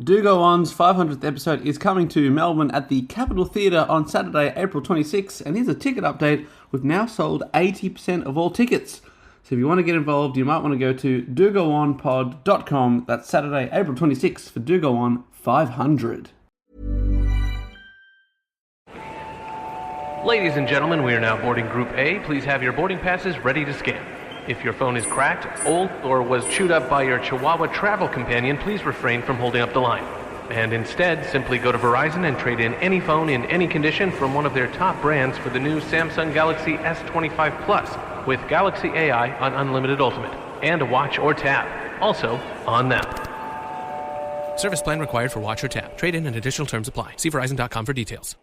Do Go On's 500th episode is coming to Melbourne at the Capitol Theatre on Saturday, April 26th, and here's a ticket update. We've now sold 80% of all tickets. So if you want to get involved, you might want to go to dogoonpod.com. That's Saturday, April 26th for Do Go On 500. Ladies and gentlemen, we are now boarding Group A. Please have your boarding passes ready to scan. If your phone is cracked, old, or was chewed up by your Chihuahua travel companion, please refrain from holding up the line. And instead, simply go to Verizon and trade in any phone in any condition from one of their top brands for the new Samsung Galaxy S25 Plus with Galaxy AI on Unlimited Ultimate and a watch or tab. Also, on them. Service plan required for watch or tab. Trade in and additional terms apply. See Verizon.com for details.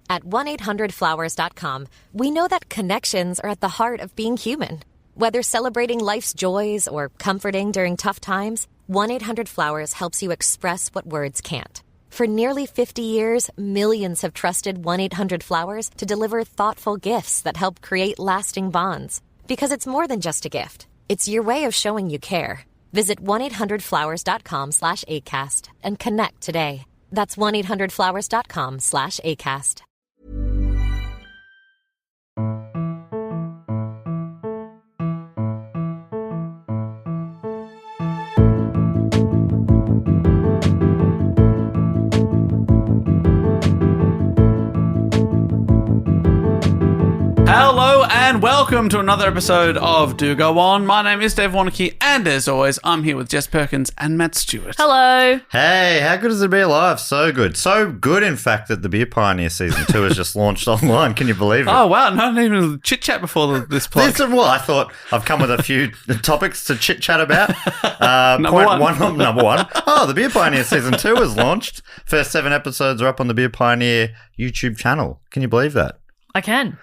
At 1-800-Flowers.com, we know that connections are at the heart of being human. Whether celebrating life's joys or comforting during tough times, 1-800-Flowers helps you express what words can't. For nearly 50 years, millions have trusted 1-800-Flowers to deliver thoughtful gifts that help create lasting bonds. Because it's more than just a gift. It's your way of showing you care. Visit 1-800-Flowers.com/ACAST and connect today. That's 1-800-Flowers.com/ACAST. Hello and welcome to another episode of Do Go On. My name is Dave Warnocky, and as always, I'm here with Jess Perkins and Matt Stewart. Hello. Hey, how good is it to be alive? So good. So good, in fact, that the Beer Pioneer Season 2 has just launched online. Can you believe it? Oh, wow. Not even chit-chat before this plug. Well, I thought I've come with a few topics to chit-chat about. Number one. Number one. Oh, the Beer Pioneer Season 2 has launched. First 7 episodes are up on the Beer Pioneer YouTube channel. Can you believe that? I can.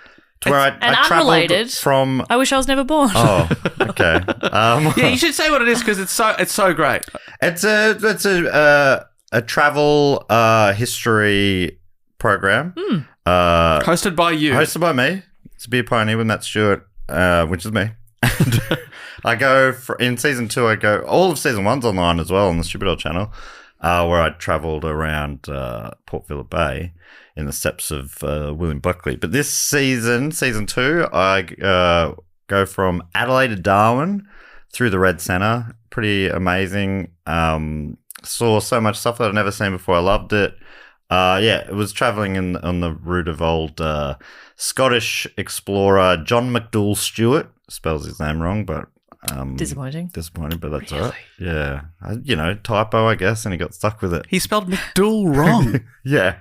Where I unrelated from. I wish I was never born. Oh, okay. Yeah, you should say what it is because it's so great. It's a travel history program. Hosted by you. Hosted by me. It's a Beer Pioneer with Matt Stewart, which is me. And I go in season 2. I go all of season 1's online as well on the Stupid Old channel, where I travelled around Port Phillip Bay in the steps of William Buckley. But this season 2, I go from Adelaide to Darwin through the Red Centre. Pretty amazing. Saw so much stuff that I'd never seen before. I loved it. It was travelling on the route of old Scottish explorer John McDougall Stewart. Spells his name wrong, but... Disappointing, but that's all right. Yeah. Typo, I guess, and he got stuck with it. He spelled McDougall wrong. Yeah.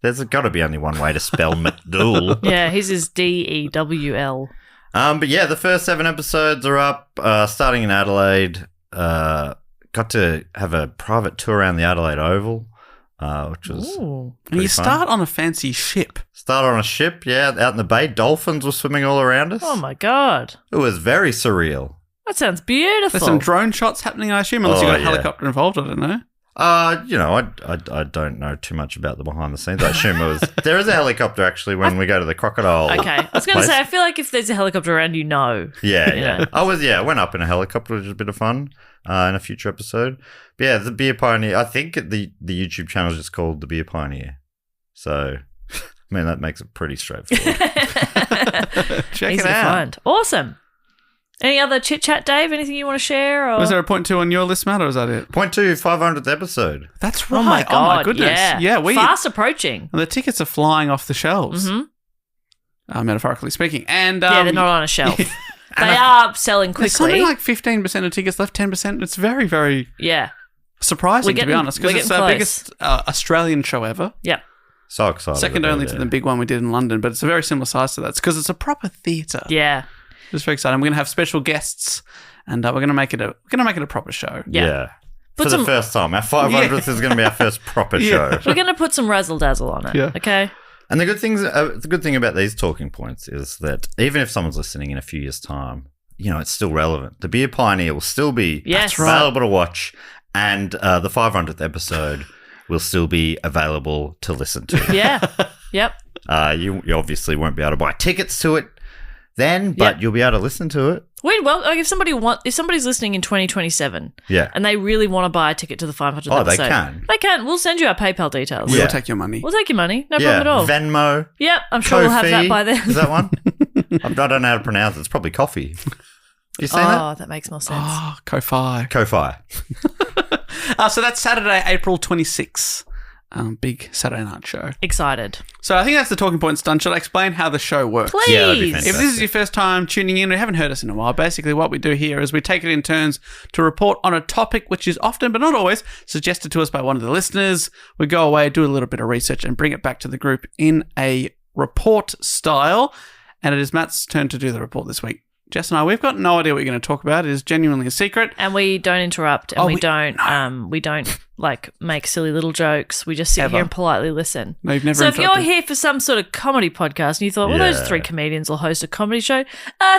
There's got to be only one way to spell McDougall. Yeah, his is DEWL. But yeah, the first 7 episodes are up, starting in Adelaide. Got to have a private tour around the Adelaide Oval, which was And you fun. start on a fancy ship. Start on a ship, yeah, out in the bay. Dolphins were swimming all around us. Oh my God. It was very surreal. That sounds beautiful. There's some drone shots happening, I assume, unless you got a yeah. helicopter involved. I don't know. I don't know too much about the behind the scenes. I assume there is a helicopter actually when we go to the crocodile. Okay. I was going to say, I feel like if there's a helicopter around, you know. Yeah, You yeah. know. I went up in a helicopter, which was a bit of fun in a future episode. But yeah, the Beer Pioneer, I think the YouTube channel is just called the Beer Pioneer. So, I mean, that makes it pretty straightforward. Check Easy it to out. find. Awesome. Any other chit-chat, Dave? Anything you want to share? Or? Was there a point 2 on your list, Matt, or is that it? Point 2, 500th episode. That's right. Oh my God, goodness. yeah. we Fast approaching. And the tickets are flying off the shelves, metaphorically speaking. And Yeah, they're not on a shelf. They are selling There's something quickly. like 15% of tickets left, 10%. It's very, very Yeah. surprising, to be honest, because we're it's getting our close. biggest Australian show ever. Yep. So excited. Second about only it, to yeah. the big one we did in London, but it's a very similar size to that. It's because it's a proper theatre. Yeah. It's very exciting. We're going to have special guests, and we're going to make it a proper show. Yeah. Put For some- the first time. Our 500th is going to be our first proper show. We're going to put some razzle-dazzle on it. Yeah. Okay? And the good thing about these talking points is that even if someone's listening in a few years' time, it's still relevant. The Beer Pioneer will still be Yes. available to watch, and the 500th episode will still be available to listen to. Yeah. Yep. You obviously won't be able to buy tickets to it then, but you'll be able to listen to it. Wait, well, like if somebody's listening in 2027, and they really want to buy a ticket to the 500th episode, they can. They can. We'll send you our PayPal details. We'll take your money. We'll take your money. No problem at all. Venmo. Yep, I'm sure we'll have that by then. Is that one? I don't know how to pronounce it. It's probably coffee. You seen that? Oh, that makes more sense. Oh, Ko-Fi. Ko-Fi. So that's Saturday, April 26th. Big Saturday night show. Excited. So I think that's the talking points done. Shall I explain how the show works? Please. Yeah, that'd be If fantastic. this is your first time tuning in or haven't heard us in a while, basically what we do here is we take it in turns to report on a topic which is often, but not always, suggested to us by one of the listeners. We go away, do a little bit of research and bring it back to the group in a report style. And it is Matt's turn to do the report this week. Jess and I, we've got no idea what you're going to talk about. It is genuinely a secret. And we don't interrupt, and we don't like make silly little jokes. We just sit here and politely listen. No, you've never So if you're interrupted. here for some sort of comedy podcast and you thought, well, those three comedians will host a comedy show,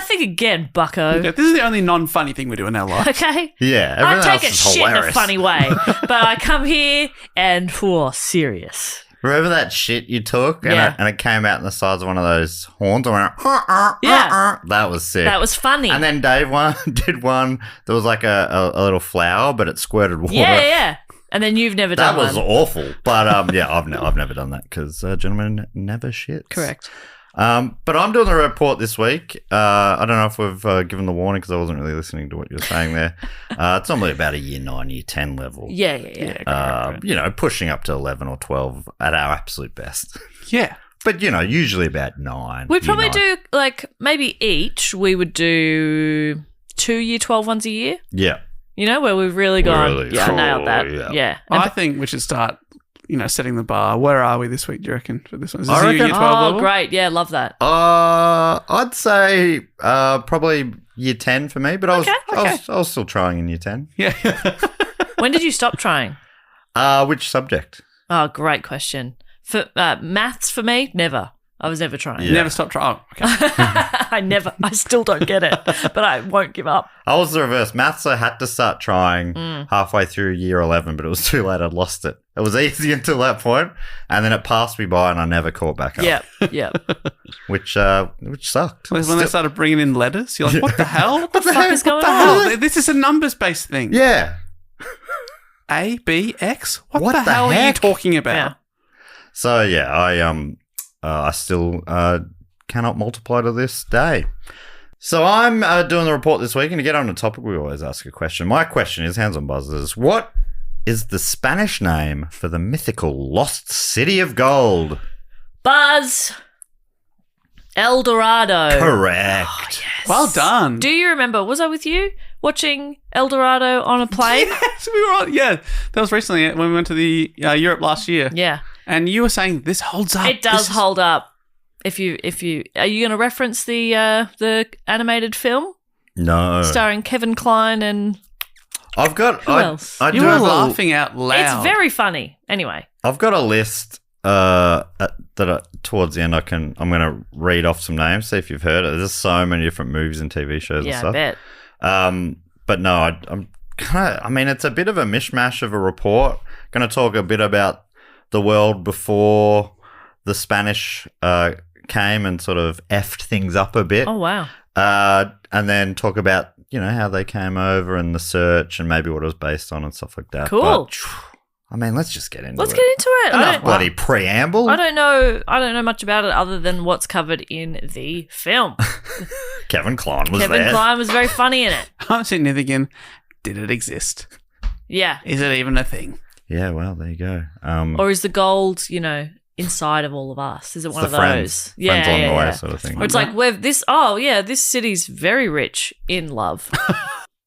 think again, bucko. Yeah, this is the only non-funny thing we do in our life. Okay? Yeah, I everything take else it is shit hilarious. in a funny way, but I come here and serious. Remember that shit you took Yeah. and it came out in the size of one of those horns? And went, Yeah. That was sick. That was funny. And then Dave did one that was like a little flower, but it squirted water. Yeah. And then you've never That done was one. awful. But I've never done that because gentlemen never shits. Correct. But I'm doing the report this week. I don't know if we've given the warning because I wasn't really listening to what you were saying there. It's normally about a year 9, year 10 level. Yeah. You know, pushing up to 11 or 12 at our absolute best. Yeah. But, you know, usually about 9. We'd year probably 9. do, like, maybe each we would do 2 year 12 ones a year. Yeah. You know, where we've really gone, Really? I nailed that. Oh, Yeah. I think we should start, setting the bar. Where are we this week, do you reckon, for this one? Is this I your reckon- year 12 Oh, level? great. Yeah, love that. I'd say probably year 10 for me, but I was still trying in year 10. Yeah. When did you stop trying? Which subject? Oh, great question. For maths for me, never. I was never trying. Yeah. Never stop trying. Oh, okay. I still don't get it, but I won't give up. I was the reverse. Maths, I had to start trying halfway through year 11, but it was too late. I'd lost it. It was easy until that point, and then it passed me by, and I never caught back up. Yep. Which sucked. When they started bringing in letters, you're like, what the hell? What the fuck is going hell? This is a numbers-based thing. Yeah. A, B, X? What What the the hell are you heck? talking about? Yeah. So yeah, I still cannot multiply to this day. So I'm doing the report this week, and to get on the topic, we always ask a question. My question is, hands on buzzers, what is the Spanish name for the mythical lost city of gold? Buzz. El Dorado. Correct. Well done. Do you remember, was I with you watching El Dorado on a plane? Yes, we were on. Yeah, that was recently when we went to the Europe last year. Yeah. And you were saying this holds up. It does This is- hold up. If you are you going to reference the animated film No. starring Kevin Kline and I've got. Who else? I You do were have laughing out loud. it's very funny. Anyway, I've got a list towards the end. I'm going to read off some names. See if you've heard it. There's so many different movies and TV shows and yeah, I stuff. bet. But no, I'm kind of. I mean, it's a bit of a mishmash of a report. Going to talk a bit about the world before the Spanish came and sort of effed things up a bit. Oh wow. And then talk about how they came over and the search and maybe what it was based on and stuff like that. Cool. But, I mean, let's just get into Let's it. get into it. Enough bloody preamble. I don't know much about it other than what's covered in the film. Kevin Kline was Kevin there. Kline was very funny in it. I'm sitting there thinking, did it exist? Yeah. Is it even a thing? Yeah, well, there you go. Or is the gold, inside of all of us? Is it one the of friends, those? friends along the way sort of thing. Or it's like this city's very rich in love.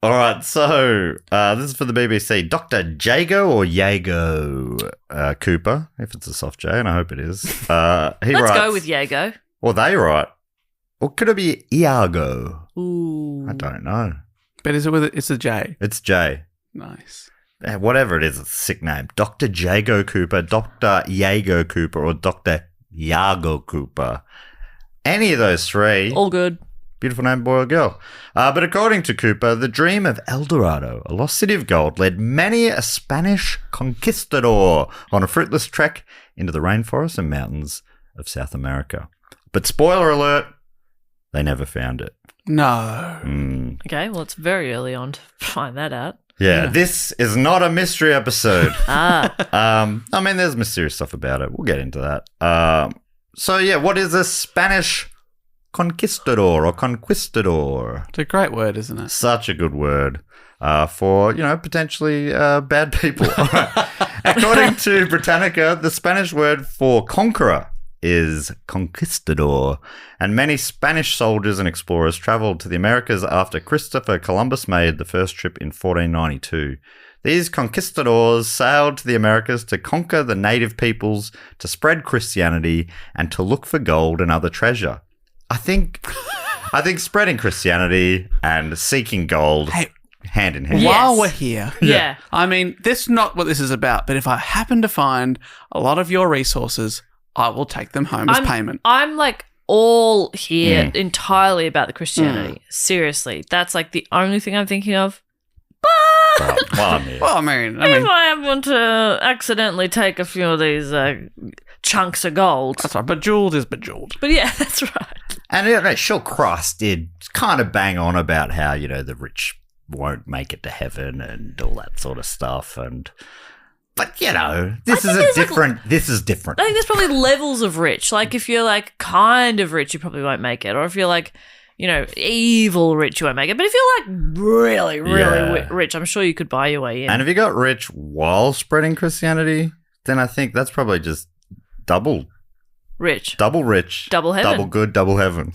All right, so this is for the BBC. Dr. Jago or Yago Cooper, if it's a soft J, and I hope it is. He Let's writes, go with Yago. Or they write. Or could it be Iago? Ooh. I don't know. But is it with it? It's a J. It's J. Nice. Whatever it is, it's a sick name. Dr. Jago Cooper, Dr. Yago Cooper, or Dr. Yago Cooper. Any of those three. All good. Beautiful name, boy or girl. But according to Cooper, the dream of El Dorado, a lost city of gold, led many a Spanish conquistador on a fruitless trek into the rainforests and mountains of South America. But spoiler alert, They never found it. No. Okay, well, it's very early on to find that out. Yeah, this is not a mystery episode. Ah. I mean, there's mysterious stuff about it. We'll get into that. So, yeah, what is a Spanish conquistador or conquistador? It's a great word, isn't it? Such a good word for, potentially bad people. All right. According to Britannica, the Spanish word for conqueror is conquistador, and many Spanish soldiers and explorers travelled to the Americas after Christopher Columbus made the first trip in 1492. These conquistadors sailed to the Americas to conquer the native peoples, to spread Christianity, and to look for gold and other treasure. I think spreading Christianity and seeking gold hand in hand. Yes. While we're here, Yeah. I mean, this is not what this is about, but if I happen to find a lot of your resources, I will take them home as payment. I'm like all here entirely about the Christianity. Seriously. That's like the only thing I'm thinking of. Well, I mean, Well, I mean, If I happen to accidentally take a few of these chunks of gold. that's right. Bejeweled is bejeweled. But yeah, that's right. and sure, Christ did kind of bang on about how, the rich won't make it to heaven and all that sort of stuff. But, this is different. I think there's probably levels of rich. Like if you're like kind of rich, you probably won't make it. Or if you're like, evil rich, you won't make it. But if you're like really, really rich, I'm sure you could buy your way in. And if you got rich while spreading Christianity, then I think that's probably just double rich. Double rich. Double heaven. Double good, double heaven.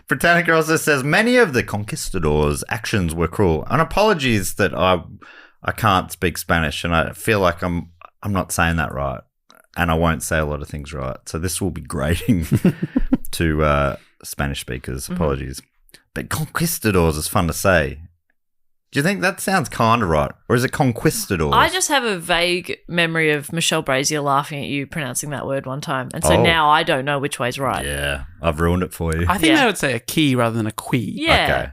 Britannica also says many of the conquistadors' actions were cruel. And apologies that I can't speak Spanish, and I feel like I'm not saying that right, and I won't say a lot of things right. So this will be grating to Spanish speakers. Apologies. But conquistadors is fun to say. Do you think that sounds kind of right? Or is it conquistadors? I just have a vague memory of Michelle Brazier laughing at you pronouncing that word one time. And so now I don't know which way's right. Yeah, I've ruined it for you. I think they would say a key rather than a qui. Yeah.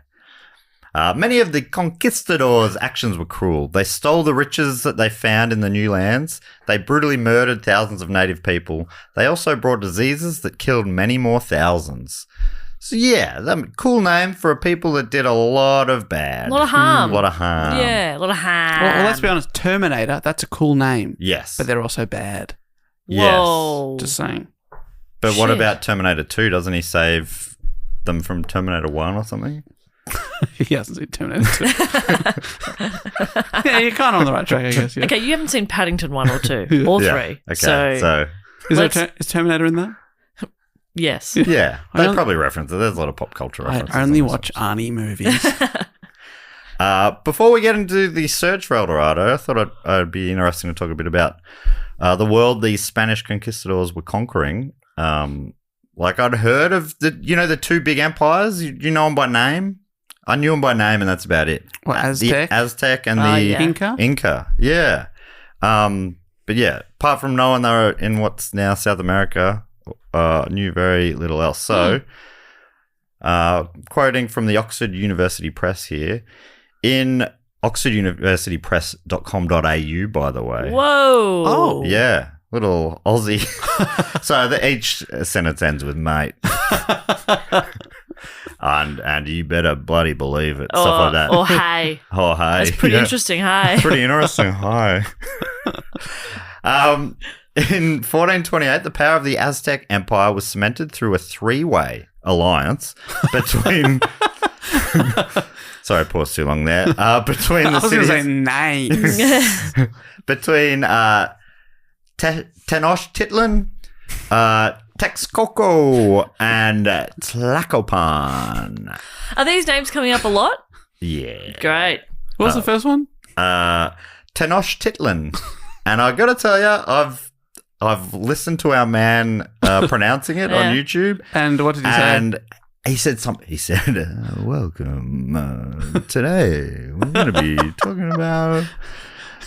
Okay. Many of the conquistadors' actions were cruel. They stole the riches that they found in the new lands. They brutally murdered thousands of native people. They also brought diseases that killed many more thousands. So, cool name for a people that did a lot of bad. A lot of harm. A lot of harm. Yeah, a lot of harm. Well, let's be honest. Terminator, that's a cool name. Yes. But they're also bad. Whoa. Just saying. But what Shit. about Terminator 2? Doesn't he save them from Terminator 1 or something? He hasn't seen Terminator 2. Yeah, you're kind of on the right track, I guess. Yeah. Okay, you haven't seen Paddington 1 or 2 or 3. Okay, So, Is Terminator in that? yes. yeah, I they don't- probably reference it. There's a lot of pop culture references. I only in this watch episode. Arnie movies. Before we get into the search for El Dorado, I thought it'd be interesting to talk a bit about the world these Spanish conquistadors were conquering. Like I'd heard of the two big empires. You know them by name. I knew them by name, and that's about it. What, Aztec? The Aztec and Oh, the yeah. Inca? Yeah. But yeah, apart from knowing they were in what's now South America, knew very little else. So, quoting from the Oxford University Press here, in oxforduniversitypress.com.au, by the way. Whoa. Oh. Yeah, little Aussie. So each sentence ends with mate. And you better bloody believe it. Stuff like that. Or hey. Oh, hey. That's pretty Yeah. interesting, hey. Pretty interesting. Hi. In 1428, the power of the Aztec Empire was cemented through a three-way alliance between... Sorry, I paused too long there. Between the I was going to say cities... names. Between Tenochtitlan, Texcoco, and Tlacopan. Are these names coming up a lot? Yeah. Great. What was the first one? Tenochtitlan. And I got to tell you, I've listened to our man pronouncing it on YouTube. And what did he say? And he said something. He said, welcome. Today, we're going to be talking about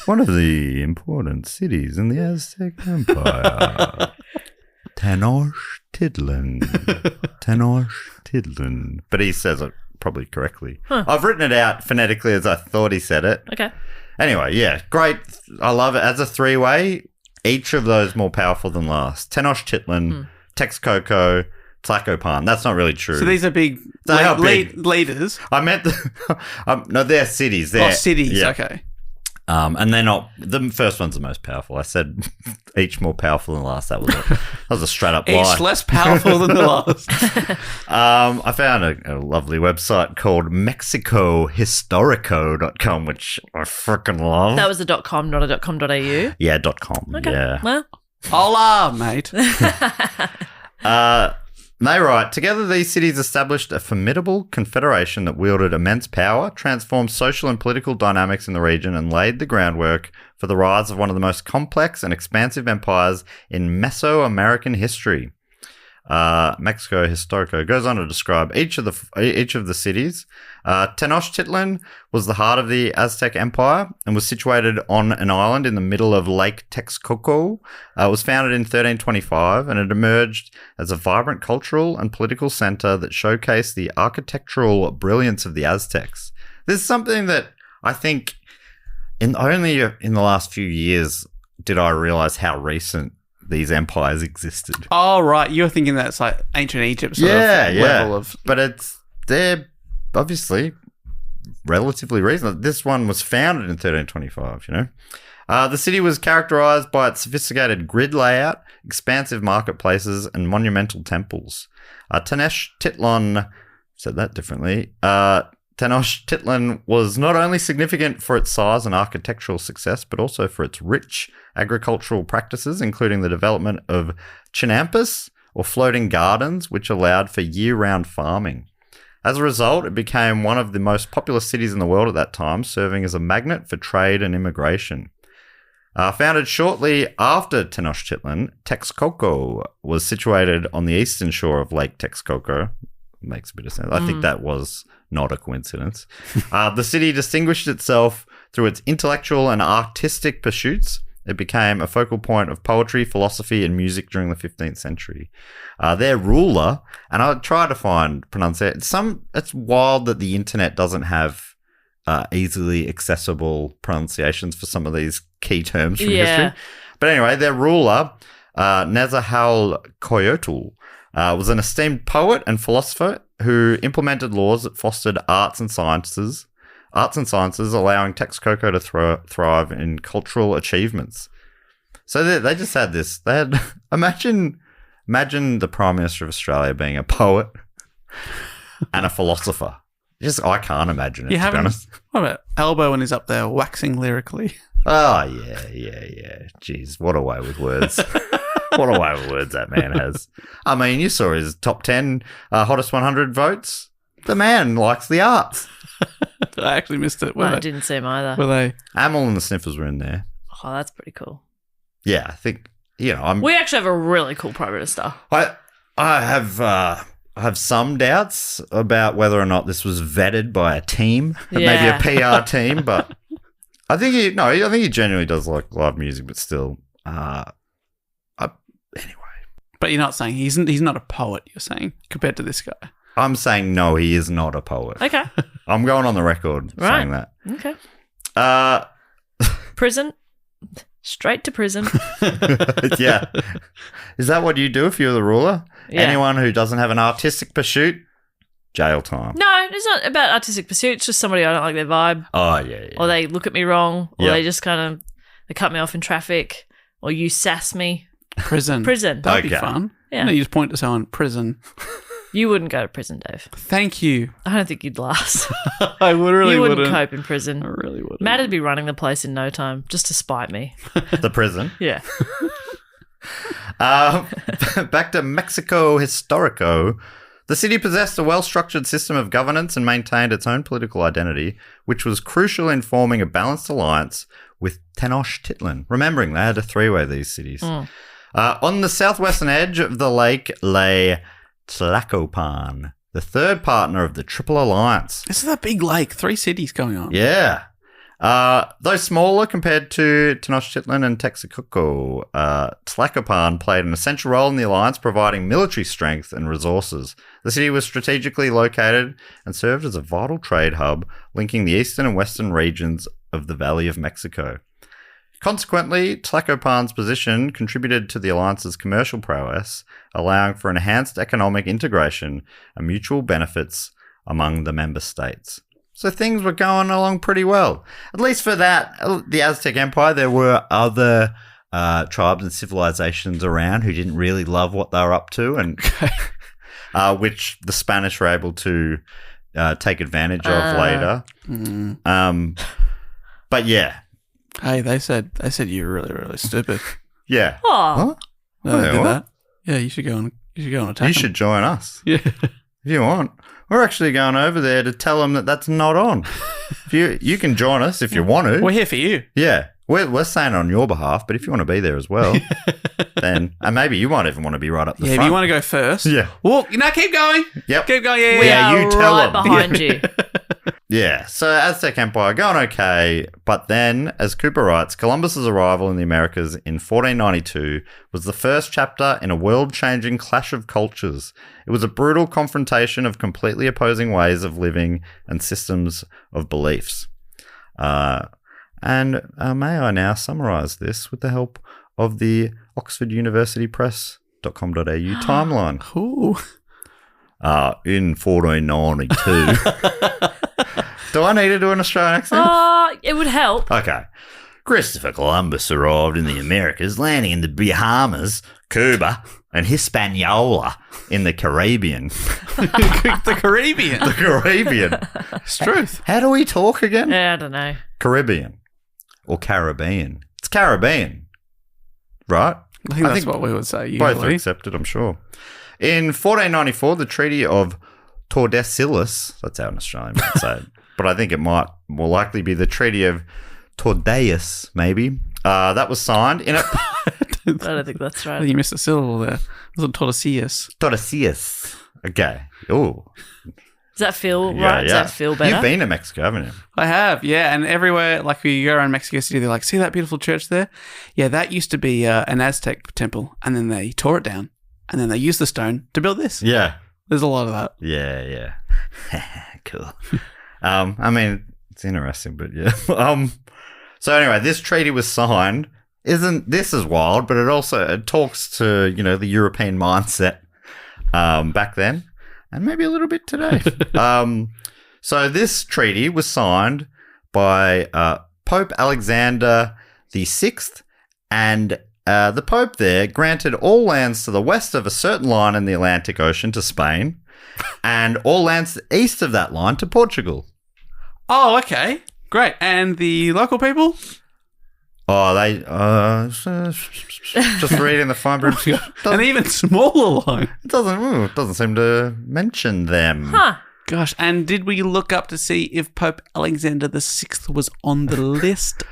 one of the important cities in the Aztec Empire. Tenochtitlan. Tenochtitlan. But he says it probably correctly. Huh. I've written it out phonetically as I thought he said it. Okay. Anyway, yeah, great. I love it. As a three-way, each of those more powerful than last. Tenochtitlan, Texcoco, Tlacopan. That's not really true. So these are big, They are big. leaders. I meant no, they're cities. They're Cities. yeah. Okay. And they're not. The first one's the most powerful. I said each more powerful than the last. That was a straight up lie. Each less powerful than the last. I found a lovely website called mexicohistorico.com, which I freaking love. That was a .com, not a .com.au. Yeah, .com. Okay. Yeah. Well, Hola, mate. They write, together these cities established a formidable confederation that wielded immense power, transformed social and political dynamics in the region, and laid the groundwork for the rise of one of the most complex and expansive empires in Mesoamerican history. Mexico Historico goes on to describe each of the cities. Tenochtitlan was the heart of the Aztec Empire and was situated on an island in the middle of Lake Texcoco. It was founded in 1325 and it emerged as a vibrant cultural and political center that showcased the architectural brilliance of the Aztecs. This is something that I think only in the last few years did I realize how recent these empires existed. Oh, right. You're thinking that's like ancient Egypt sort of level of... But they're obviously relatively recent. This one was founded in 1325, you know. The city was characterized by its sophisticated grid layout, expansive marketplaces, and monumental temples. Tenochtitlan, said that differently, Tenochtitlan was not only significant for its size and architectural success, but also for its rich agricultural practices, including the development of chinampas, or floating gardens, which allowed for year-round farming. As a result, it became one of the most populous cities in the world at that time, serving as a magnet for trade and immigration. Founded shortly after Tenochtitlan, Texcoco was situated on the eastern shore of Lake Texcoco. Makes a bit of sense. I think that was not a coincidence. The city distinguished itself through its intellectual and artistic pursuits. It became a focal point of poetry, philosophy, and music during the 15th century. Their ruler, and I tried to find pronunciation. It's wild that the internet doesn't have easily accessible pronunciations for some of these key terms from history. But anyway, their ruler, Nezahualcoyotl, was an esteemed poet and philosopher who implemented laws that fostered arts and sciences, allowing Texcoco to thrive in cultural achievements. So they just had this. They had imagine the Prime Minister of Australia being a poet and a philosopher. I can't imagine it, to be honest. What about Elbow when he's up there waxing lyrically? Oh, yeah. Jeez, what a way with words. What a way with words that man has. I mean, you saw his top 10 hottest 100 votes. The man likes the arts. I actually missed it. I didn't see him either. Were they? Amyl and the Sniffers were in there. Oh, that's pretty cool. Yeah, I think, we actually have a really cool Prime Minister. I have some doubts about whether or not this was vetted by a team, maybe a PR team, but I think he genuinely does like live music, but still, anyway. But you're not saying he's not a poet, you're saying, compared to this guy. I'm saying no, he is not a poet. Okay. I'm going on the record saying that. Okay. Prison? Straight to prison. Yeah. Is that what you do if you're the ruler? Yeah. Anyone who doesn't have an artistic pursuit, jail time. No, it's not about artistic pursuit. It's just somebody I don't like their vibe. Oh, yeah. Or they look at me wrong. Or Yep. they just they cut me off in traffic. Or you sass me. Prison. Prison. That'd be Okay. fun. Yeah. You just point to someone, prison. You wouldn't go to prison, Dave. Thank you. I don't think you'd last. I really you wouldn't wouldn't. cope in prison. I really wouldn't. Matt would be running the place in no time just to spite me. The prison. Yeah. Back to Mexico Historico. The city possessed a well-structured system of governance and maintained its own political identity, which was crucial in forming a balanced alliance with Tenochtitlan. Remembering they had a three-way, these cities. On the southwestern edge of the lake lay Tlacopan, the third partner of the Triple Alliance. This is a big lake. 3 cities going on. Yeah. Though smaller compared to Tenochtitlan and Texcoco, Tlacopan played an essential role in the alliance, providing military strength and resources. The city was strategically located and served as a vital trade hub, linking the eastern and western regions of the Valley of Mexico. Consequently, Tlacopan's position contributed to the alliance's commercial prowess, allowing for enhanced economic integration and mutual benefits among the member states. So things were going along pretty well. At least for that, the Aztec Empire, there were other tribes and civilizations around who didn't really love what they were up to, and which the Spanish were able to take advantage of later. But yeah. Hey, they said you're really, really stupid. Yeah. Oh. What? No, they Wait, did what? that. Yeah, you should go and attack You them. should join us. Yeah. If you want. We're actually going over there to tell them that that's not on. If you can join us if you want to. We're here for you. Yeah. We're saying it on your behalf, but if you want to be there as well, then and maybe you might even want to be right up the Yeah, front. if you want to go first. Yeah. Well, keep going. Yep. Keep going. Yeah, We yeah. Yeah, are you tell right them. behind you. Yeah, so Aztec Empire going okay, but then, as Cooper writes, Columbus's arrival in the Americas in 1492 was the first chapter in a world-changing clash of cultures. It was a brutal confrontation of completely opposing ways of living and systems of beliefs. And may I now summarise this with the help of the Oxford University Press.com.au timeline. Ooh. In 1492... Do I need to do an Australian accent? It would help. Okay. Christopher Columbus arrived in the Americas, landing in the Bahamas, Cuba, and Hispaniola in the Caribbean. The Caribbean. The Caribbean. It's truth. How do we talk again? Yeah, I don't know. Caribbean. Or Caribbean. It's Caribbean. Right? I think that's what we would say Both are usually. accepted, I'm sure. In 1494, the Treaty of Tordesillas, that's how an Australian might say it, but I think it might more likely be the Treaty of Tordesillas, maybe. That was signed in a... I don't think that's I right. think you missed a syllable there. It wasn't Tordesillas. Tordesillas. Okay. Ooh. Does that feel right? Does that feel better? You've been to Mexico, haven't you? I have, yeah. And everywhere, like we go around Mexico City, they're like, see that beautiful church there? Yeah, that used to be an Aztec temple. And then they tore it down. And then they used the stone to build this. Yeah. There's a lot of that. Yeah. Cool. I mean, it's interesting, but yeah. So anyway, this treaty was signed. This is wild, but it talks to, the European mindset back then and maybe a little bit today. So this treaty was signed by Pope Alexander VI, and the Pope there granted all lands to the west of a certain line in the Atlantic Ocean to Spain and all lands east of that line to Portugal. Oh, okay. Great. And the local people? Oh, they... just reading the fine print. An even smaller line. It doesn't seem to mention them. Huh. Gosh, and did we look up to see if Pope Alexander VI was on the list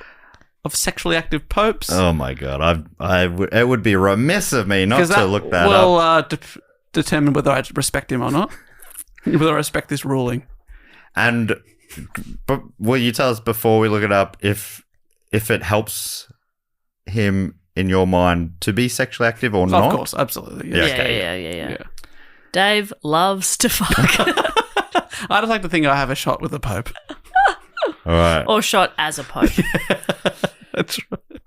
of sexually active popes? Oh my god, it would be remiss of me not to look that will, up. determine whether I respect him or not. Whether I respect this ruling. But will you tell us before we look it up if it helps him in your mind to be sexually active or not? Of course, absolutely. Yeah. Yeah. Okay. Yeah. Dave loves to fuck. I just like to think I have a shot with the Pope. All right. Or shot as a pope. That's right.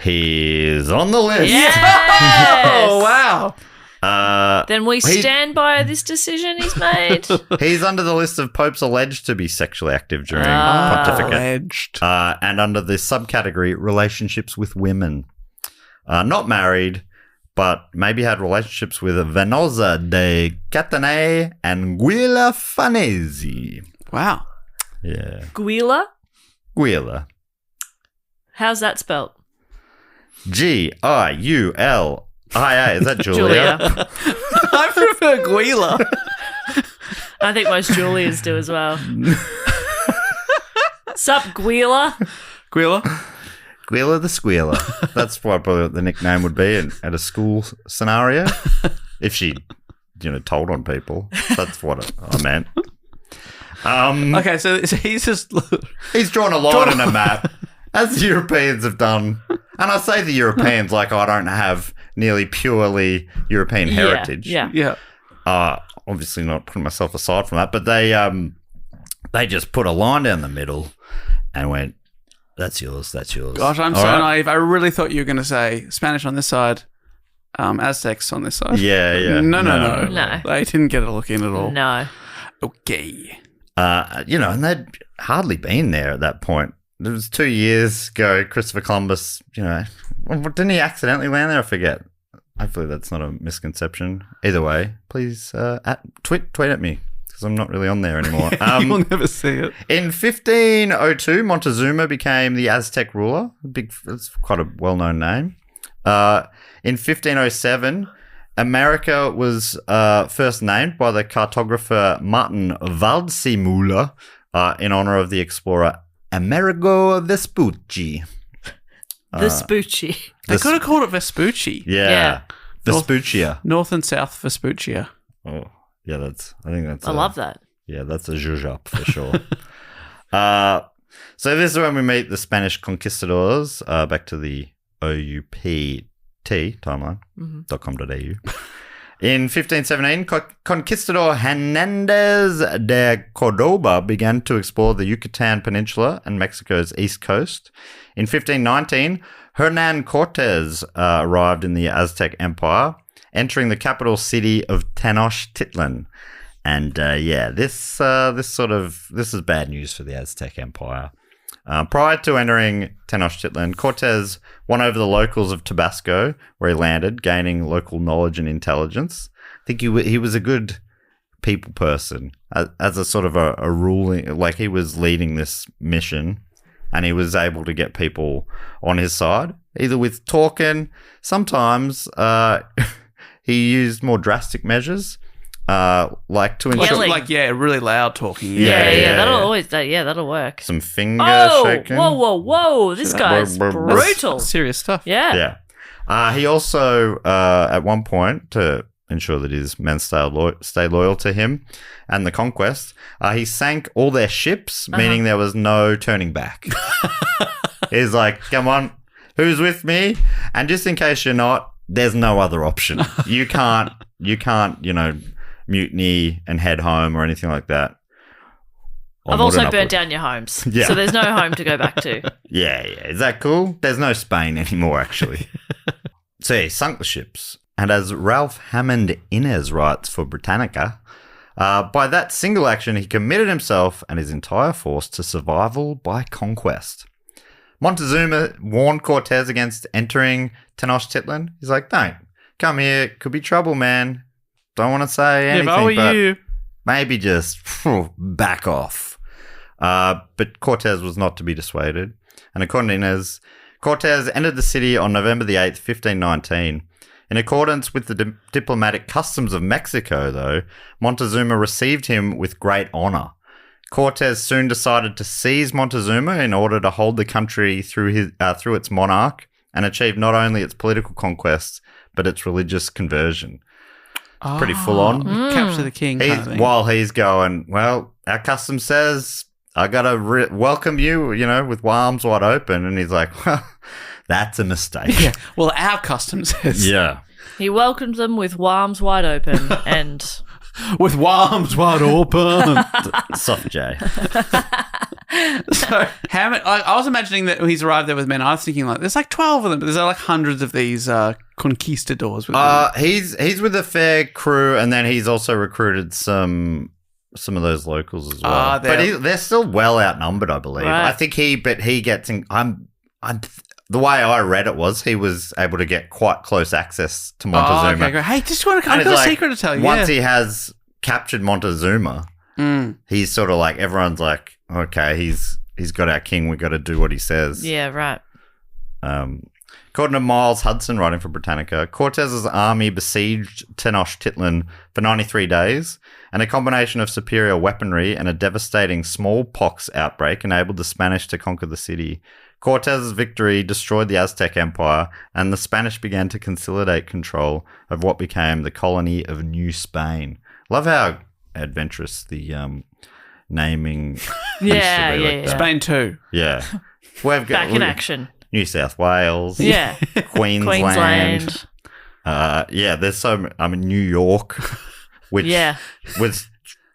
He's on the list. Yes! Oh, wow. Then we stand by this decision he's made. He's under the list of popes alleged to be sexually active during pontificate. Alleged. And under the subcategory relationships with women. Not married, but maybe had relationships with Venosa de Catanei and Guilla Farnese. Wow. Yeah. Guilla? Guilla. How's that spelt? Giulia. Is that Julia? Julia. I prefer Guila. I think most Julias do as well. Sup, Guilla? Guila? Guilla the Squealer. That's what probably the nickname would be at a school scenario. If she, told on people. That's what I meant. Okay, so he's just... He's drawn a line on a map, as the Europeans have done. And I say the Europeans like I don't have nearly purely European heritage. Yeah. Obviously not putting myself aside from that, but they just put a line down the middle and went, That's yours. Gosh, I'm All so right. naive. I really thought you were going to say Spanish on this side, Aztecs on this side. Yeah. No. They didn't get a look in at all. No. Okay. And they'd hardly been there at that point. It was 2 years ago, Christopher Columbus, didn't he accidentally land there? I forget. Hopefully that's not a misconception. Either way, please tweet at me because I'm not really on there anymore. You'll never see it. In 1502, Montezuma became the Aztec ruler. It's quite a well-known name. In 1507, America was first named by the cartographer Martin Waldseemüller in honor of the explorer Amerigo Vespucci. Vespucci. They could have called it Vespucci. Yeah. Vespuccia. North and South Vespuccia. Oh, yeah, I love that. Yeah, that's a zhuzh up for sure. So this is when we meet the Spanish conquistadors, back to the OUPT timeline, .com.au. In 1517, Conquistador Hernandez de Cordoba began to explore the Yucatan Peninsula and Mexico's east coast. In 1519, Hernan Cortez arrived in the Aztec Empire, entering the capital city of Tenochtitlan. And this is bad news for the Aztec Empire. Prior to entering Tenochtitlan, Cortez won over the locals of Tabasco, where he landed, gaining local knowledge and intelligence. I think he was a good people person, as a sort of a ruling, like he was leading this mission, and he was able to get people on his side, either with talking. Sometimes he used more drastic measures, like to ensure, really loud talking. Yeah. That'll work. Some finger shaking. Whoa! This guy's brutal. Serious stuff. Yeah. He also, at one point, to ensure that his men stay loyal to him and the conquest, he sank all their ships, meaning there was no turning back. He's like, come on, who's with me? And just in case you're not, there's no other option. You can't, mutiny and head home or anything like that. I've also burnt down your homes, so there's no home to go back to. Yeah. Is that cool? There's no Spain anymore, actually. So he sunk the ships. And as Ralph Hammond Innes writes for Britannica, by that single action, he committed himself and his entire force to survival by conquest. Montezuma warned Cortez against entering Tenochtitlan. He's like, don't come here. Could be trouble, man. Don't want to say anything, if I were but you, maybe just back off. But Cortez was not to be dissuaded. And according to Inez, Cortez entered the city on November the 8th, 1519. In accordance with the diplomatic customs of Mexico, though, Montezuma received him with great honor. Cortez soon decided to seize Montezuma in order to hold the country through its monarch and achieve not only its political conquest, but its religious conversion. It's pretty full on. Capture the king. Kind of thing. While he's going, well, our custom says I got to welcome you, with arms wide open. And he's like, well, that's a mistake. Yeah. Well, our custom says. Yeah. He welcomed them with arms wide open and... with arms wide open. Soft J. So, I was imagining that he's arrived there with men. I was thinking, there's 12 of them, but there's hundreds of these conquistadors with them. He's with a fair crew, and then he's also recruited some of those locals as well. But they're still well outnumbered, I believe. Right. I think he gets in. The way I read it was he was able to get quite close access to Montezuma. Oh, okay, great. Hey, just want to I've got a secret to tell you. Once he has captured Montezuma, he's sort of like, everyone's like, okay, he's got our king. We got to do what he says. Yeah, right. According to Miles Hudson, writing for Britannica, Cortez's army besieged Tenochtitlan for 93 days, and a combination of superior weaponry and a devastating smallpox outbreak enabled the Spanish to conquer the city. Cortez's victory destroyed the Aztec Empire, and the Spanish began to consolidate control of what became the colony of New Spain. Love how adventurous the naming used to be like that. Spain 2. Yeah. We've got Back in action. New South Wales. Yeah. Queensland. There's New York, which was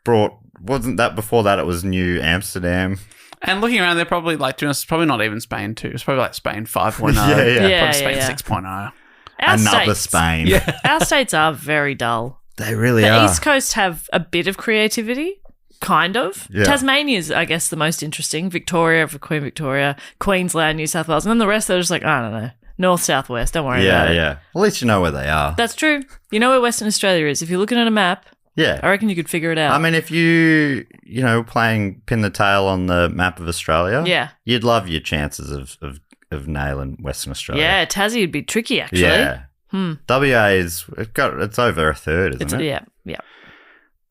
brought, wasn't that before that it was New Amsterdam? And looking around, they're probably like, to be honest, it's probably not even Spain 2. It's probably like Spain 5.0. Yeah. Probably Spain 6.0. Our Another states, Spain. Yeah. Our states are very dull. They really The are. East Coast have a bit of creativity, kind of. Yeah. Tasmania's, I guess, the most interesting. Victoria for Queen Victoria, Queensland, New South Wales, and then the rest are just like, I don't know, north, south, west. Don't worry about it. Yeah. At least you know where they are. That's true. You know where Western Australia is. If you're looking at a map, Yeah. I reckon you could figure it out. I mean, if you playing pin the tail on the map of Australia, Yeah. you'd love your chances of nailing Western Australia. yeah, Tassie would be tricky, actually. Yeah. WA it's over a third, isn't it? Yeah.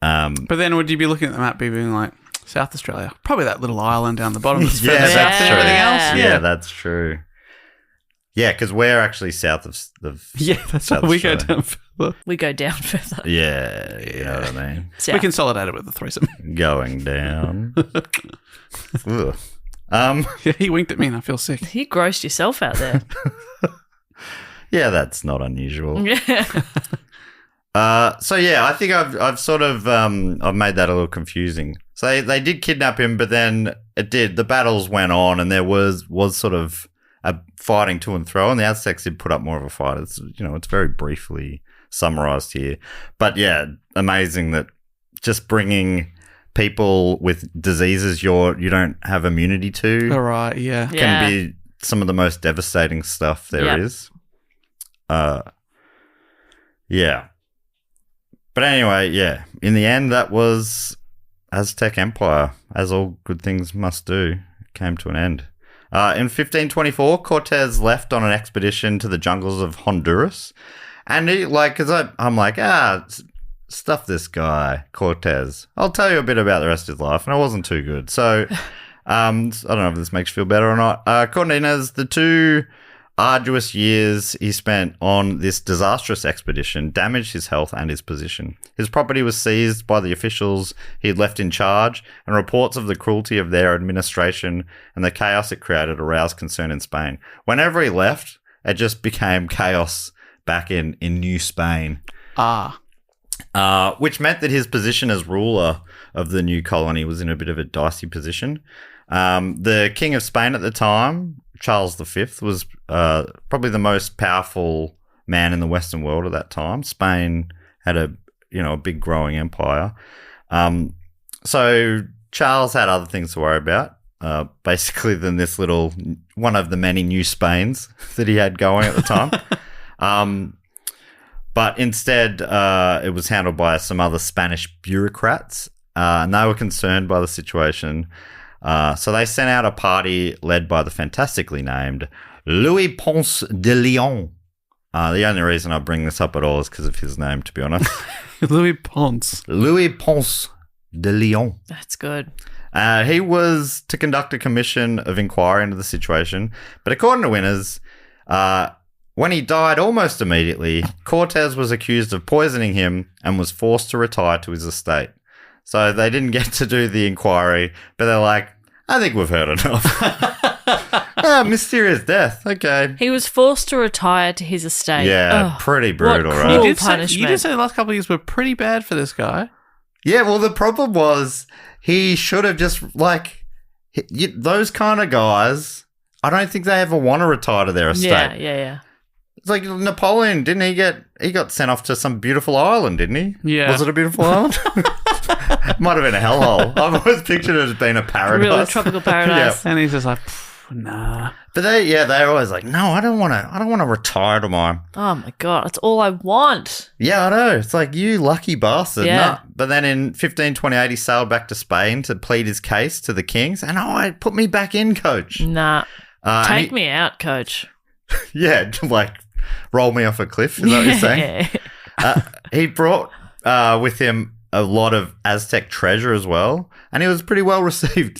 But then would you be looking at the map being like, South Australia? Probably that little island down the bottom that's further Yeah, south than everything else. Yeah, that's true. Yeah, because we're actually south of Yeah, that's South why we go Australia. down further. We go down further. Yeah, you know what I mean. South. We consolidated with the threesome. Going down. Ugh. Yeah, he winked at me and I feel sick. You grossed yourself out there. Yeah, that's not unusual. Yeah. So yeah, I think I've sort of I've made that a little confusing. So they did kidnap him, but then the battles went on, and there was sort of a fighting to and fro, and the Aztecs did put up more of a fight. It's it's very briefly summarized here, but yeah, amazing that just bringing people with diseases you don't have immunity to All right, yeah. can be some of the most devastating stuff there is. Yeah. But anyway, yeah. In the end, that was Aztec Empire, as all good things must do. It came to an end. In 1524, Cortez left on an expedition to the jungles of Honduras. And I'm like, stuff this guy, Cortez. I'll tell you a bit about the rest of his life. And it wasn't too good. So, I don't know if this makes you feel better or not. According to Inez, the 2 arduous years he spent on this disastrous expedition damaged his health and his position. His property was seized by the officials he had left in charge, and reports of the cruelty of their administration and the chaos it created aroused concern in Spain. Whenever he left, it just became chaos back in New Spain. Which meant that his position as ruler of the new colony was in a bit of a dicey position. The King of Spain at the time, Charles V, was probably the most powerful man in the Western world at that time. Spain had a big growing empire. So Charles had other things to worry about, basically than this little one of the many new Spains that he had going at the time. But instead, it was handled by some other Spanish bureaucrats, and they were concerned by the situation. So they sent out a party led by the fantastically named Louis Ponce de Leon. The only reason I bring this up at all is because of his name, to be honest. Louis Ponce. Louis Ponce de Leon. That's good. He was to conduct a commission of inquiry into the situation, but according to Winners, when he died almost immediately, Cortez was accused of poisoning him and was forced to retire to his estate. So they didn't get to do the inquiry, but they're like, I think we've heard enough. Mysterious death. Okay. He was forced to retire to his estate. Yeah, Ugh. pretty brutal, What right? cruel You punishment. did say the last couple of years were pretty bad for this guy. Yeah, well, the problem was he should have just, those kind of guys, I don't think they ever want to retire to their estate. Yeah. It's like Napoleon, didn't he got sent off to some beautiful island, didn't he? Yeah. Was it a beautiful island? Might have been a hellhole. I've always pictured it as being a paradise. Really tropical paradise. And he's just like, nah. But they're always like, no, I don't want to retire tomorrow. Oh my God, that's all I want. Yeah, I know. It's like, you lucky bastard. Yeah. No. But then in 1528, he sailed back to Spain to plead his case to the kings. And put me back in, coach. Nah. And Take me out, coach. Yeah, roll me off a cliff. Is that what you're saying? He brought with him a lot of Aztec treasure as well, and he was pretty well received.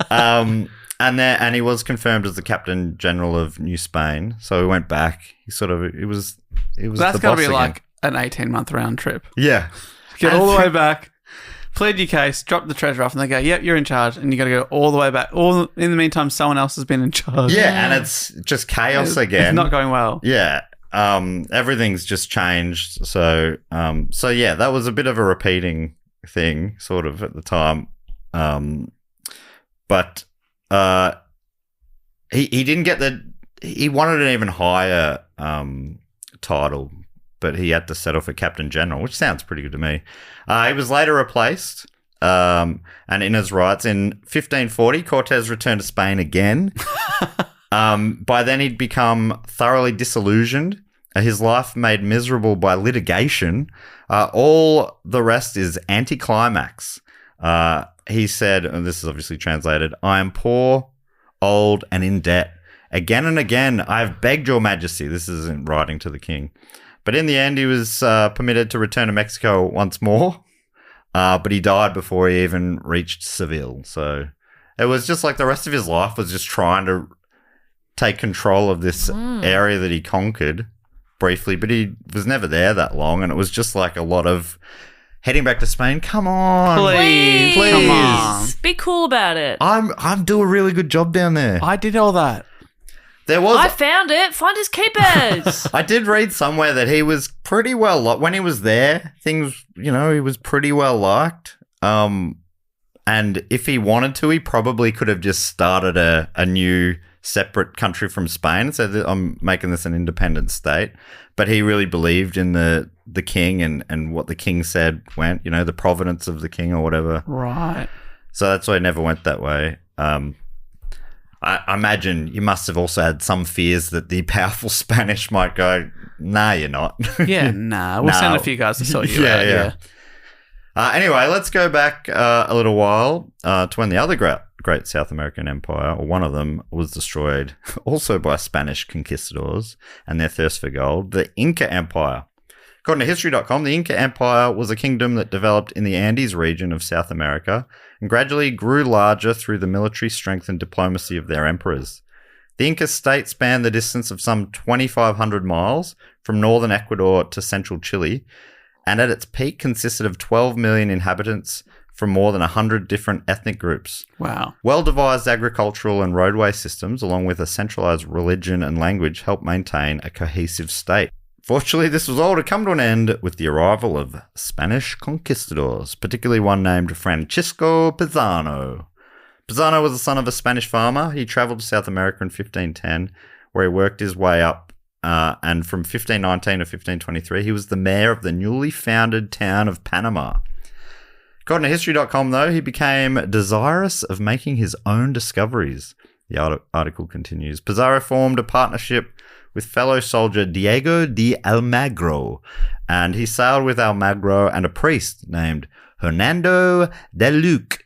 And he was confirmed as the Captain General of New Spain. So he went back. It was. That's the got to boss be again. like an 18-month round trip. Yeah. Get all the way back, plead your case, drop the treasure off, and they go, yep, you're in charge. And you got to go all the way back. In the meantime, someone else has been in charge. Yeah, and it's just chaos again. It's not going well. Yeah. Everything's just changed. So yeah, that was a bit of a repeating thing, sort of, at the time. But he didn't get he wanted an even higher title, but he had to settle for Captain General, which sounds pretty good to me. He was later replaced, and in his rights, in 1540, Cortez returned to Spain again. By then, he'd become thoroughly disillusioned. His life made miserable by litigation. All the rest is anticlimax. He said, and this is obviously translated, "I am poor, old, and in debt. Again and again, I have begged your majesty." This is in writing to the king. But in the end, he was permitted to return to Mexico once more. But he died before he even reached Seville. So it was just like the rest of his life was just trying to take control of this area that he conquered briefly, but he was never there that long. And it was just like a lot of heading back to Spain. Come on. Please. Come on. Be cool about it. I'm doing a really good job down there. I did all that. There was. I found it. Find his keepers. I did read somewhere that he was pretty well liked. When he was there, things, he was pretty well liked. And if he wanted to, he probably could have just started a new separate country from Spain and said that I'm making this an independent state. But he really believed in the king and what the king said went, the providence of the king or whatever. Right. So that's why he never went that way. I imagine you must have also had some fears that the powerful Spanish might go, nah, you're not. Yeah, nah. We'll send a few guys to sort you out. Yeah. Anyway, let's go back a little while to when the other great South American empire, or one of them, was destroyed also by Spanish conquistadors and their thirst for gold, the Inca Empire. According to History.com, the Inca Empire was a kingdom that developed in the Andes region of South America and gradually grew larger through the military strength and diplomacy of their emperors. The Inca state spanned the distance of some 2,500 miles from northern Ecuador to central Chile, and at its peak consisted of 12 million inhabitants from more than 100 different ethnic groups. Wow. Well-devised agricultural and roadway systems, along with a centralized religion and language, helped maintain a cohesive state. Fortunately, this was all to come to an end with the arrival of Spanish conquistadors, particularly one named Francisco Pizarro. Pizarro was the son of a Spanish farmer. He traveled to South America in 1510, where he worked his way up, and from 1519 to 1523, he was the mayor of the newly founded town of Panama. According to History.com, though, he became desirous of making his own discoveries. The article continues. Pizarro formed a partnership with fellow soldier Diego de Almagro, and he sailed with Almagro and a priest named Hernando de Luque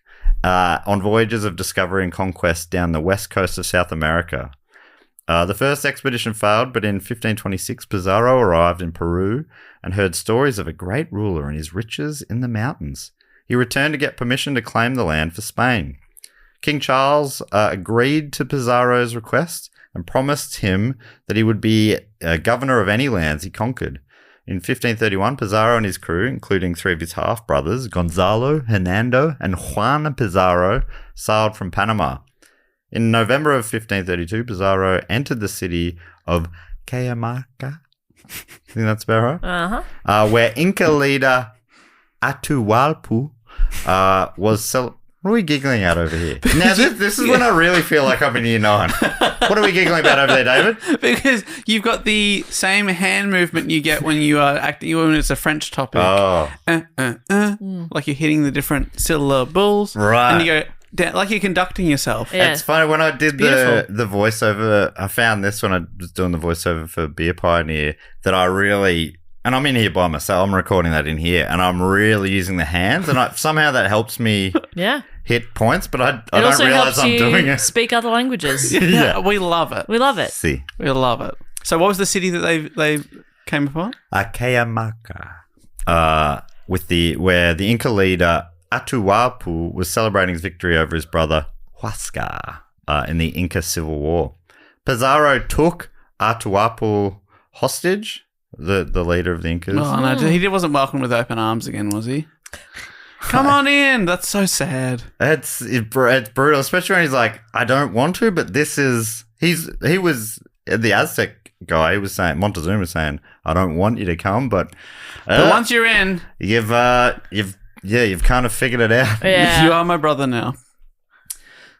on voyages of discovery and conquest down the west coast of South America. The first expedition failed, but in 1526, Pizarro arrived in Peru and heard stories of a great ruler and his riches in the mountains. He returned to get permission to claim the land for Spain. King Charles agreed to Pizarro's request and promised him that he would be governor of any lands he conquered. In 1531, Pizarro and his crew, including three of his half-brothers, Gonzalo, Hernando, and Juan Pizarro, sailed from Panama. In November of 1532, Pizarro entered the city of Cajamarca. I think that's about right. Where Inca leader Atahualpa was What are we giggling at over here? Now, this is when I really feel like I'm in year 9. What are we giggling about over there, David? Because you've got the same hand movement you get when you are acting, when it's a French topic. Oh. Like you're hitting the different syllables. Right. And you go, like you're conducting yourself. Yeah. It's funny, when I did the voiceover, I found this when I was doing the voiceover for Beer Pioneer, that I really... And I'm in here by myself. I'm recording that in here, and I'm really using the hands, and somehow that helps me hit points, but I don't realize I'm doing it. Speak other languages. Yeah, we love it. We love it. See. We love it. So what was the city that they came upon? Cajamarca. Where the Inca leader Atahualpa was celebrating his victory over his brother Huascar in the Inca Civil War. Pizarro took Atahualpa hostage, the leader of the Incas. Oh, no, he wasn't welcomed with open arms again, was he? Come on in. That's so sad. It's brutal, especially when he's like, I don't want to, but this is... He was... The Aztec guy, he was saying... Montezuma was saying, I don't want you to come, but once you're in... You've kind of figured it out. Yeah. You are my brother now.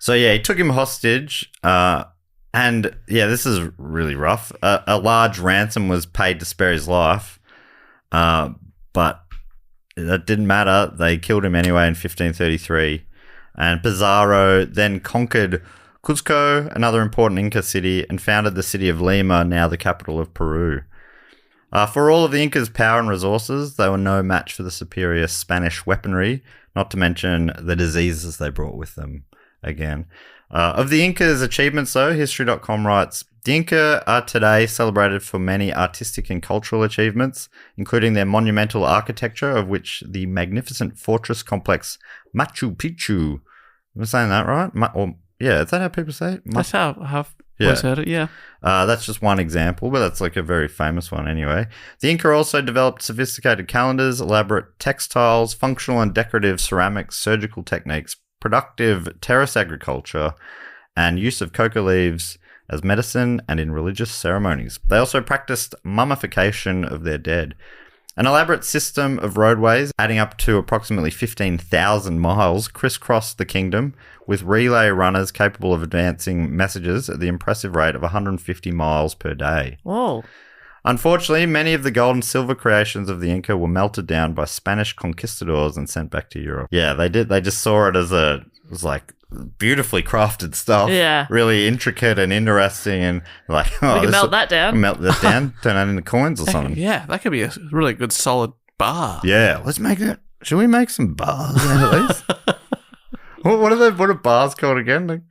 So, yeah, he took him hostage. And, yeah, this is really rough. A large ransom was paid to spare his life. But that didn't matter. They killed him anyway in 1533. And Pizarro then conquered Cuzco, another important Inca city, and founded the city of Lima, now the capital of Peru. For all of the Incas' power and resources, they were no match for the superior Spanish weaponry, not to mention the diseases they brought with them again. Of the Incas' achievements, though, History.com writes, the Inca are today celebrated for many artistic and cultural achievements, including their monumental architecture, of which the magnificent fortress complex Machu Picchu. Am I saying that right? Yeah, is that how people say it? That's how I've always heard it, yeah. That's just one example, but that's like a very famous one anyway. The Inca also developed sophisticated calendars, elaborate textiles, functional and decorative ceramics, surgical techniques, productive terrace agriculture, and use of coca leaves as medicine and in religious ceremonies. They also practiced mummification of their dead. An elaborate system of roadways, adding up to approximately 15,000 miles, crisscrossed the kingdom, with relay runners capable of advancing messages at the impressive rate of 150 miles per day. Whoa. Unfortunately, many of the gold and silver creations of the Inca were melted down by Spanish conquistadors and sent back to Europe. Yeah, they did. They just saw it as it was like beautifully crafted stuff. Yeah. Really intricate and interesting, and like, We can melt that down. Melt that down, turn that into coins or something. Yeah, that could be a really good solid bar. Yeah, let's make it. Should we make some bars out of these? What are bars called again?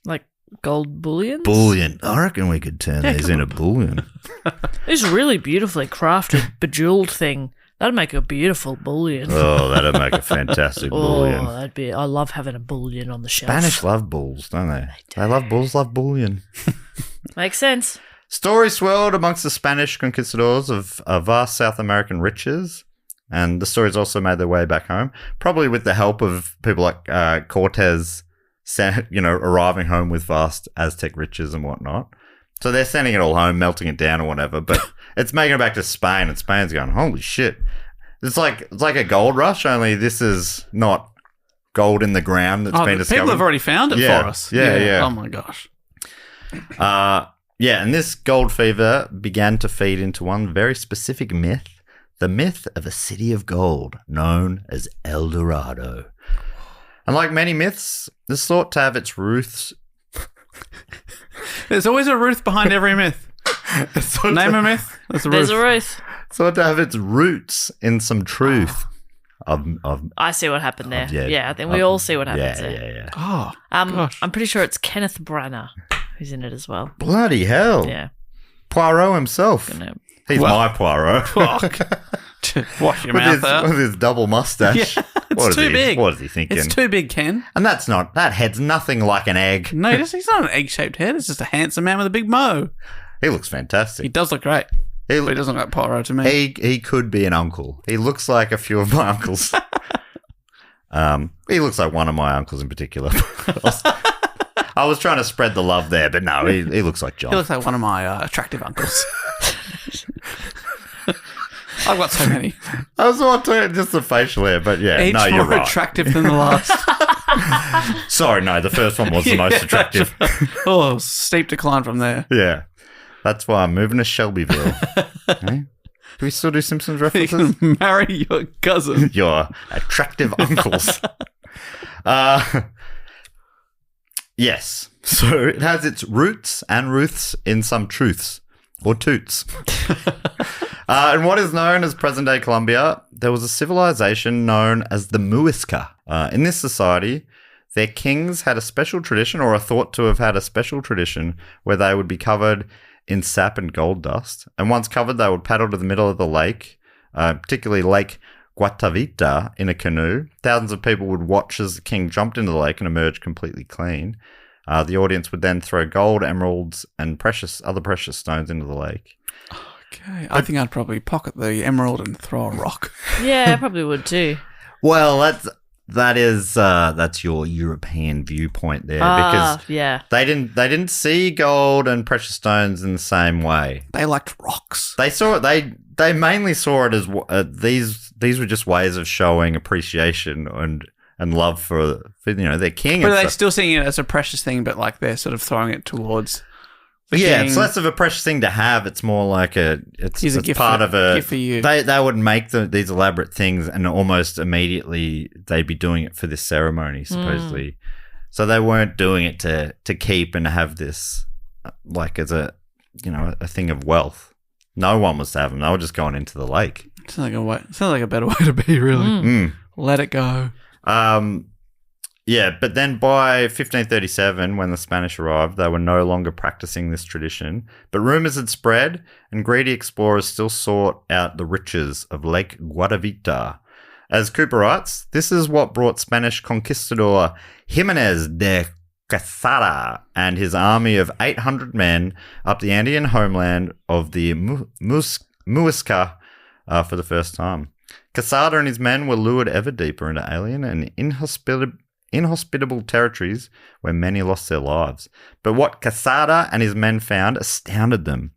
Like gold bullions? Bullion. I reckon we could turn these into bullion. This really beautifully crafted, bejeweled thing. That'd make a beautiful bullion. Oh, that'd make a fantastic bullion. That'd be. I love having a bullion on the shelf. Spanish love bulls, don't they? They love bulls, love bullion. Makes sense. Stories swirled amongst the Spanish conquistadors of vast South American riches, and the stories also made their way back home, probably with the help of people like Cortez, arriving home with vast Aztec riches and whatnot. So they're sending it all home, melting it down or whatever, but it's making it back to Spain, and Spain's going, holy shit. It's like a gold rush, only this is not gold in the ground that's been discovered. People have already found it for us. Yeah. Oh my gosh. And this gold fever began to feed into one very specific myth, the myth of a city of gold known as El Dorado. And like many myths, it's thought to have its roots. There's always a Ruth behind every myth. Name a myth. There's a Ruth. Thought to have its roots in some truth. I see what happened there. I think we all see what happens there. Yeah. Oh, gosh. I'm pretty sure it's Kenneth Branagh who's in it as well. Bloody hell. Yeah. Poirot himself. He's my Poirot. Wash your mouth out. With his double mustache. Yeah, it's too big. What is he thinking? It's too big, Ken. And that head's nothing like an egg. No, he's not an egg-shaped head. It's just a handsome man with a big mo. He looks fantastic. He does look great. But he doesn't look like Poirot to me. He could be an uncle. He looks like a few of my uncles. He looks like one of my uncles in particular. I was trying to spread the love there, but no, he looks like John. He looks like one of my attractive uncles. I've got so many. I was not just the facial hair, but yeah, Each no, you're more right. attractive than the last. Sorry, no, the first one was the most attractive. Steep decline from there. Yeah, that's why I'm moving to Shelbyville. Okay? Do we still do Simpsons You references? can marry your cousin. Your attractive uncles. Yes. So it has its roots and Ruths in some truths or toots. In what is known as present-day Colombia, there was a civilization known as the Muisca. In this society, their kings had a special tradition, or are thought to have had a special tradition, where they would be covered in sap and gold dust. And once covered, they would paddle to the middle of the lake, particularly Lake Guatavita, in a canoe. Thousands of people would watch as the king jumped into the lake and emerged completely clean. The audience would then throw gold, emeralds, and other precious stones into the lake. Okay, I think I'd probably pocket the emerald and throw a rock. Yeah, I probably would too. Well, that's your European viewpoint there, because they didn't see gold and precious stones in the same way. They liked rocks. They saw it. They mainly saw it as these were just ways of showing appreciation and love for their king. But and are they stuff. still seeing it as a precious thing, but like they're sort of throwing it towards the Yeah, king? it's less of a precious thing to have. It's more like it's Here's a gift part for- of a gift for you. They would make these elaborate things, and almost immediately they'd be doing it for this ceremony, supposedly. So they weren't doing it to keep and to have this like as a thing of wealth. No one was to have them. They were just going into the lake. Sounds like a better way to be, really. Let it go. Yeah, but then by 1537, when the Spanish arrived, they were no longer practicing this tradition. But rumors had spread, and greedy explorers still sought out the riches of Lake Guadavita. As Cooper writes, this is what brought Spanish conquistador Jimenez de Quesada and his army of 800 men up the Andean homeland of the Muisca for the first time. Quesada and his men were lured ever deeper into alien and inhospitable territories where many lost their lives. But what Quesada and his men found astounded them,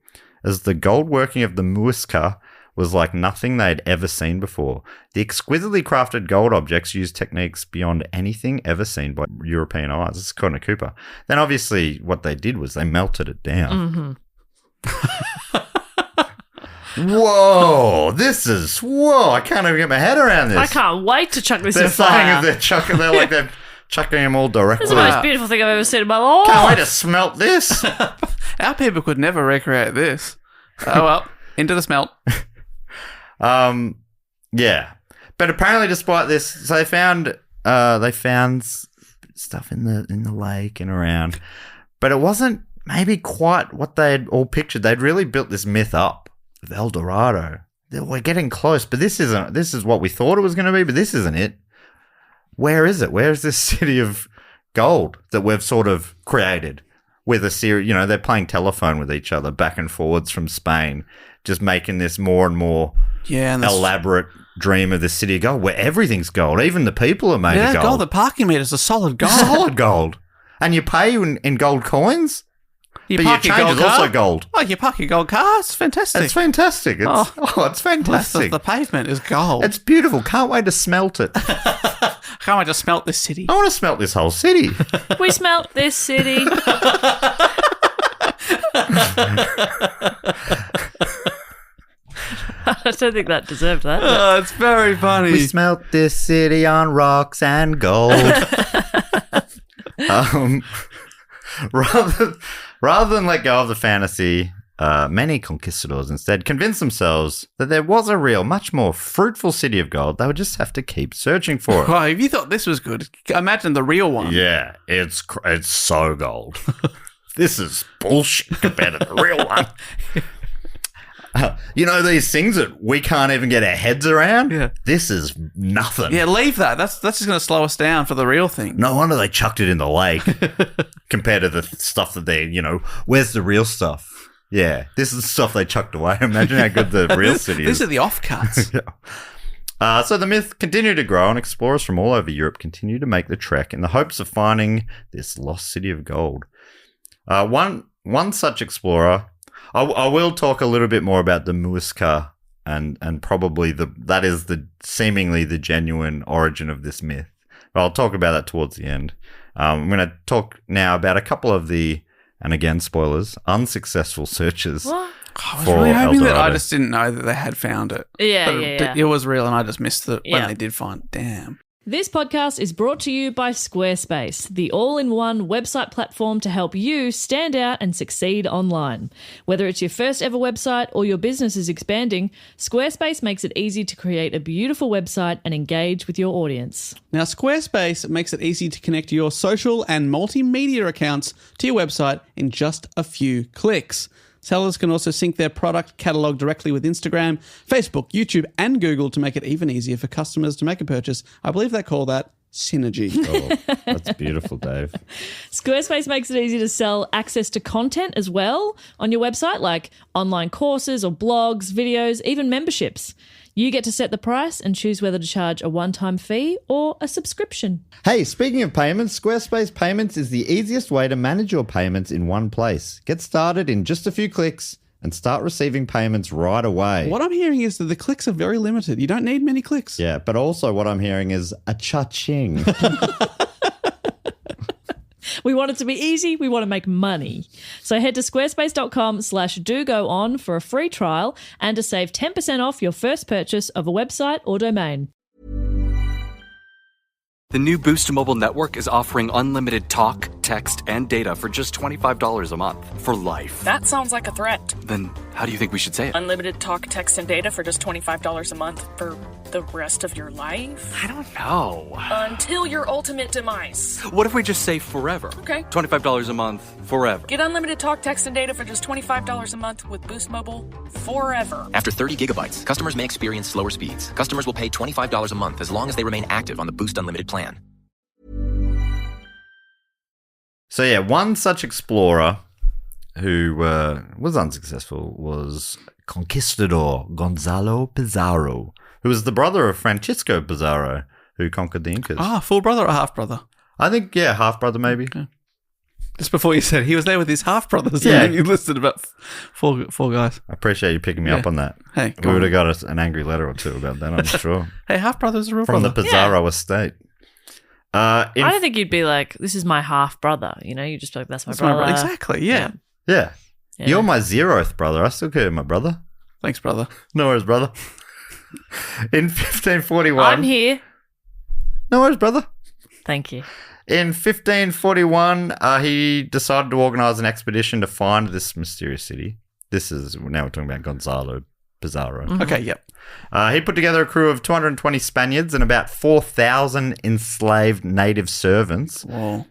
as the gold working of the Muisca was like nothing they'd ever seen before. The exquisitely crafted gold objects used techniques beyond anything ever seen by European eyes. This is according to Cooper. Then obviously what they did was they melted it down. Whoa, I can't even get my head around this. I can't wait to chuck this in They're a fire. saying they're chucking them all directly. It's the most beautiful thing I've ever seen in my life. Can't wait to smelt this. Our people could never recreate this. Oh, well, into the smelt. Yeah, but apparently, despite this, so they found stuff in the lake and around, but it wasn't maybe quite what they'd all pictured. They'd really built this myth up of El Dorado. We're getting close, but this is what we thought it was going to be, but this isn't it. Where is it? Where is this city of gold that we've sort of created with a series? They're playing telephone with each other back and forwards from Spain, just making this more and more elaborate dream of the city of gold, where everything's gold. Even the people are made of gold. The parking meters are solid gold. Solid gold. And you pay in gold coins, but your change is also gold. Oh, you park your gold car? It's fantastic. It's fantastic. It's fantastic. The pavement is gold. It's beautiful. Can't wait to smelt it. Can't wait to smelt this city. I want to smelt this whole city. We smelt this city. I don't think that deserved that. Oh, it's very funny. We smelt this city on rocks and gold. Rather than let go of the fantasy, many conquistadors instead convinced themselves that there was a real, much more fruitful city of gold. They would just have to keep searching for it. Well, if you thought this was good, imagine the real one. Yeah, it's so gold. This is bullshit compared to the real one. These things that we can't even get our heads around? Yeah. This is nothing. Yeah, leave that. That's just going to slow us down for the real thing. No wonder they chucked it in the lake compared to the stuff that they, where's the real stuff? Yeah, this is the stuff they chucked away. Imagine how good the real city is. These are the offcuts. Yeah. So the myth continued to grow, and explorers from all over Europe continued to make the trek in the hopes of finding this lost city of gold. One such explorer... I will talk a little bit more about the Muisca and probably that is seemingly the genuine origin of this myth. But I'll talk about that towards the end. I'm going to talk now about a couple of the, and again, spoilers, unsuccessful searches. What? I was for really El hoping that Dorado. I just didn't know that they had found it. Yeah, But it was real and I just missed it when Yeah. they did find it. Damn. This podcast is brought to you by Squarespace, the all-in-one website platform to help you stand out and succeed online. Whether it's your first ever website or your business is expanding, Squarespace makes it easy to create a beautiful website and engage with your audience. Now, Squarespace makes it easy to connect your social and multimedia accounts to your website in just a few clicks. Sellers can also sync their product catalog directly with Instagram, Facebook, YouTube, and Google to make it even easier for customers to make a purchase. I believe they call that synergy. Oh, that's beautiful, Dave. Squarespace makes it easy to sell access to content as well on your website, like online courses or blogs, videos, even memberships. You get to set the price and choose whether to charge a one-time fee or a subscription. Hey, speaking of payments, Squarespace Payments is the easiest way to manage your payments in one place. Get started in just a few clicks and start receiving payments right away. What I'm hearing is that the clicks are very limited. You don't need many clicks. Yeah, but also what I'm hearing is a cha-ching. We want it to be easy. We want to make money. So head to squarespace.com/dogoon for a free trial and to save 10% off your first purchase of a website or domain. The new Boost Mobile network is offering unlimited talk, text, and data for just $25 a month for life. That sounds like a threat. Then how do you think we should say it? Unlimited talk, text, and data for just $25 a month for the rest of your life? I don't know. Until your ultimate demise. What if we just say forever? Okay. $25 a month forever. Get unlimited talk, text, and data for just $25 a month with Boost Mobile forever. After 30 gigabytes, customers may experience slower speeds. Customers will pay $25 a month as long as they remain active on the Boost Unlimited plan. So yeah, one such explorer who was unsuccessful was Conquistador Gonzalo Pizarro, who was the brother of Francisco Pizarro, who conquered the Incas. Ah, full brother or half brother? I think, yeah, half brother maybe. Okay. Just before you said he was there with his half brothers, Yeah. and you listed about four guys. I appreciate you picking me up on that. Hey, we would have got an angry letter or two about that, I'm sure. Hey, half brother's a real From brother. the Pizarro estate. I don't think you'd be like, this is my half brother. You know, you just be like, that's my brother. Exactly, yeah. Yeah. You're my 0th brother. I still call you my brother. Thanks, brother. No worries, brother. In 1541. I'm here. No worries, brother. Thank you. In 1541, he decided to organize an expedition to find this mysterious city. Now we're talking about Gonzalo Pizarro. Mm-hmm. Okay, yep. He put together a crew of 220 Spaniards and about 4,000 enslaved native servants,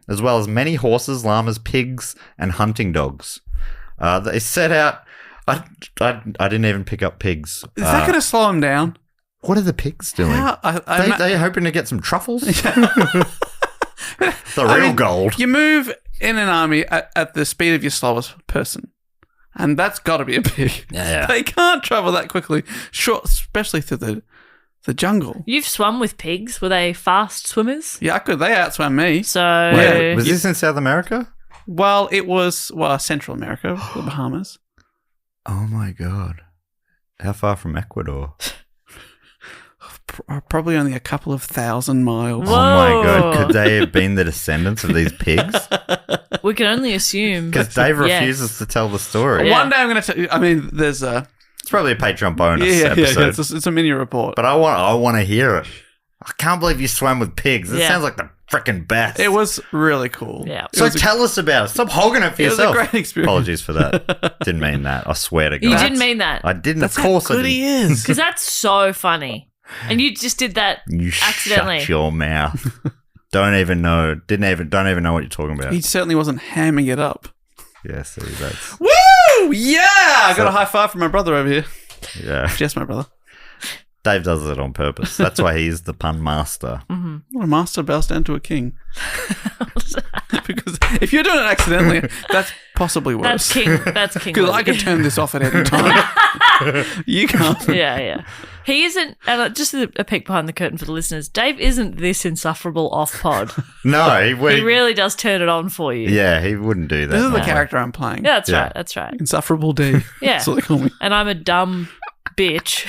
as well as many horses, llamas, pigs, and hunting dogs. They set out... I didn't even pick up pigs. Is that going to slow him down? What are the pigs doing? They're hoping to get some truffles? The real gold. You move in an army at the speed of your slowest person. And that's got to be a pig. Yeah. They can't travel that quickly, especially through the jungle. You've swum with pigs. Were they fast swimmers? Yeah, I could. They outswam me. So Wait, was this in South America? Well, it was Central America, the Bahamas. Oh my God. How far from Ecuador? Probably only a couple of 1,000 miles. Whoa. Oh my God. Could they have been the descendants of these pigs? We can only assume. Because Dave refuses to tell the story. One day I'm going to tell you. I mean, there's a... It's probably a Patreon bonus episode. Yeah. It's a mini report. But I want to hear it. I can't believe you swam with pigs. It Yeah. sounds like the freaking best. It was really cool. Yeah. So tell us about it. Stop hogging it for yourself. It was a great experience. Apologies for that. Didn't mean that. I swear to God. You didn't mean that. I didn't. That's Of course how good I he didn't. is. Because that's so funny. And you just did that You accidentally. shut your mouth. Don't even know what you're talking about. He certainly wasn't hamming it up. Yeah, see, that's... Woo! Yeah! I got a high five from my brother over here. Yeah. Just my brother. Dave does it on purpose. That's why he's the pun master. What a master bows down to a king. Because if you're doing it accidentally, that's possibly worse. That's king. Because I could turn this off at any time. You can't. Yeah. He isn't, and just a peek behind the curtain for the listeners, Dave isn't this insufferable off pod. No, He really does turn it on for you. Yeah, he wouldn't do that. This is the no. character I'm playing. Yeah, that's right. Insufferable D. Yeah. That's what they call me. And I'm a dumb bitch.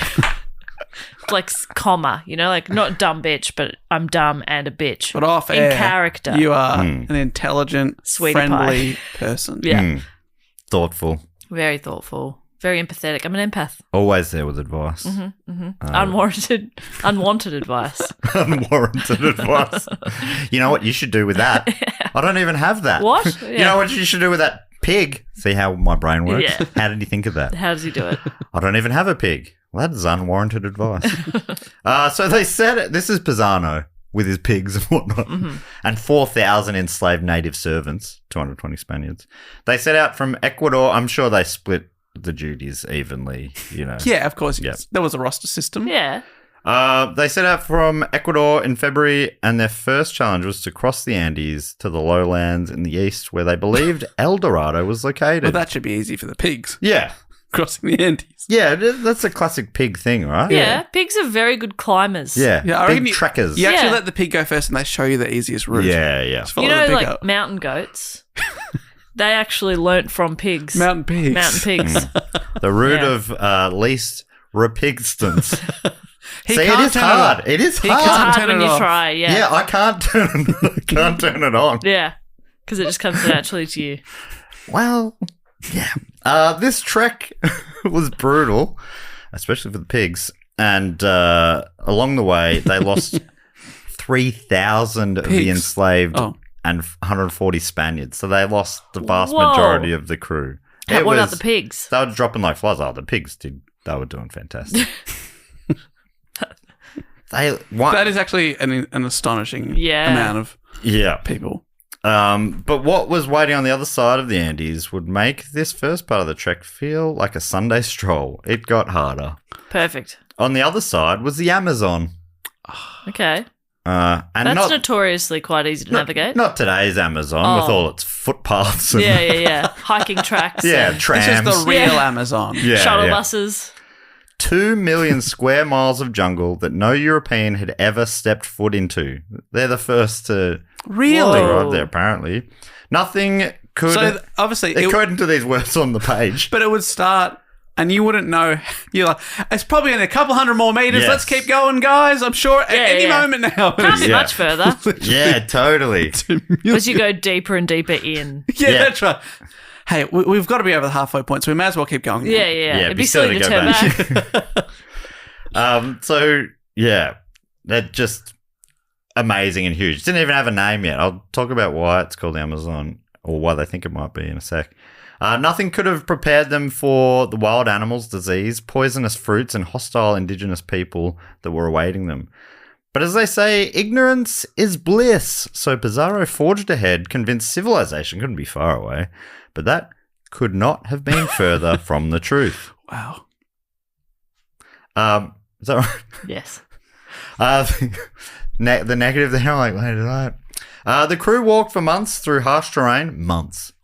Like, comma, like not dumb bitch, but I'm dumb and a bitch. But off in air, character. you are an intelligent, Sweetie friendly person. Yeah. Thoughtful. Very thoughtful. Very empathetic. I'm an empath. Always there with advice. Unwanted advice. Unwarranted advice. You know what you should do with that? I don't even have that. What? You know what you should do with that pig? See how my brain works? Yeah. How did you think of that? How does he do it? I don't even have a pig. Well, that is unwarranted advice. So they said, this is Pisano with his pigs and whatnot, and 4,000 enslaved native servants, 220 Spaniards. They set out from Ecuador. I'm sure they split the duties evenly, Yeah, of course. Yep. There was a roster system. Yeah. They set out from Ecuador in February, and their first challenge was to cross the Andes to the lowlands in the east, where they believed El Dorado was located. Well, that should be easy for the pigs. Yeah. Crossing the Andes. Yeah, that's a classic pig thing, right? Yeah. Pigs are very good climbers. Yeah, I big reckon trekkers. You actually Yeah. let the pig go first and they show you the easiest route. Yeah. Just follow the pig like up. mountain goats. They actually learnt from pigs. Mountain pigs. Mountain pigs. The root Yeah. of least repigstance. He See, it can't is turn hard. off. It is He hard. It's can't hard turn when it you off. try, yeah. Yeah, I can't turn it on. Yeah. Because it just comes naturally to you. Well, yeah. This trek was brutal, especially for the pigs. And along the way, they lost 3,000 of the Pigs. enslaved Oh. and 140 Spaniards. So they lost the vast Whoa. majority of the crew. What about the pigs? They were dropping like flies. Oh, the pigs they were doing fantastic. That is actually an astonishing amount of people. But what was waiting on the other side of the Andes would make this first part of the trek feel like a Sunday stroll. It got harder. Perfect. On the other side was the Amazon. Okay. And That's notoriously quite easy to navigate. Not today's Amazon with all its footpaths. And Yeah. Hiking tracks. yeah, and trams. It's just the real Amazon. Yeah, shuttle yeah. buses. 2 million square miles of jungle that no European had ever stepped foot into. They're the first to Really? arrive there, apparently. Nothing could... So obviously, according to these words on the page. but it would start, and you wouldn't know. You're like, it's probably only a couple hundred more meters. Yes. Let's keep going, guys. I'm sure at any moment now. Can't be Yeah. much further. Yeah, totally. As you go deeper and deeper in. Yeah, Yeah. that's right. Hey, we've got to be over the halfway point, so we may as well keep going. now. Yeah. It'd be silly silly to turn back. So, yeah, they're just amazing and huge. Didn't even have a name yet. I'll talk about why it's called the Amazon or why they think it might be in a sec. Nothing could have prepared them for the wild animals, disease, poisonous fruits, and hostile indigenous people that were awaiting them. But as they say, ignorance is bliss. So Pizarro forged ahead, convinced civilization couldn't be far away. But that could not have been further from the truth. Wow. Is that right? Yes. The negative there, I'm like, wait, did I? The crew walked for months through harsh terrain,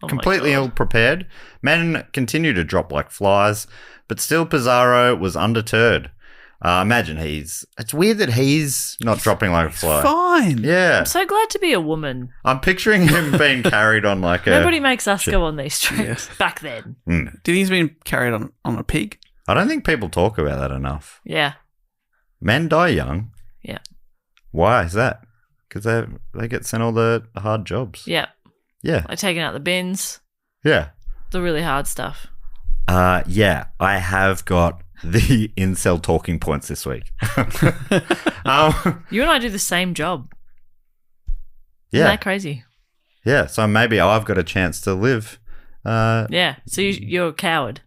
completely ill-prepared. Men continued to drop like flies, but still Pizarro was undeterred. Imagine it's weird that he's not dropping like a fly. Fine. Yeah. I'm so glad to be a woman. I'm picturing him being carried on like Nobody makes us go on these trips back then. Do you think he's been carried on a pig? I don't think people talk about that enough. Yeah. Men die young. Yeah. Why is that? Because they get sent all the hard jobs. Yeah. Yeah. Like taking out the bins, Yeah. the really hard stuff. Yeah, I have got the incel talking points this week. You and I do the same job. Yeah. Isn't that crazy? Yeah, so maybe I've got a chance to live. Yeah. So you're a coward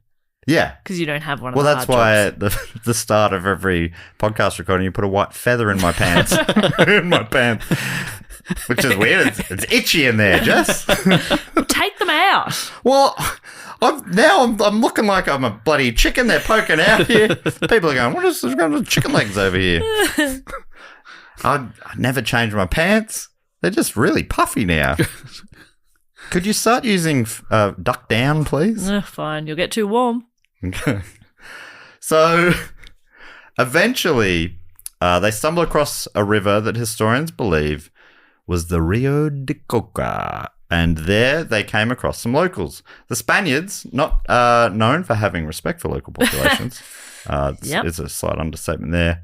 Yeah. because you don't have one of Well, the that's hard why jobs. at the start of every podcast recording, you put a white feather in my pants. In my pants. Which is weird. It's itchy in there, Jess. Take them out. Well, I'm looking like I'm a bloody chicken. They're poking out here. People are going, what is going on with chicken legs over here? I never change my pants. They're just really puffy now. Could you start using duck down, please? Fine. You'll get too warm. Okay. So eventually they stumble across a river that historians believe was the Rio de Coca. And there they came across some locals. The Spaniards, not known for having respect for local populations, it's a slight understatement there,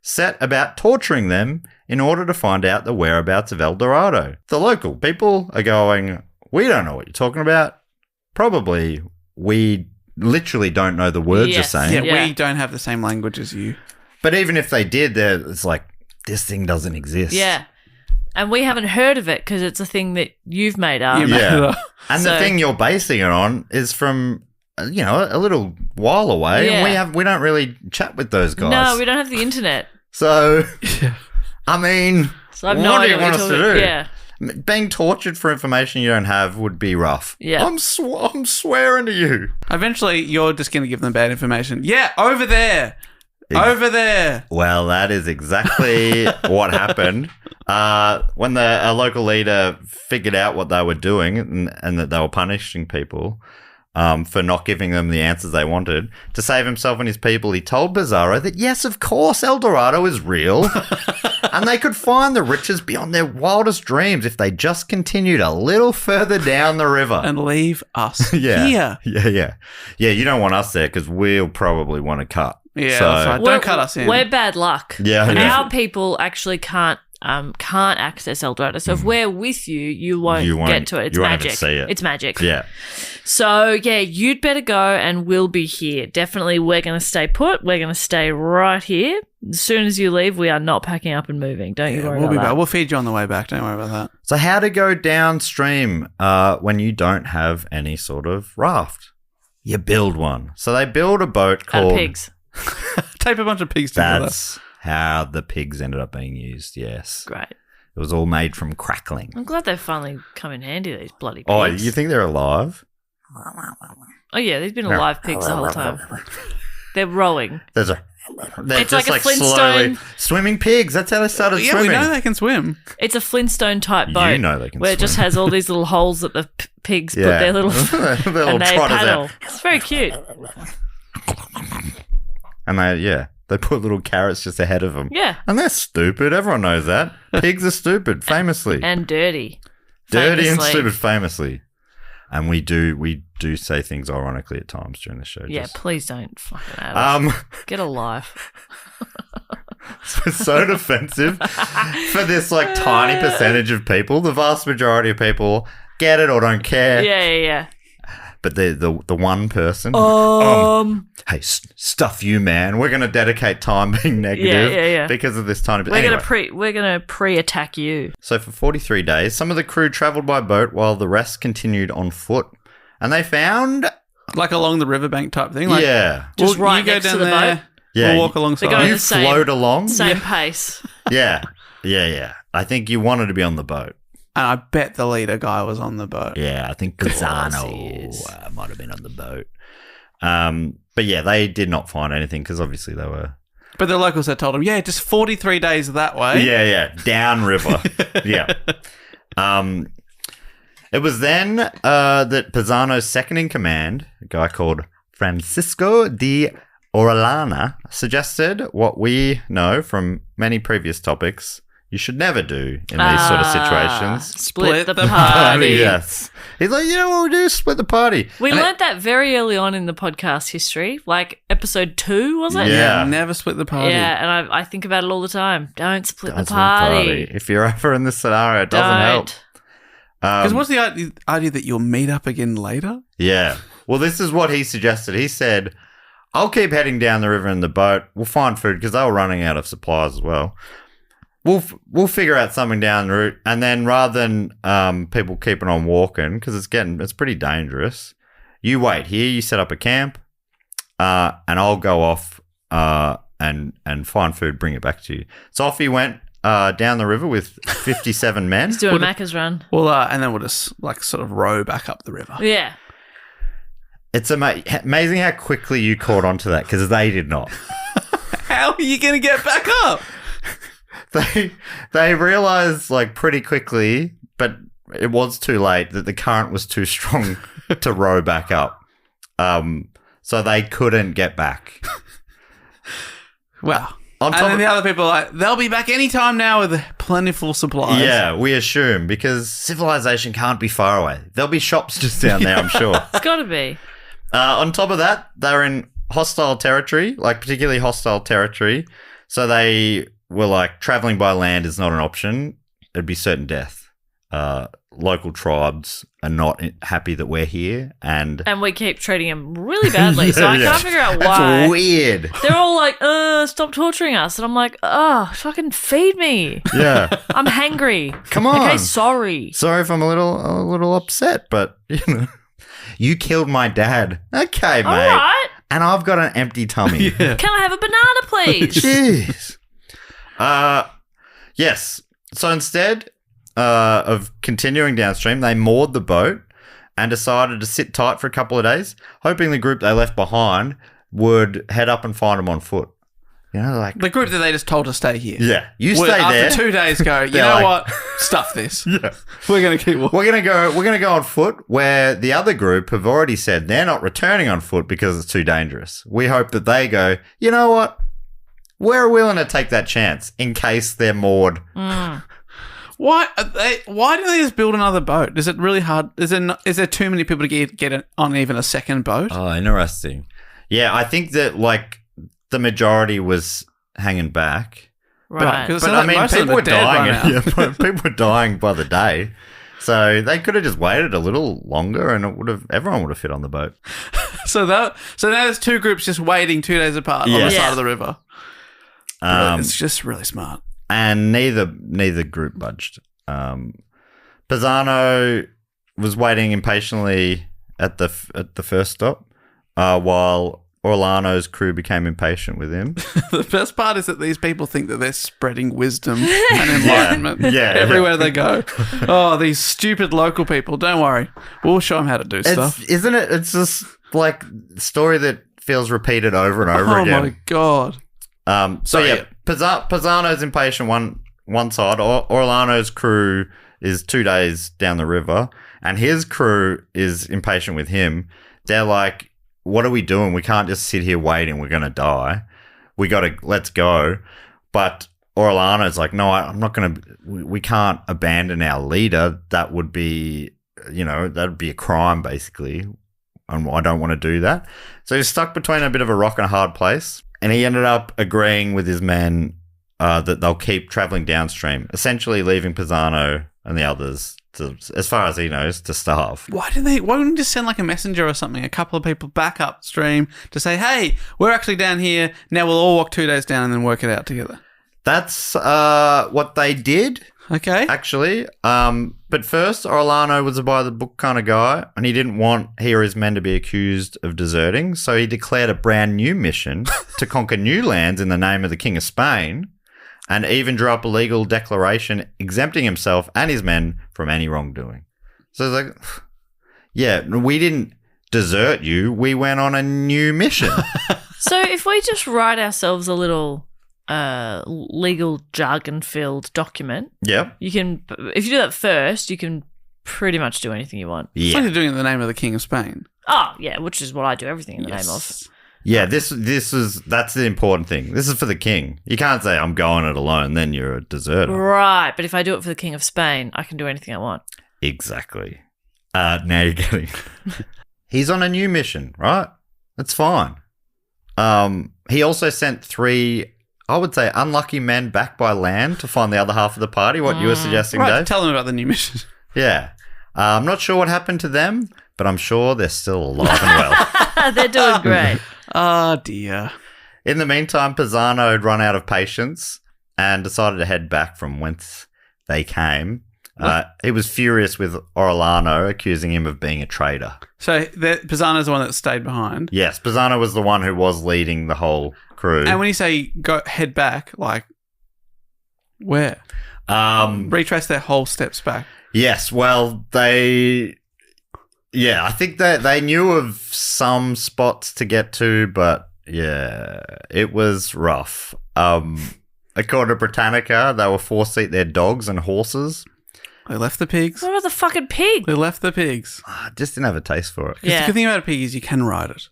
set about torturing them in order to find out the whereabouts of El Dorado. The local people are going, we don't know what you're talking about. Probably we literally don't know the words you're saying. Yeah, we don't have the same language as you. But even if they did, it's like, this thing doesn't exist. Yeah. And we haven't heard of it because it's a thing that you've made up. Yeah. And So- the thing you're basing it on is from, a little while away. Yeah. And we don't really chat with those guys. No, we don't have the internet. So, I mean, So I have no what do idea you what want us you're to talking do? Yeah. Being tortured for information you don't have would be rough. Yeah. I'm swearing to you. Eventually, you're just going to give them bad information. Yeah, over there. Over there. Well, that is exactly what happened. When a local leader figured out what they were doing and that they were punishing people for not giving them the answers they wanted, to save himself and his people, he told Pizarro that, yes, of course, El Dorado is real. And they could find the riches beyond their wildest dreams if they just continued a little further down the river. And leave us here. Yeah, you don't want us there because we'll probably want to cut. Yeah, So- that's right. Don't cut us in. We're bad luck. Yeah, And yeah. our people actually can't access El Dorado. So if we're with you, you won't get to it. It's you won't even magic. see it. It's magic. Yeah. So, yeah, you'd better go and we'll be here. Definitely, we're going to stay put. We're going to stay right here. As soon as you leave, we are not packing up and moving. Don't you worry We'll be about back. that. We'll feed you on the way back. Don't worry about that. So how to go downstream when you don't have any sort of raft? You build one. So they build a boat Out called... of pigs. Tape a bunch of pigs together. That's how the pigs ended up being used, yes. Great. It was all made from crackling. I'm glad they've finally come in handy, these bloody pigs. Oh, you think they're alive? Oh, yeah, there's been alive pigs the whole time. They're rowing. They're It's just like a Flintstone- slowly swimming pigs. That's how they started Yeah, swimming. we know they can swim. It's a Flintstone type boat. You know they can where it just swim. has all these little holes that the pigs put Yeah. their little Their little and they trotters paddle. out. It's very cute. And they put little carrots just ahead of them. Yeah. And they're stupid. Everyone knows that. Pigs are stupid, famously. And dirty. Dirty and famously. stupid, famously. And we do say things ironically at times during the show. Yeah, just- please don't fucking add us. Get a life. It's so defensive for this like tiny percentage of people. The vast majority of people get it or don't care. Yeah. But the one person, hey, stuff you, man. We're going to dedicate time being negative Yeah. because of this tiny. We're gonna pre-attack you. So for 43 days, some of the crew travelled by boat while the rest continued on foot, and they found, Like along the riverbank type thing. Like, yeah, Just well, right you go next down to the there, boat? Yeah, we'll walk alongside. They're going you the same- float along, Same pace. yeah. I think you wanted to be on the boat. And I bet the leader guy was on the boat. Yeah, I think course he Pisano is. might have been on the boat. But yeah, they did not find anything because obviously they were. But the locals had told him, yeah, just 43 days that way. Yeah, downriver. Yeah. It was then that Pisano's second in command, a guy called Francisco de Orellana, suggested what we know from many previous topics you should never do in these sort of situations. Split the the party. Yes. He's like, you know what we do? Split the party. We And learnt that very early on in the podcast history, like episode 2, was it? Yeah. Never split the party. Yeah, and I think about it all the time. Don't split Don't the split party. If you're ever in this scenario, it doesn't help. Because what's the idea that you'll meet up again later? Yeah. Well, this is what he suggested. He said, I'll keep heading down the river in the boat. We'll find food because they were running out of supplies as well. We'll figure out something down the route. And then rather than people keeping on walking, because it's pretty dangerous, you wait here, you set up a camp, and I'll go off and find food, bring it back to you. So off he went down the river with 57 men. He's doing a Macca's run. Well, and then we'll just like sort of row back up the river. Yeah. It's amazing how quickly you caught on to that because they did not. How are you going to get back up? They realized like pretty quickly, but it was too late, that the current was too strong to row back up. So they couldn't get back. Wow. On And top then of- the other people are like, they'll be back anytime now with plentiful supplies. Yeah, we assume, because civilization can't be far away. There'll be shops just down there, I'm sure. It's got to be. On top of that, they're in hostile territory, like particularly hostile territory. So they were like, traveling by land is not an option. It'd be certain death. Local tribes are not happy that we're here. And we keep treating him really badly. So I Yeah. can't figure out why. That's weird. They're all like, stop torturing us. And I'm like, fucking feed me. Yeah. I'm hangry. Come on. Okay, sorry. Sorry if I'm a little upset, but you know, you killed my dad. Okay, mate. All right. And I've got an empty tummy. Can I have a banana, please? Jeez. Yes. So instead of continuing downstream, they moored the boat and decided to sit tight for a couple of days, hoping the group they left behind would head up and find them on foot. You know, like The group that they just told to stay here. yeah, you Well, stay there. after 2 days go, you They're know like- what? Stuff this. Yeah. We're going to keep walking. We're gonna go on foot. Where the other group have already said they're not returning on foot because it's too dangerous. We hope that they go, you know what? we're willing to take that chance in case they're moored. Why don't they just build another boat? Is it really hard? Is there too many people to get on even a second boat? Oh, interesting. Yeah, I think that like the majority was hanging back. Right. But I mean, people were dying. People were dying by the day. So they could have just waited a little longer, and everyone would have fit on the boat. So now there's two groups just waiting 2 days apart on the side of the river. It's just really smart. And neither group budged. Pisano was waiting impatiently at the first stop, while Orlano's crew became impatient with him. The best part is that these people think that they're spreading wisdom and enlightenment everywhere they go. Oh, these stupid local people. Don't worry. We'll show them how to do stuff. Isn't it? It's just like a story that feels repeated over and over again. Oh, my God. Pisano's impatient one side. Orlano's crew is 2 days down the river, and his crew is impatient with him. They're like, what are we doing? We can't just sit here waiting. We're going to die. Let's go. But Orlano's like, no, I'm not going to, we can't abandon our leader. That would be, that'd be a crime basically. And I don't want to do that. So he's stuck between a bit of a rock and a hard place. And he ended up agreeing with his men that they'll keep traveling downstream, essentially leaving Pisano and the others to, as far as he knows, to starve. Why wouldn't you just send like a messenger or something, a couple of people back upstream to say, hey, we're actually down here, now we'll all walk 2 days down and then work it out together? That's what they did. Okay. Actually. But first, Orlano was a by-the-book kind of guy, and he didn't want he or his men to be accused of deserting, so he declared a brand new mission to conquer new lands in the name of the King of Spain, and even drew up a legal declaration exempting himself and his men from any wrongdoing. So it's like, yeah, we didn't desert you. We went on a new mission. So if we just write ourselves a little legal jargon-filled document, yep, you can. If you do that first, you can pretty much do anything you want. It's like you're doing it in the name of the King of Spain. Oh yeah, which is what I do everything in the name of. Yeah, that's the important thing. This is for the king. You can't say I'm going it alone, then you're a deserter. Right, but if I do it for the King of Spain, I can do anything I want. Exactly. Now you're getting. He's on a new mission, right? That's fine. He also sent 3, I would say, unlucky men back by land to find the other half of the party. What you were suggesting, Dave? Tell them about the new mission. Yeah. I'm not sure what happened to them, but I'm sure they're still alive and well. They're doing great. Oh, dear. In the meantime, Pisano had run out of patience and decided to head back from whence they came. He was furious with Orlano, accusing him of being a traitor. So Pisano's the one that stayed behind? Yes, Pisano was the one who was leading the whole crew. And when you say head back, like, where? Retrace their whole steps back. Yes, well, I think that they knew of some spots to get to, but yeah, it was rough. According to Britannica, they were forced to eat their dogs and horses. They left the pigs. What about the fucking pig? They left the pigs. Just didn't have a taste for it. Yeah. The good thing about a pig is you can ride it.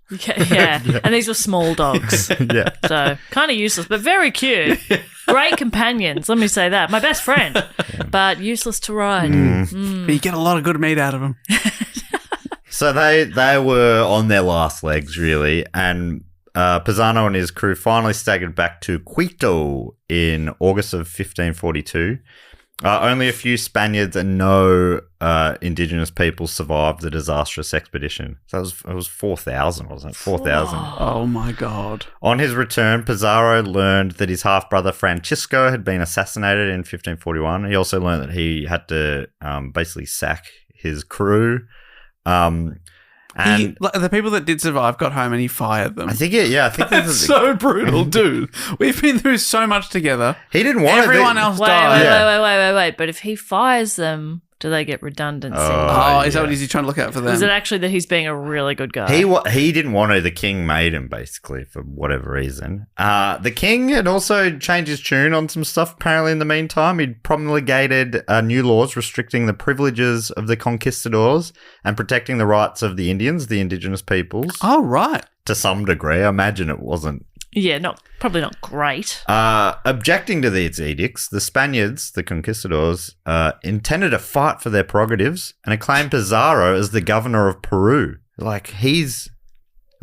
Yeah. And these were small dogs. Yeah. So kind of useless, but very cute. Great companions, let me say that. My best friend, but useless to ride. But you get a lot of good meat out of them. So they were on their last legs, really, and Pisano and his crew finally staggered back to Quito in August of 1542. Only a few Spaniards and no indigenous people survived the disastrous expedition. So it was 4,000, wasn't it? 4,000. Oh, my God. On his return, Pizarro learned that his half-brother Francisco had been assassinated in 1541. He also learned that he had to basically sack his crew. And the people that did survive got home and he fired them. I think that's so brutal, dude. We've been through so much together. He didn't want everyone else died. Wait. But if he fires them, do they get redundancy? Is that what is he trying to look out for them? Is it actually that he's being a really good guy? He didn't want to. The king made him, basically, for whatever reason. The king had also changed his tune on some stuff, apparently, in the meantime. He'd promulgated new laws restricting the privileges of the conquistadors and protecting the rights of the Indians, the indigenous peoples. Oh, right. To some degree. I imagine it wasn't Yeah, probably not great. Objecting to these edicts, the Spaniards, the conquistadors, intended to fight for their prerogatives and acclaimed Pizarro as the governor of Peru. Like, he's...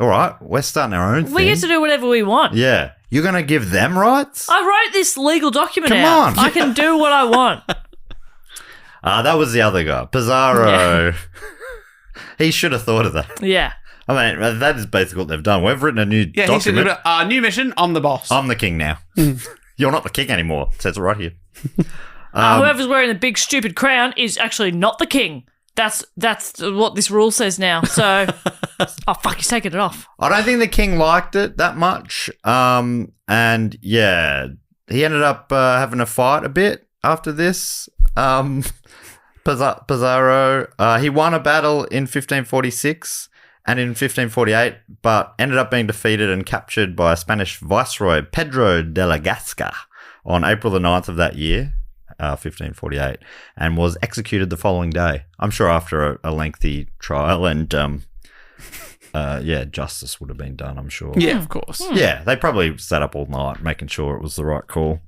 All right, we're starting our own thing. We get to do whatever we want. Yeah. You're going to give them rights? I wrote this legal document Come out. on. I can do what I want. That was the other guy. Pizarro. He should have thought of that. Yeah. I mean, that is basically what they've done. We've written a new document. He said, new mission, I'm the boss. I'm the king now. You're not the king anymore. It says it right here. Whoever's wearing the big stupid crown is actually not the king. That's what this rule says now. So, oh fuck, he's taking it off. I don't think the king liked it that much. And yeah, he ended up having a fight a bit after this. Pizarro, he won a battle in 1546 and in 1548, but ended up being defeated and captured by a Spanish viceroy, Pedro de la Gasca, on April the 9th of that year. 1548, and was executed the following day. I'm sure after a lengthy trial and, justice would have been done, I'm sure. Yeah, of course. Yeah, they probably sat up all night making sure it was the right call.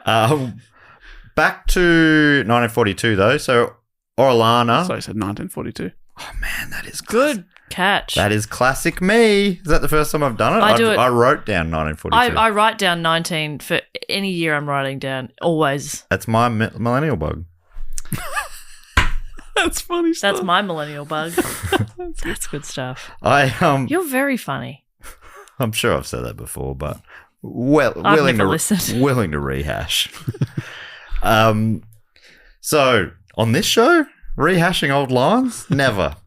Back to 1942, though. So, Orellana. So I said 1942. Oh, man, that is good catch. That is classic me. Is that the first time I've done it? I wrote down 1942. I write down 19 for any year I'm writing down, always. That's my millennial bug. That's funny stuff. That's my millennial bug. That's good stuff. You're very funny. I'm sure I've said that before, but I've never listened. willing to rehash. So on this show, rehashing old lines? Never.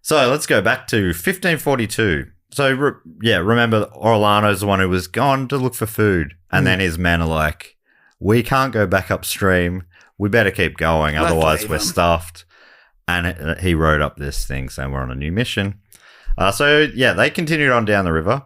So let's go back to 1542. So, remember Orellano's the one who was gone to look for food. And then his men are like, we can't go back upstream. We better keep going. Otherwise, we're stuffed. And he wrote up this thing saying we're on a new mission. They continued on down the river.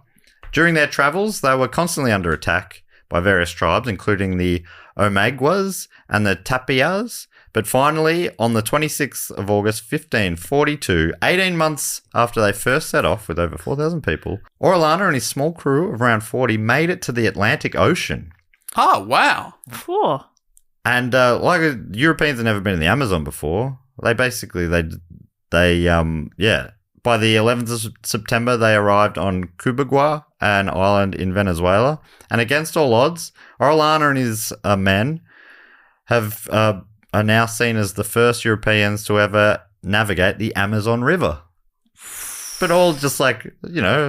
During their travels, they were constantly under attack by various tribes, including the Omeguas and the Tapias. But finally, on the 26th of August, 1542, 18 months after they first set off with over 4,000 people, Orellana and his small crew of around 40 made it to the Atlantic Ocean. Oh, wow. Four. And Europeans have never been in the Amazon before. They basically, by the 11th of September, they arrived on Cubagua, an island in Venezuela. And against all odds, Orellana and his men are now seen as the first Europeans to ever navigate the Amazon River. But all just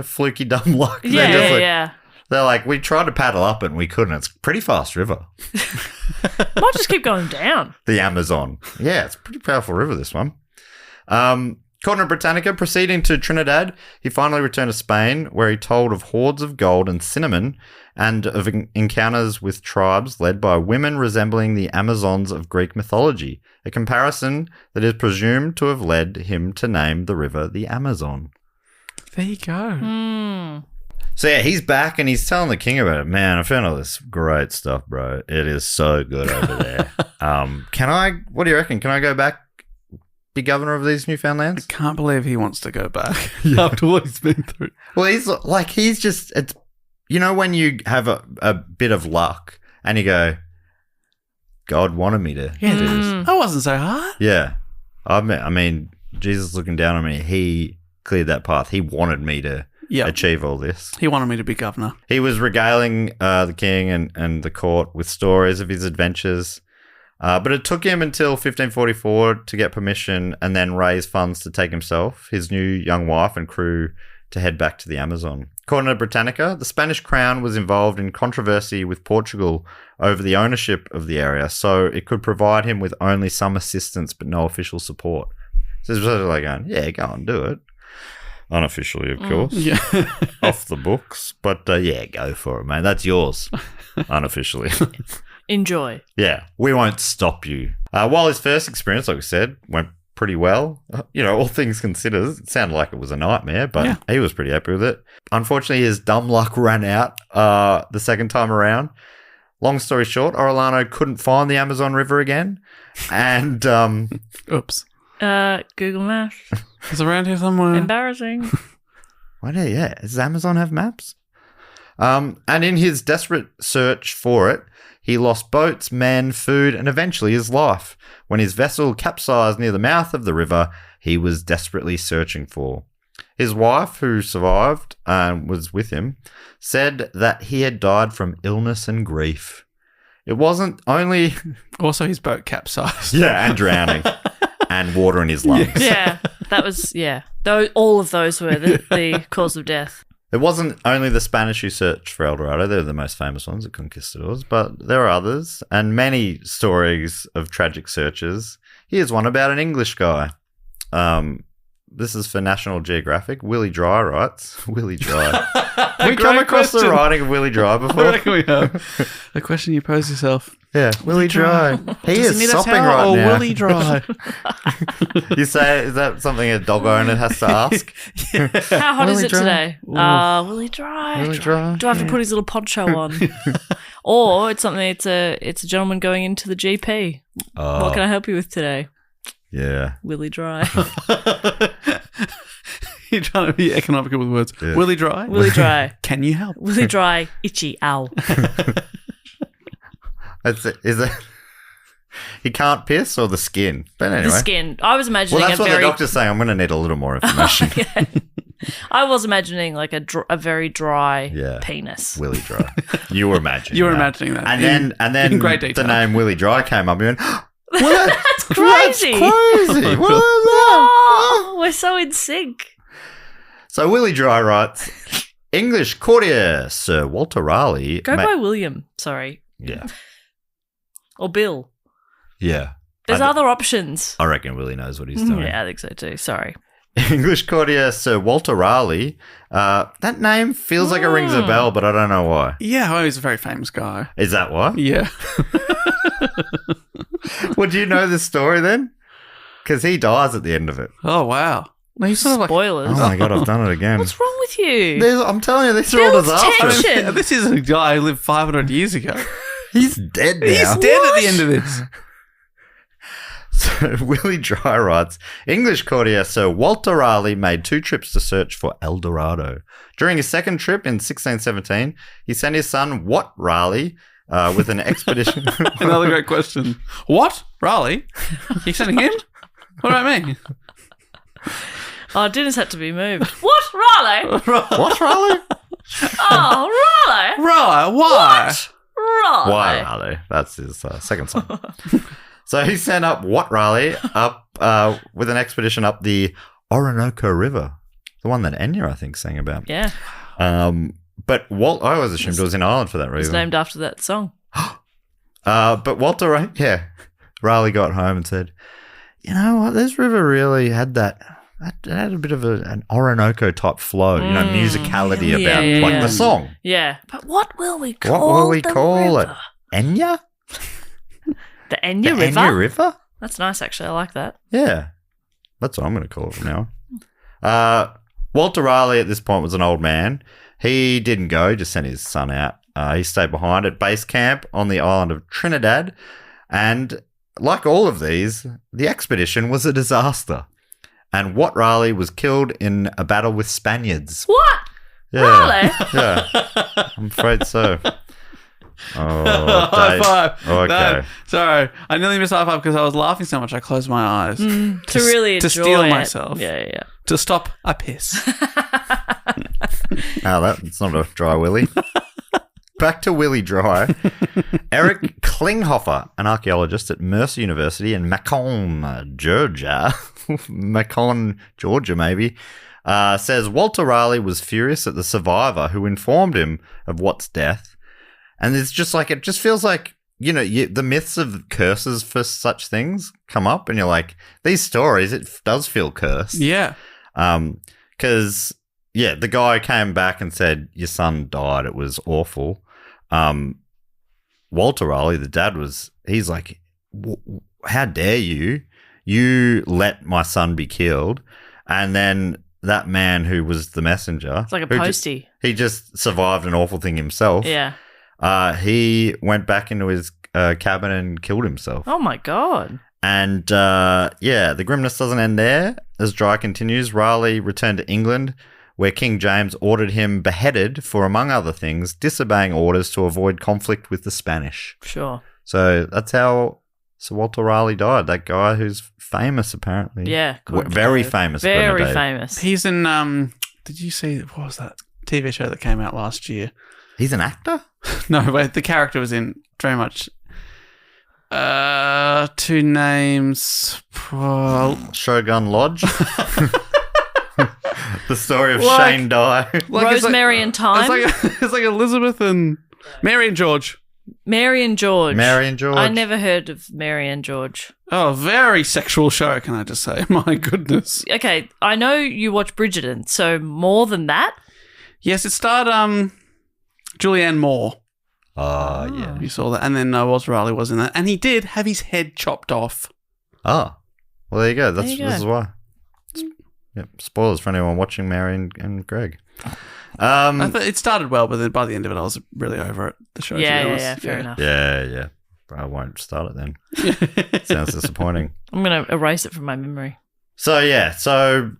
fluky dumb luck. Yeah. They're like, we tried to paddle up and we couldn't. It's a pretty fast river. Might just keep going down. The Amazon. Yeah, it's a pretty powerful river, this one. According to Britannica, proceeding to Trinidad, he finally returned to Spain, where he told of hoards of gold and cinnamon and of encounters with tribes led by women resembling the Amazons of Greek mythology, a comparison that is presumed to have led him to name the river the Amazon. There you go. So, yeah, he's back and he's telling the king about it. Man, I found all this great stuff, bro. It is so good over there. What do you reckon? Can I go back? Be governor of these newfound lands? I can't believe he wants to go back after what he's been through. Well, he's just, it's, when you have a bit of luck and you go, God wanted me to do this. That wasn't so hard. Yeah. I mean, Jesus looking down on me, he cleared that path. He wanted me to achieve all this. He wanted me to be governor. He was regaling the king and the court with stories of his adventures. But it took him until 1544 to get permission and then raise funds to take himself, his new young wife and crew to head back to the Amazon. According to Britannica, the Spanish crown was involved in controversy with Portugal over the ownership of the area, so it could provide him with only some assistance but no official support. So it's sort of like going, yeah, go and do it. Unofficially, of course. Yeah. Off the books. But go for it, man. That's yours. Unofficially. Enjoy. Yeah, we won't stop you. While his first experience, like we said, went pretty well, all things considered, it sounded like it was a nightmare, but he was pretty happy with it. Unfortunately, his dumb luck ran out the second time around. Long story short, Orellana couldn't find the Amazon River again, and oops. Google Maps. It's around here somewhere. Embarrassing. Does Amazon have maps? And in his desperate search for it, he lost boats, men, food, and eventually his life. When his vessel capsized near the mouth of the river, he was desperately searching for. His wife, who survived and was with him, said that he had died from illness and grief. It wasn't only... Also, his boat capsized. Yeah, and drowning. And water in his lungs. Yeah, that was, all of those were the cause of death. It wasn't only the Spanish who searched for El Dorado. They're the most famous ones, the conquistadors, but there are others and many stories of tragic searches. Here's one about an English guy. This is for National Geographic. Willie Dry writes. Willie Dry. Have we come across the writing of Willie Dry before? I reckon we have. The question you pose yourself. Yeah, Willie Dry. He Does is he need a sopping towel right or now. Willie Dry? You say, is that something a dog owner has to ask? How hot is Willie it Dry? today? Willie Dry. Willie Dry. Do I have to put his little poncho on? Or it's something. It's a gentleman going into the GP. What can I help you with today? Yeah. Willie Dry. You're trying to be economical with words. Yeah. Willie Dry? Willie Dry. Can you help? Willie Dry. Itchy. Ow. Is it? He can't piss or the skin? But anyway. The skin. I was imagining Well, that's a what very. the doctor's saying. I'm going to need a little more information. I was imagining like a very dry penis. Willie Dry. You were imagining. You were imagining that. And then in great detail. the name Willie Dry came up. You went, That's crazy. That's crazy. What is Oh, we're so in sync. So Willie Dry writes, English courtier Sir Walter Raleigh. Go by William. Sorry. Yeah. Or Bill. Yeah. There's other options. I reckon Willie knows what he's doing. Yeah, I think so too. Sorry. English courtier Sir Walter Raleigh. That name feels like it rings a bell, but I don't know why. Yeah, well, he's a very famous guy. Is that why? Yeah. Well, do you know this story then? Because he dies at the end of it. Oh, wow. No, he's sort of like... Spoilers. Oh my God, I've done it again. What's wrong with you? I'm telling you, these are all Builds disasters. tension. This is a guy who lived 500 years ago. He's dead now. He's dead at the end of this. So Willie Dry writes, English courtier Sir Walter Raleigh made 2 trips to search for El Dorado. During his second trip in 1617, he sent his son, Wat Raleigh, with an expedition. Another great question. What? Raleigh? You sending him? What do I mean? Oh, dinner's had to be moved. What? Raleigh? What, Raleigh? Oh, Raleigh? Raleigh, why? Raleigh. Why Raleigh? That's his second son. So he sent up Wat Raleigh up with an expedition up the Orinoco River, the one that Enya, I think, sang about. Yeah. But I always assumed it was in Ireland for that It's reason. named after that song. But Walter, Raleigh got home and said, you know what, this river really had that. It had a bit of an Orinoco type flow, musicality about the song. Yeah. But what will we call What will we the call river? it? Enya? The Enya River? Enya River? That's nice, actually. I like that. Yeah. That's what I'm going to call it from now on. Walter Raleigh at this point was an old man. He didn't go, he just sent his son out. He stayed behind at base camp on the island of Trinidad. And like all of these, the expedition was a disaster. And Wat Raleigh was killed in a battle with Spaniards. What? Yeah. Raleigh? Yeah. I'm afraid so. Oh, High Dave. five. Okay. No, sorry. I nearly missed high five because I was laughing so much I closed my eyes. To really to enjoy steal it. myself. Yeah. To stop a piss. That's not a dry willy. Back to Willie Dry. Eric Klinghoffer, an archaeologist at Mercer University in Macon, Georgia, maybe, says Walter Raleigh was furious at the survivor who informed him of Watt's death. And it's just like, it just feels like, the myths of curses for such things come up and you're like, these stories, it does feel cursed. Yeah. Because, the guy came back and said, your son died. It was awful. Walter Raleigh, the dad, he's like, how dare you? You let my son be killed. And then that man who was the messenger. It's like a postie. He just survived an awful thing himself. Yeah. He went back into his cabin and killed himself. Oh, my God. And, the grimness doesn't end there. As Dry continues, Raleigh returned to England, where King James ordered him beheaded for, among other things, disobeying orders to avoid conflict with the Spanish. Sure. So that's how Sir Walter Raleigh died. That guy who's famous, apparently. Yeah. Very famous. Very famous. He's in, did you see, what was that TV show that came out last year? He's an actor? No, but the character was in very much, two names. Shogun Lodge? The story of Like- Shane Dye. Rosemary and Thyme. It's like Elizabeth and Mary and George. Mary and George. Mary and George. I never heard of Mary and George. Oh, very sexual show, can I just say? My goodness. Okay, I know you watch Bridgerton, so more than that? Yes, it starred Julianne Moore. Oh, yeah. You saw that. And then Walter Raleigh was in that. And he did have his head chopped off. Oh. Well, there you go. There you go. This is why. Yep. Spoilers for anyone watching Mary and Greg. I thought it started well, but then by the end of it, I was really over it. The show. Yeah, fair enough. Yeah. I won't start it then. Sounds disappointing. I'm going to erase it from my memory. So,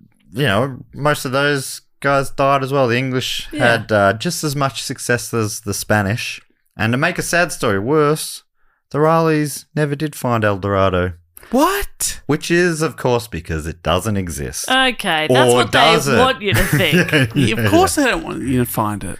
most of those guys died as well. The English had just as much success as the Spanish. And to make a sad story worse, the Raleighs never did find El Dorado. What? Which is, of course, because it doesn't exist. Okay, that's Or what does they it? want you to think. Yeah, of course they don't want you to find it.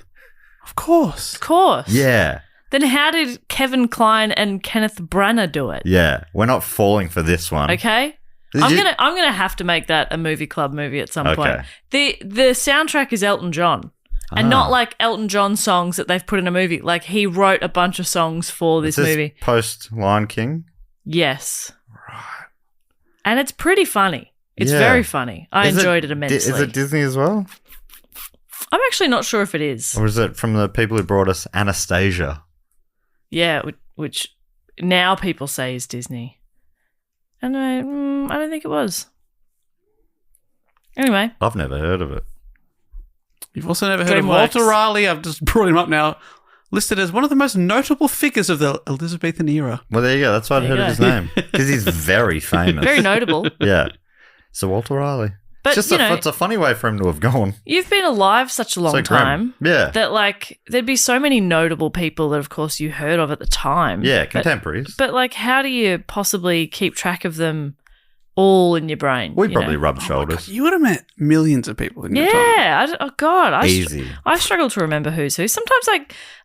Of course. Of course. Yeah. Then how did Kevin Kline and Kenneth Branagh do it? Yeah. We're not falling for this one. Okay. Did I'm you- gonna have to make that a movie club movie at some Okay. point. The soundtrack is Elton John. And not like Elton John songs that they've put in a movie. Like he wrote a bunch of songs for this Is this movie. post Lion King? Yes. Right. And it's pretty funny. It's Yeah. very funny. I enjoyed it immensely. Is it Disney as well? I'm actually not sure if it is. Or is it from the people who brought us Anastasia? Yeah, which now people say is Disney. And I don't think it was. Anyway. I've never heard of it. You've also never heard of DreamWorks. Walter Raleigh. I've just brought him up now. Listed as one of the most notable figures of the Elizabethan era. Well, there you go. That's why I'd There heard you of his go. name. Because he's very famous. Very notable. Yeah. So Walter Raleigh. But, it's you a funny way for him to have gone. You've been alive such a long So grim. time. Yeah. That, like, there'd be so many notable people that, of course, you heard of at the time. Yeah, But- contemporaries. But, like, how do you possibly keep track of them all in your brain? We you probably know? rubbed shoulders. You would have met millions of people in your time. Yeah. Oh, God. Easy. I struggle to remember who's who. Sometimes,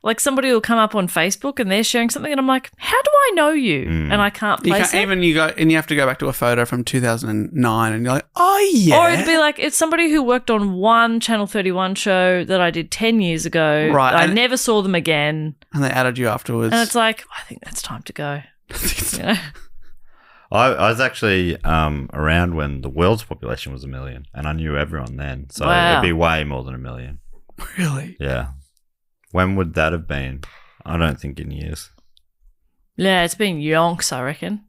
like somebody will come up on Facebook and they're sharing something and I'm like, how do I know you? And I can't You place can't, it. even you have to go back to a photo from 2009 and you're like, oh yeah. Or it'd be like, it's somebody who worked on one Channel 31 show that I did 10 years ago. Right, I and- never saw them again. and they added you afterwards. And it's like, I think that's time to go. You know? I was actually around when the world's population was 1 million, and I knew everyone then. So Wow. it'd be way more than 1 million. Really? Yeah. When would that have been? I don't think in years. Yeah, it's been yonks, I reckon.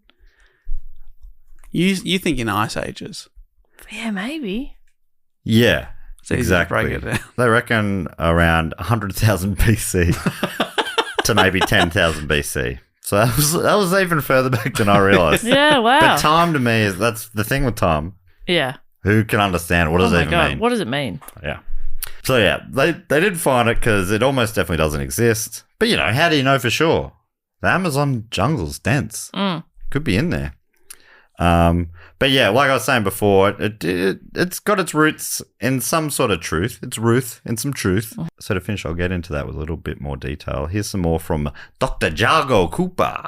You think in ice ages. Yeah, maybe. Yeah, It's easy to exactly. break it down. They reckon around 100,000 BC to maybe 10,000 BC. So that was even further back than I realised. Yeah, wow. But time to me that's the thing with time. Yeah. Who can understand what does oh it my even God. mean? What does it mean? Yeah. So yeah, they did find it because it almost definitely doesn't exist. But how do you know for sure? The Amazon jungle's dense. Could be in there. But yeah, like I was saying before, it's got its roots in some sort of truth. It's Ruth in some truth. So to finish, I'll get into that with a little bit more detail. Here's some more from Dr. Jago Cooper.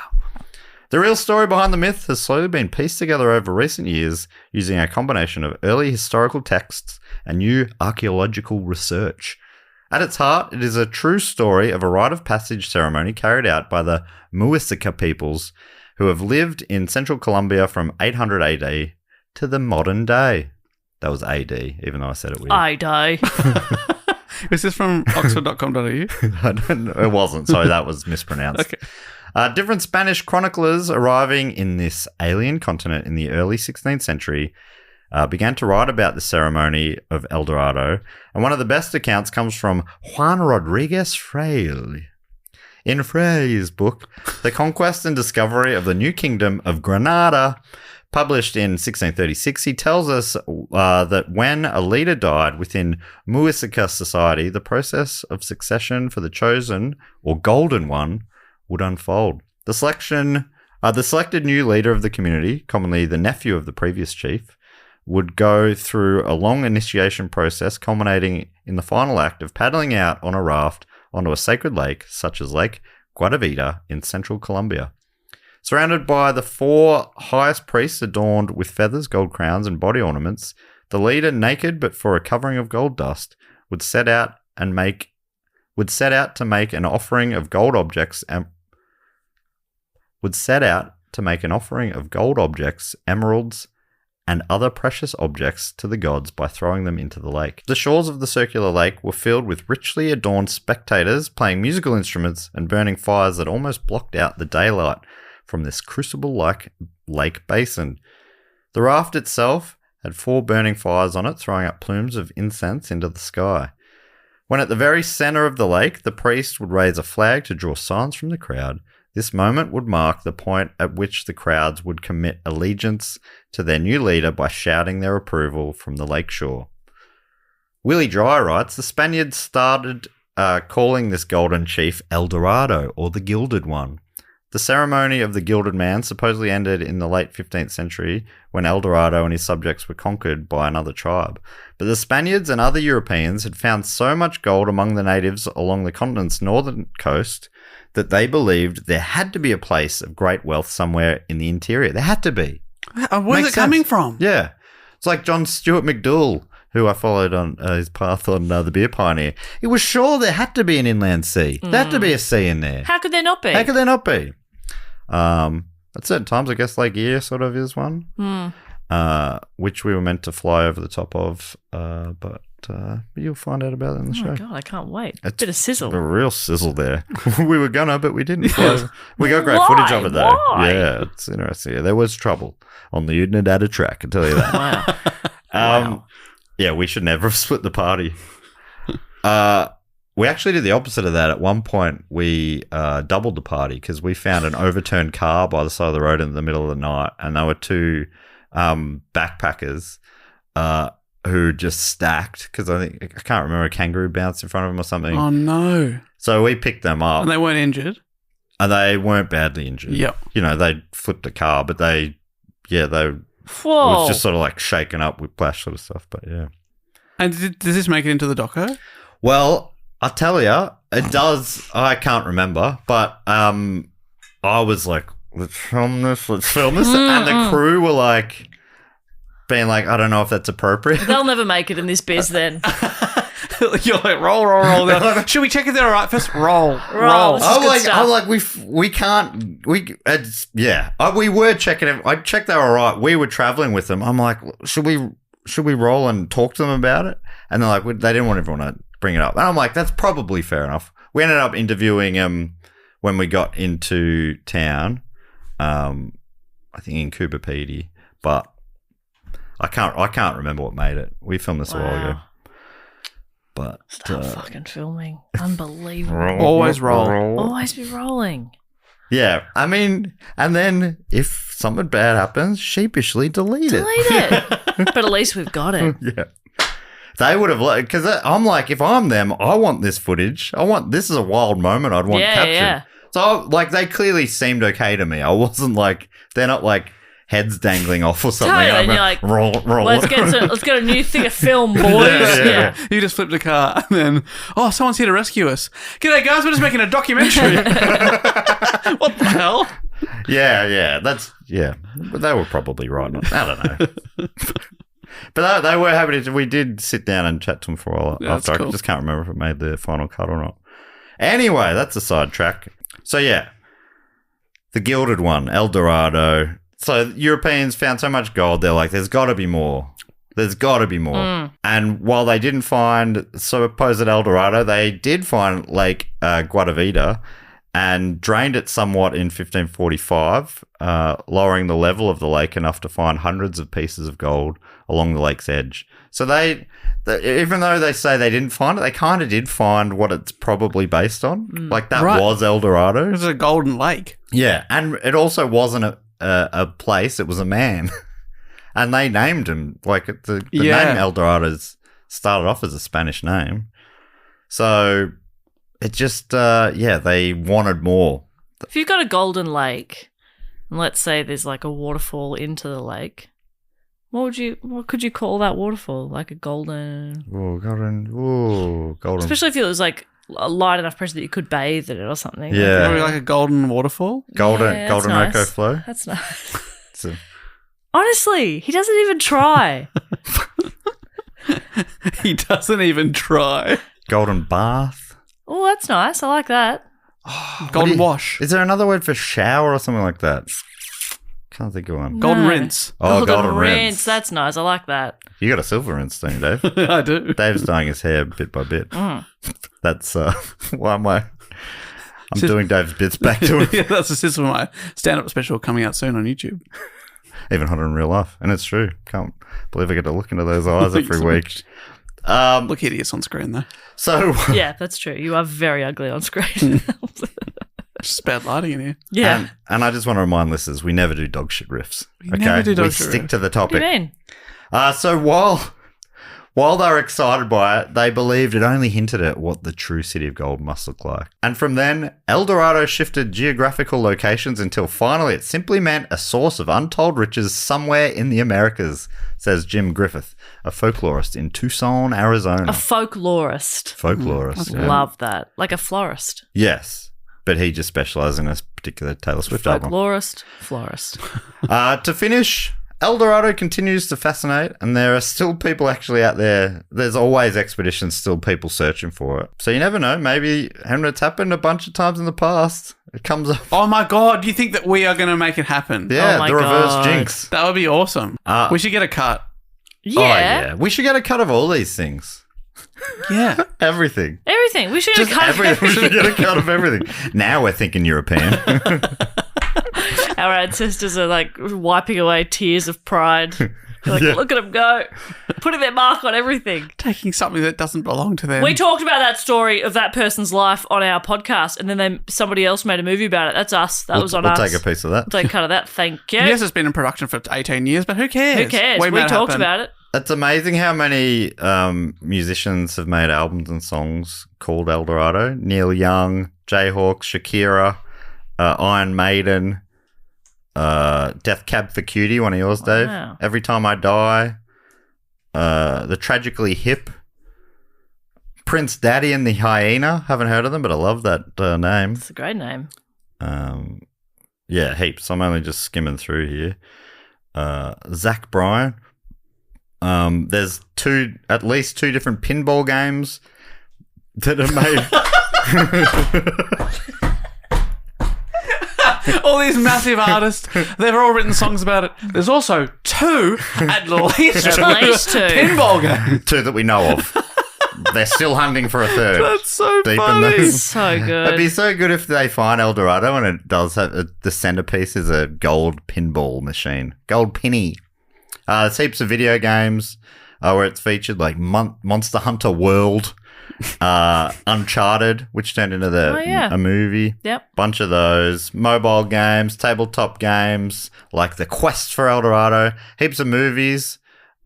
The real story behind the myth has slowly been pieced together over recent years using a combination of early historical texts and new archaeological research. At its heart, it is a true story of a rite of passage ceremony carried out by the Muisca peoples who have lived in central Colombia from 800 AD to the modern day. That was AD, even though I said it weird. I die. Is this from oxford.com.au? I don't know. It wasn't, so that was mispronounced. Okay. Different Spanish chroniclers arriving in this alien continent in the early 16th century began to write about the ceremony of El Dorado, and one of the best accounts comes from Juan Rodriguez Fraile. In Fraile's book, The Conquest and Discovery of the New Kingdom of Granada, Published in 1636, he tells us that when a leader died within Muisca society, the process of succession for the chosen or golden one would unfold. The selected new leader of the community, commonly the nephew of the previous chief, would go through a long initiation process culminating in the final act of paddling out on a raft onto a sacred lake, such as Lake Guatavita in central Colombia. Surrounded by the 4 highest priests adorned with feathers, gold crowns, and body ornaments, the leader, naked but for a covering of gold dust, would set out to make an offering of gold objects emeralds, and other precious objects to the gods by throwing them into the lake. The shores of the circular lake were filled with richly adorned spectators playing musical instruments and burning fires that almost blocked out the daylight from this crucible-like lake basin. The raft itself had 4 burning fires on it, throwing up plumes of incense into the sky. When at the very center of the lake, the priest would raise a flag to draw silence from the crowd. This moment would mark the point at which the crowds would commit allegiance to their new leader by shouting their approval from the lakeshore. Willie Dry writes, the Spaniards started calling this golden chief El Dorado, or the Gilded One. The ceremony of the Gilded Man supposedly ended in the late 15th century when El Dorado and his subjects were conquered by another tribe. But the Spaniards and other Europeans had found so much gold among the natives along the continent's northern coast that they believed there had to be a place of great wealth somewhere in the interior. There had to be. Where's it coming from? Yeah. It's like John Stuart McDougall, who I followed on his path on The Beer Pioneer. He was sure there had to be an inland sea. There had to be a sea in there. How could there not be? How could there not be? At certain times, I guess Lake Erie sort of is one, which we were meant to fly over the top of, but you'll find out about it in the show. Oh, my God, I can't wait. It's a bit of sizzle. A real sizzle there. We were gonna, but we didn't. We got great footage of it, though. Why? Yeah, it's interesting. Yeah, there was trouble on the Udinadatta track, I can tell you that. Wow. Wow. Yeah, we should never have split the party. We actually did the opposite of that. At one point, we doubled the party because we found an overturned car by the side of the road in the middle of the night, and there were 2 backpackers who just stacked because I can't remember, a kangaroo bounced in front of them or something. Oh, no. So we picked them up. And they weren't injured? And they weren't badly injured. Yep. You know, they flipped a car, but they Whoa. was just sort of like shaken up with splash sort of stuff, but yeah. And does this make it into the doco? Well, I tell you, it does. I can't remember, but I was like, let's film this. And the crew were like, being like, I don't know if that's appropriate. They'll never make it in this biz then. You're like, roll. Should we check if they're all right first? Roll. I'm like, we can't. We were checking it. I checked they were all right. We were traveling with them. I'm like, should we roll and talk to them about it? And they're like, they didn't want everyone to bring it up. And I'm like, that's probably fair enough. We ended up interviewing him when we got into town, I think in Cooper Pedy, but I can't remember what made it. We filmed this a while ago. But stop fucking filming. Unbelievable. Always roll. Always be rolling. Yeah. I mean, and then if something bad happens, sheepishly delete it. But at least we've got it. Yeah. They would have, because I'm like, if I'm them, I want this footage. This is a wild moment I'd want captured. Yeah. So, like, they clearly seemed okay to me. I wasn't like, they're not like heads dangling off or something. Totally, and you're like, roll. Let's get a new thing of film, boys. Yeah. You just flipped a car and then, someone's here to rescue us. G'day, guys, we're just making a documentary. What the hell? Yeah. But they were probably right. I don't know. But they were happy to. We did sit down and chat to them for a while after. Cool. I just can't remember if it made the final cut or not. Anyway, that's a sidetrack. So, yeah. The Gilded One, El Dorado. So, Europeans found so much gold, they're like, there's got to be more. There's got to be more. And while they didn't find supposed El Dorado, they did find Lake Guatavita and drained it somewhat in 1545, lowering the level of the lake enough to find hundreds of pieces of gold along the lake's edge. So they even though they say they didn't find it, they kind of did find what it's probably based on. Like that was El Dorado. It was a golden lake. Yeah, and it also wasn't a place, it was a man. And they named him. Like, the name El Dorado started off as a Spanish name. So it just, they wanted more. If you've got a golden lake, and let's say there's like a waterfall into the lake, what could you call that waterfall? Like a golden... golden. Especially if it was like a light enough pressure that you could bathe in it or something. Yeah. Probably like a golden waterfall? Golden nice. Roko flow. That's nice. Honestly, he doesn't even try. He doesn't even try. Golden bath. Oh, that's nice. I like that. Golden wash. Is there another word for shower or something like that? Can't think of one. Golden rinse. Oh, golden rinse. That's nice. I like that. You got a silver rinse, don't you, Dave? I do. Dave's dyeing his hair bit by bit. That's why am I... I'm doing Dave's bits back to him. Yeah, that's the system of my stand-up special coming out soon on YouTube. Even hotter in real life. And it's true. Can't believe I get to look into those eyes every week. Look hideous on screen, though. So... Yeah, that's true. You are very ugly on screen. Just bad lighting in here. Yeah. And I just want to remind listeners, we never do dog shit riffs. We never do dog shit stick riffs. to the topic. What do you mean? So while they were excited by it, they believed it only hinted at what the true city of gold must look like. And from then, El Dorado shifted geographical locations until finally it simply meant a source of untold riches somewhere in the Americas, says Jim Griffith, a folklorist in Tucson, Arizona. A folklorist. Folklorist. Yeah. Love that. Like a florist. Yes. But he just specialised in a particular Taylor Swift album. Folklorist, florist. To finish, El Dorado continues to fascinate, and there are still people actually out there. There's always expeditions, still people searching for it. So you never know. Maybe, and it's happened a bunch of times in the past. It comes up. Oh my God, do you think that we are going to make it happen? Yeah, Oh my the reverse God. jinx. That would be awesome. We should get a cut. Yeah. Oh, yeah. We should get a cut of all these things. Yeah. Everything. Everything. We should Just have cut everything. We should everything. get a cut of everything. Now we're thinking European. Our ancestors are like wiping away tears of pride. Like, look at them go. Putting their mark on everything. Taking something that doesn't belong to them. We talked about that story of that person's life on our podcast, and then somebody else made a movie about it. That's us. That was on us. We'll take a piece of that. We'll take a cut of that. Thank you. Yes, it's been in production for 18 years, but who cares? Who cares? We talked about it. It's amazing how many musicians have made albums and songs called El Dorado. Neil Young, Jayhawk, Shakira, Iron Maiden, Death Cab for Cutie, one of yours, Dave. Wow. Every Time I Die, The Tragically Hip, Prince Daddy and the Hyena. Haven't heard of them, but I love that name. It's a great name. Yeah, heaps. I'm only just skimming through here. Zach Bryan. There's at least two different pinball games that are made. All these massive artists, they've all written songs about it. There's also at least two pinball games. Two that we know of. They're still hunting for a third. That's so Deep funny. in the- So good. It'd be so good if they find El Dorado and it does have the centerpiece is a gold pinball machine. Gold penny. There's heaps of video games where it's featured, like Monster Hunter World, Uncharted, which turned into a movie. Yep. Bunch of those. Mobile games, tabletop games, like The Quest for El Dorado. Heaps of movies,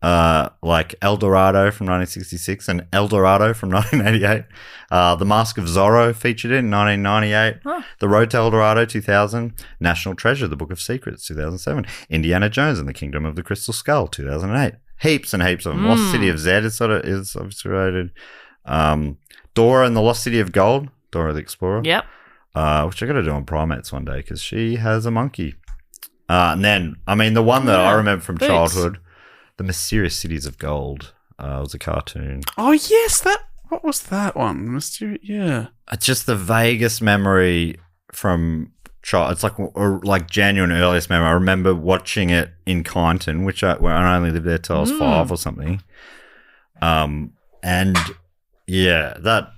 like El Dorado from 1966 and El Dorado from 1988. The Mask of Zorro featured it in 1998. Huh. The Road to El Dorado 2000. National Treasure, The Book of Secrets 2007. Indiana Jones and the Kingdom of the Crystal Skull 2008. Heaps and heaps of them. Lost City of Zed is obviously rated. Dora and the Lost City of Gold, Dora the Explorer. Yep. Which I got to do on Primates one day because she has a monkey. And then, I mean, the one that I remember from Boots. childhood, The Mysterious Cities of Gold, was a cartoon. Oh, yes, what was that one? Yeah. It's just the vaguest memory from child. It's like genuine earliest memory. I remember watching it in Kyneton, where I only lived there till I was 5 or something. And yeah, that.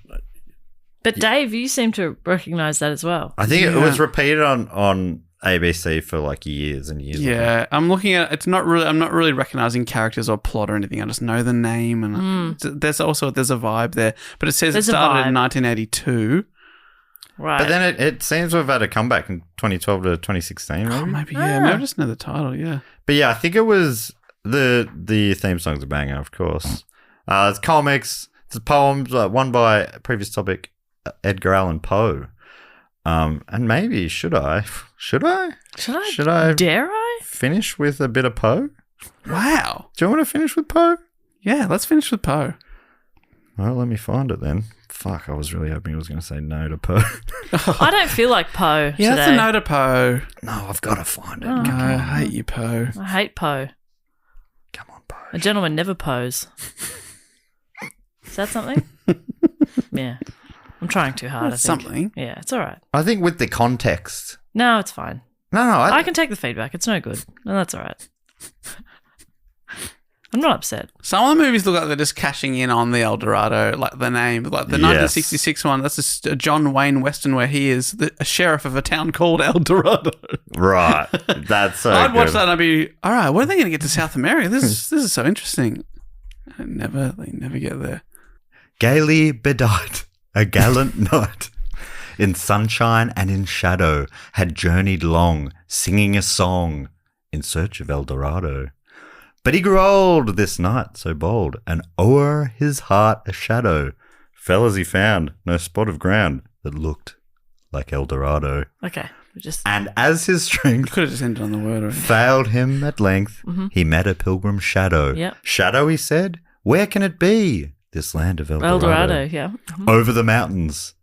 But Dave, you seem to recognise that as well. I think it was repeated on ABC for like years and years. Yeah, I'm looking at it. I'm not really recognizing characters or plot or anything. I just know the name, and there's a vibe there. But it says it started in 1982. Right. But then it seems we've had a comeback in 2012 to 2016, maybe. Oh, maybe, yeah. Maybe I just know the title, yeah. But yeah, I think it was the theme song's a banger, of course. It's comics, it's poems, one by previous topic, Edgar Allan Poe. And maybe, should I? Dare I? Finish with a bit of Poe? Wow. Do you want to finish with Poe? Yeah, let's finish with Poe. Well, let me find it then. Fuck, I was really hoping he was going to say no to Poe. I don't feel like Poe Yeah, today. that's a no to Poe. No, I've got to find it. Oh. No, I hate you, Poe. I hate Poe. Come on, Poe. A gentleman never pose. Is that something? Yeah. I'm trying too hard, That's I think. something. Yeah, it's all right. I think with the context. No, it's fine. No, I can take the feedback. It's no good. No, that's all right. I'm not upset. Some of the movies look like they're just cashing in on the El Dorado, like the name. Like the 1966 one, that's just a John Wayne Western where he is a sheriff of a town called El Dorado. Right. That's so I'd watch good. that and I'd be, all right, when are they going to get to South America? This is so interesting. And they never get there. Gaily bedight, a gallant knight, in sunshine and in shadow, had journeyed long, singing a song in search of El Dorado. But he grew old, this knight so bold, and o'er his heart a shadow fell as he found no spot of ground that looked like El Dorado. Okay. Just And as his strength Could have just ended on the word. Already. failed him at length, he met a pilgrim shadow. Yep. Shadow, he said, where can it be? This land of El Dorado, yeah. Mhm. Over the mountains,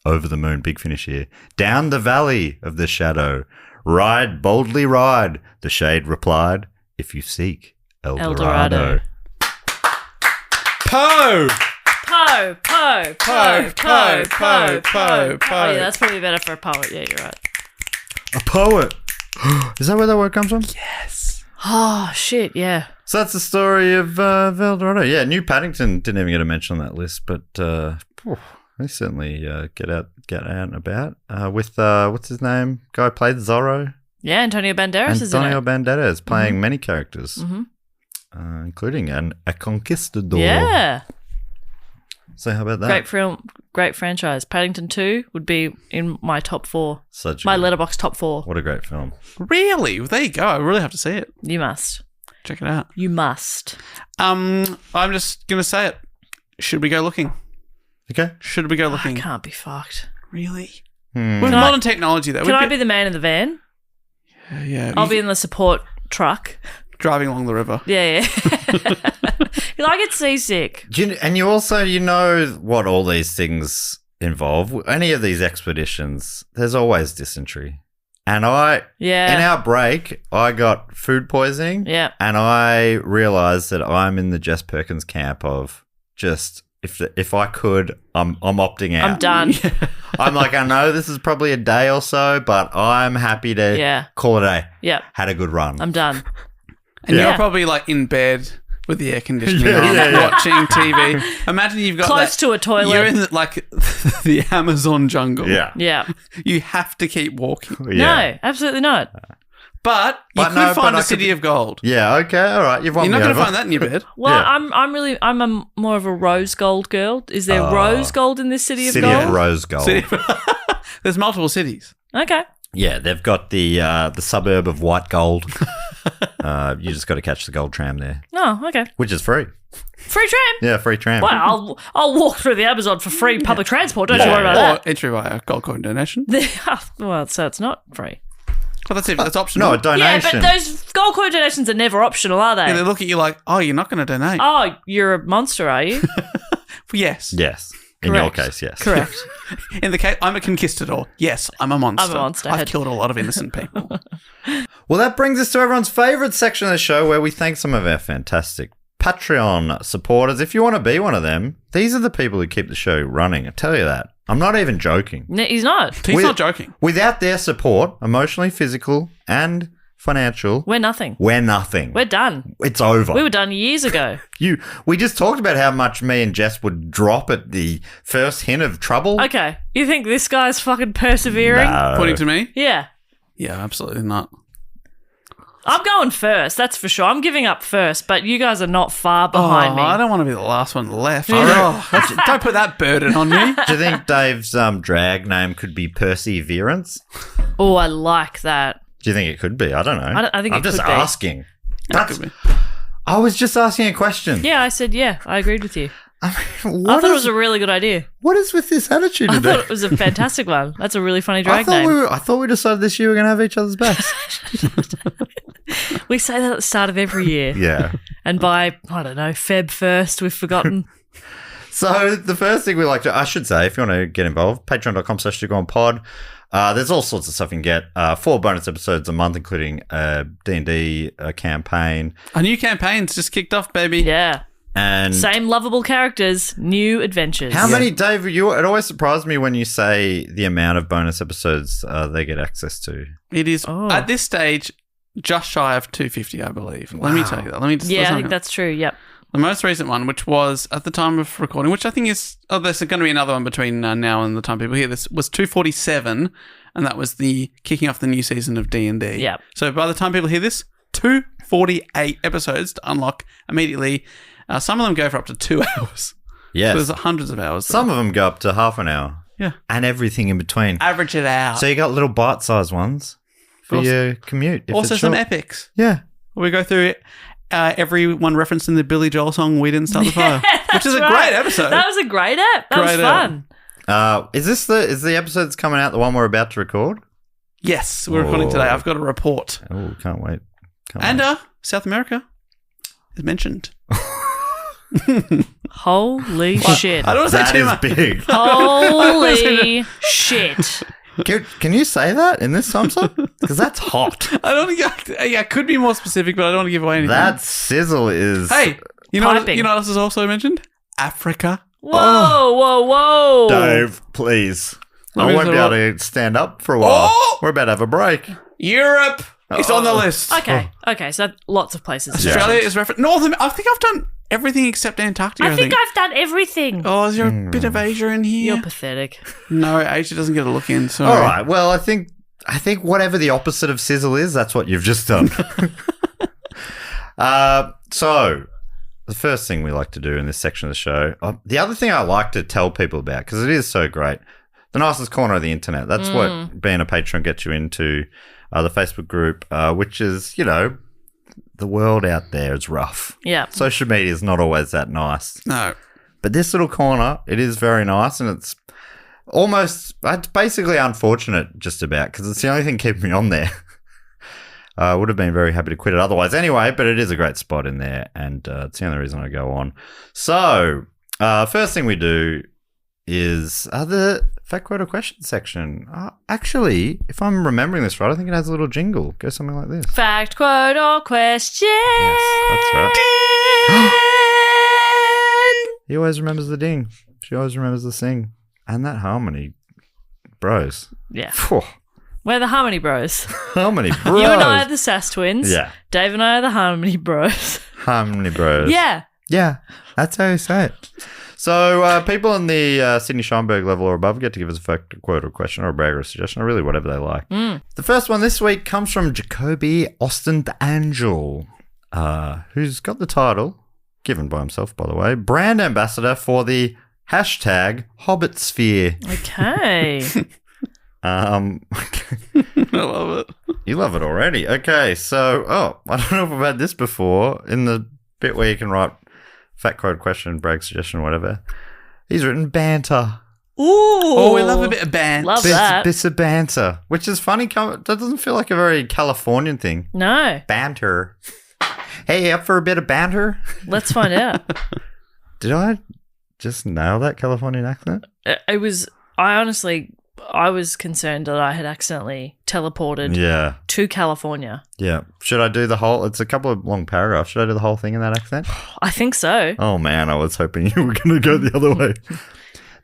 over the moon, big finish here, down the valley of the shadow. Ride, boldly ride, the shade replied, if you seek El Dorado. Poe! Poe, Poe, Poe, Poe, Poe, Poe. Poe. Oh, yeah, that's probably better for a poet. Yeah, you're right. A poet. Is that where that word comes from? Yes. Oh, shit, yeah. So that's the story of El Dorado. Yeah, New Paddington didn't even get a mention on that list, but they certainly get out and about with what's his name? Guy who played Zorro. Yeah, Antonio Banderas is in Antonio it. Banderas playing many characters, Mhm. Including a conquistador. Yeah. So how about that? Great film, great franchise. Paddington 2 would be in my top 4. Such My a, letterbox top 4. what a great film. Really? Well, there you go. I really have to see it. You must. Check it out. You must. I'm just going to say it. Should we go looking? Okay. Should we go I looking? can't be fucked. Really? Hmm. With Can I- modern technology, though. Can I be the man in the van? Yeah. I'll be in the support truck. driving along the river. Yeah, yeah. I get seasick. And you also, know what all these things involve. Any of these expeditions, there's always dysentery. And Yeah. in our break, I got food poisoning. Yeah. And I realized that I'm in the Jess Perkins camp of just, if I could, I'm opting out. I'm done. I'm like, I know this is probably a day or so, but I'm happy to call it a day. Yeah. Had a good run. I'm done. And Yeah. you're probably like in bed with the air conditioning Yeah, on, yeah, yeah. watching TV. Imagine you've got Close that, to a toilet. You're in the Amazon jungle. Yeah. Yeah. You have to keep walking. No, absolutely not. But you could find a city of gold. Yeah, okay, all right. You've won You're not me going to over. find that in your bed. Well, Yeah. I'm more of a rose gold girl. Is there rose gold in this city of City gold? of Rose Gold. There's multiple cities. Okay. Yeah, they've got the suburb of White Gold. You just got to catch the gold tram there, Oh, okay. which is free. Free tram. Yeah, free tram. Well, I'll walk through the Amazon for free public transport. Don't you worry Or about entry via gold coin donation. that. Well, so it's not free. Well, that's optional. No, a donation. Yeah, but those gold coin donations are never optional, are they? Yeah, they look at you like, oh, you're not going to donate. Oh, you're a monster, are you? Yes. Yes. In your Correct. case, yes. Correct. In the case, I'm a conquistador. Yes, I'm a monster. I'm a monster. I've killed a lot of innocent people. Well, that brings us to everyone's favourite section of the show where we thank some of our fantastic Patreon supporters. If you want to be one of them, these are the people who keep the show running. I tell you that. I'm not even joking. No, he's not. He's not joking. Without their support, emotionally, physical, and financial, We're nothing. we're nothing. We're done. It's over. We were done years ago. We just talked about how much me and Jess would drop at the first hint of trouble. Okay. You think this guy's fucking persevering? No. Pointing to me? Yeah. Yeah, absolutely not. I'm going first, that's for sure. I'm giving up first, but you guys are not far behind me. I don't want to be the last one left. Don't put that burden on me. Do you think Dave's drag name could be Perseverance? Oh, I like that. Do you think it could be? I don't know. I think I'm it just could be. asking. That could be. I was just asking a question. Yeah, I said yeah. I agreed with you. I thought it was a really good idea. What is with this attitude I today? thought it was a fantastic one. That's a really funny drag name. I thought we decided this year we're going to have each other's backs. We say that at the start of every year. Yeah. And by, I don't know, Feb 1st, we've forgotten. So the first thing we like to, I should say, if you want to get involved, patreon.com/pod. There's all sorts of stuff you can get. 4 bonus episodes a month, including a D&D campaign. A new campaign's just kicked off, baby. Yeah. And same lovable characters, new adventures. How many, Dave? It always surprised me when you say the amount of bonus episodes they get access to. It is, at this stage, just shy of 250, I believe. Wow. Let me tell you that. I think that's true, yep. The most recent one, which was at the time of recording, which I think is, there's going to be another one between now and the time people hear this, was 247, and that was the kicking off the new season of D&D. Yep. So by the time people hear this, 248 episodes to unlock immediately. Some of them go for up to 2 hours. Yes. So there's hundreds of hours. Some of them go up to half an hour. Yeah. And everything in between. Average it out. So you got little bite-sized ones for your commute. Also some epics. Yeah. We go through it. Every one referenced in the Billy Joel song "We Didn't Start the Fire," which is a great episode. That was a great app. That was fun. Is the episode that's coming out the one we're about to record? Yes, we're recording today. I've got a report. Oh, can't wait. South America is mentioned. Holy shit! I don't want to say too much. Big. Holy shit! Can you say that in this time slot? Because that's hot. I don't think. I could be more specific, but I don't want to give away anything. That sizzle is. Hey, you know what else is also mentioned? Africa. Whoa! Dave, please. I won't be able to stand up for a while. We're about to have a break. Europe is on the list. Okay, so lots of places. Australia is referenced. I think I've done everything except Antarctica. I think I've done everything. Oh, is there a bit of Asia in here? You're pathetic. No, Asia doesn't get a look in. Sorry. All right. Well, I think whatever the opposite of sizzle is, that's what you've just done. So the first thing we like to do in this section of the show, the other thing I like to tell people about, because it is so great, the nicest corner of the internet. That's what being a patron gets you into. The Facebook group, which is, the world out there is rough. Yeah. Social media is not always that nice. No. But this little corner, it is very nice, and it's basically unfortunate just about, because it's the only thing keeping me on there. I would have been very happy to quit it otherwise anyway, but it is a great spot in there, and it's the only reason I go on. So, first thing we do is the fact, quote, or question section. Actually, if I'm remembering this right, I think it has a little jingle. Go something like this. Fact, quote, or question. Yes, that's right. He always remembers the ding. She always remembers the sing. And that harmony, bros. Yeah. Phew. We're the Harmony Bros. Harmony Bros. You and I are the Sass Twins. Yeah. Dave and I are the Harmony Bros. Harmony Bros. Yeah. Yeah. That's how you say it. So people in the Sydney Scheinberg level or above get to give us a fact, quote, or question, or a brag, or a suggestion, or really whatever they like. The first one this week comes from Jacoby Austin Angel, who's got the title, given by himself, by the way, brand ambassador for the hashtag Hobbitsphere. Okay. I love it. You love it already. Okay, so, I don't know if I've had this before. In the bit where you can write fact, quote, question, brag, suggestion, whatever, he's written banter. Ooh. Oh, we love a bit of banter. Love that. Bits of banter, which is funny. That doesn't feel like a very Californian thing. No. Banter. Hey, up for a bit of banter? Let's find out. Did I just nail that Californian accent? I was concerned that I had accidentally teleported to California. Yeah. Should I do the whole? It's a couple of long paragraphs. Should I do the whole thing in that accent? I think so. Oh, man. I was hoping you were going to go the other way.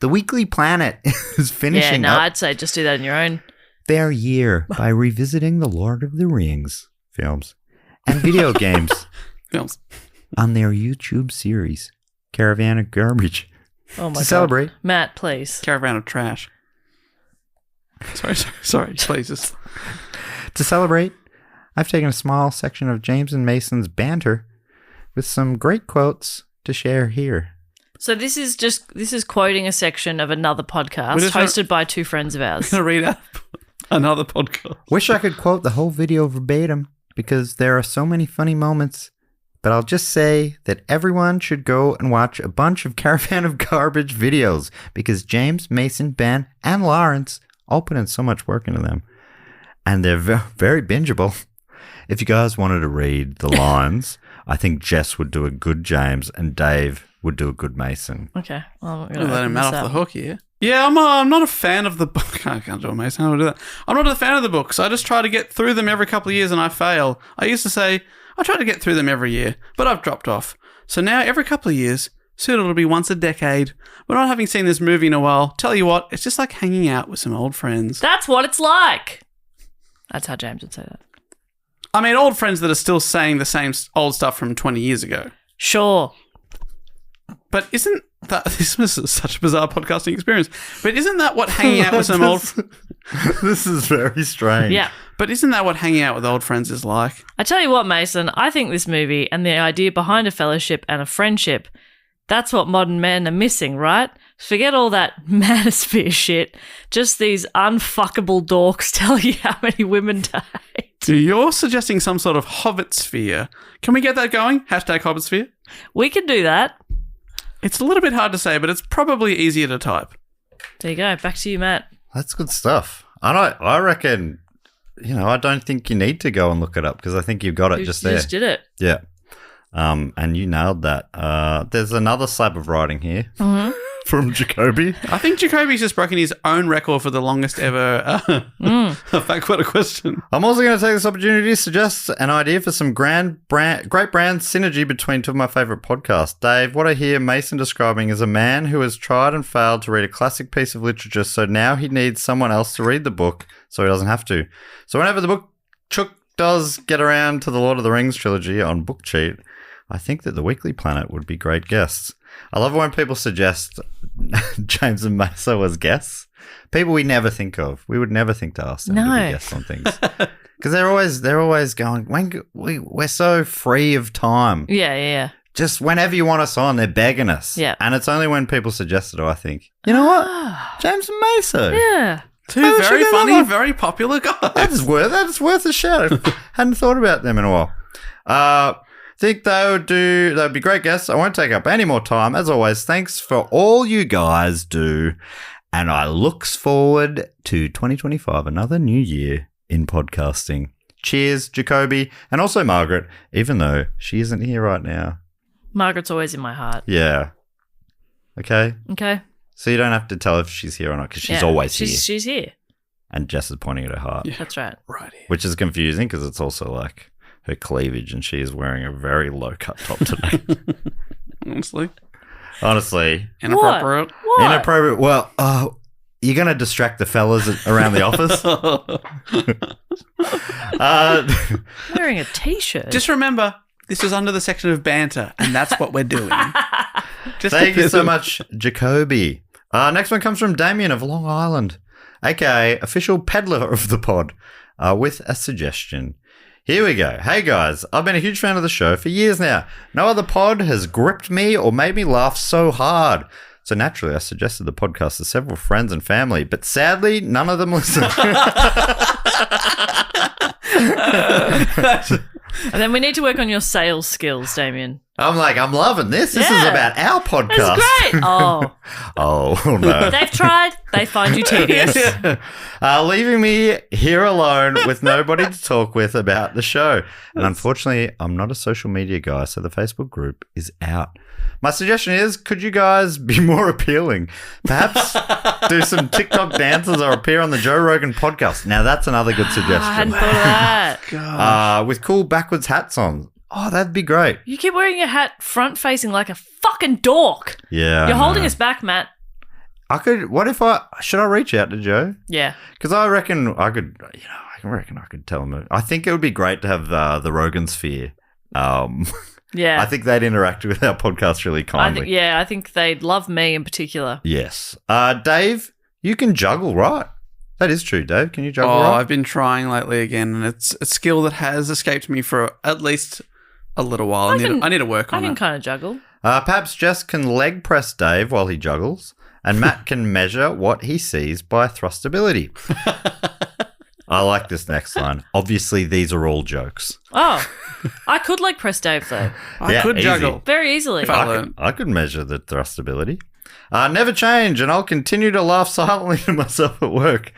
The Weekly Planet is finishing up. I'd say just do that in your own. Their year by revisiting the Lord of the Rings films and video games on their YouTube series, Caravan of Garbage. Oh, my God. To celebrate. Matt, please. Caravan of Trash. Sorry, please. To celebrate I've taken a small section of James and Mason's banter with some great quotes to share here. So this is quoting a section of another podcast hosted by two friends of ours. I'm going to read out another podcast. Wish I could quote the whole video verbatim because there are so many funny moments, but I'll just say that everyone should go and watch a bunch of Caravan of Garbage videos because James, Mason, Ben, and Lawrence all put in so much work into them. And they're very bingeable. If you guys wanted to read the lines, I think Jess would do a good James and Dave would do a good Mason. Okay. Well, I'm I'll let him out off the hook here. Yeah, I'm not a fan of the book. I can't do a Mason. How do I do that? I'm not a fan of the books. I just try to get through them every couple of years and I fail. I used to say, I try to get through them every year, but I've dropped off. So now every couple of years, soon it'll be once a decade. But not having seen this movie in a while, tell you what, it's just like hanging out with some old friends. That's what it's like. That's how James would say that. I mean, old friends that are still saying the same old stuff from 20 years ago. Sure. But isn't that... This was such a bizarre podcasting experience. But isn't that what hanging out with some old... This is very strange. Yeah. But isn't that what hanging out with old friends is like? I tell you what, Mason, I think this movie and the idea behind a fellowship and a friendship, that's what modern men are missing, right? Forget all that manosphere shit. Just these unfuckable dorks tell you how many women died. You're suggesting some sort of hobbit sphere. Can we get that going? Hashtag hobbit sphere? We can do that. It's a little bit hard to say, but it's probably easier to type. There you go. Back to you, Matt. That's good stuff. I reckon, I don't think you need to go and look it up because I think you've got it just there. You just did it. Yeah. And you nailed that. There's another slab of writing here from Jacoby. I think Jacoby's just broken his own record for the longest ever fact quote question. I'm also going to take this opportunity to suggest an idea for some great brand synergy between two of my favourite podcasts. Dave, what I hear Mason describing is a man who has tried and failed to read a classic piece of literature, so now he needs someone else to read the book so he doesn't have to. So whenever the book Chook does get around to the Lord of the Rings trilogy on Book Cheat, I think that the Weekly Planet would be great guests. I love it when people suggest James and Mesa as guests. People we never think of. We would never think to ask them to be guests on things. Because they're always going, we're so free of time. Yeah. Just whenever you want us on, they're begging us. Yeah. And it's only when people suggest it, I think, you know what? James and Mesa. Yeah. Two very funny, very popular guys. That's worth a shout. I hadn't thought about them in a while. Think they'd be great guests. I won't take up any more time. As always, thanks for all you guys do. And I looks forward to 2025, another new year in podcasting. Cheers, Jacoby, and also Margaret, even though she isn't here right now. Margaret's always in my heart. Yeah. Okay? Okay. So you don't have to tell if she's here or not because she's always here. She's here. And Jess is pointing at her heart. Yeah. That's right. Right here. Which is confusing because it's also like her cleavage and she is wearing a very low-cut top today. Honestly. Inappropriate. What? Inappropriate. Well, you're going to distract the fellas around the office? Wearing a T-shirt. Just remember, this is under the section of banter, and that's what we're doing. Thank you so much, Jacoby. Next one comes from Damien of Long Island, aka official peddler of the pod, with a suggestion. Here we go. Hey guys, I've been a huge fan of the show for years now. No other pod has gripped me or made me laugh so hard. So naturally, I suggested the podcast to several friends and family, but sadly, none of them listened. And then we need to work on your sales skills, Damien. I'm loving this. This is about our podcast. That's great. Oh. Oh, no. They've tried. They find you tedious. Leaving me here alone with nobody to talk with about the show. And unfortunately, I'm not a social media guy, so the Facebook group is out. My suggestion is, could you guys be more appealing? Perhaps do some TikTok dances or appear on the Joe Rogan podcast. Now, that's another good suggestion. I hadn't thought of that. With cool backwards hats on. Oh, that'd be great. You keep wearing your hat front-facing like a fucking dork. Yeah. You're holding us back, Matt. Should I reach out to Joe? Yeah. Because I reckon I could tell him. I think it would be great to have the Rogan sphere. Yeah. I think they'd interact with our podcast really kindly. I think they'd love me in particular. Yes. Dave, you can juggle, right? That is true, Dave. Can you juggle Oh, right? I've been trying lately again, and it's a skill that has escaped me for at least a little while. I need to work I on can it. kind of juggle. Perhaps Jess can leg press Dave while he juggles, and Matt can measure what he sees by thrustability. I like this next line. Obviously, these are all jokes. Oh, I could leg press Dave though. I could easy. juggle. Very easily. I could measure the thrustability. Never change, and I'll continue to laugh silently to myself at work.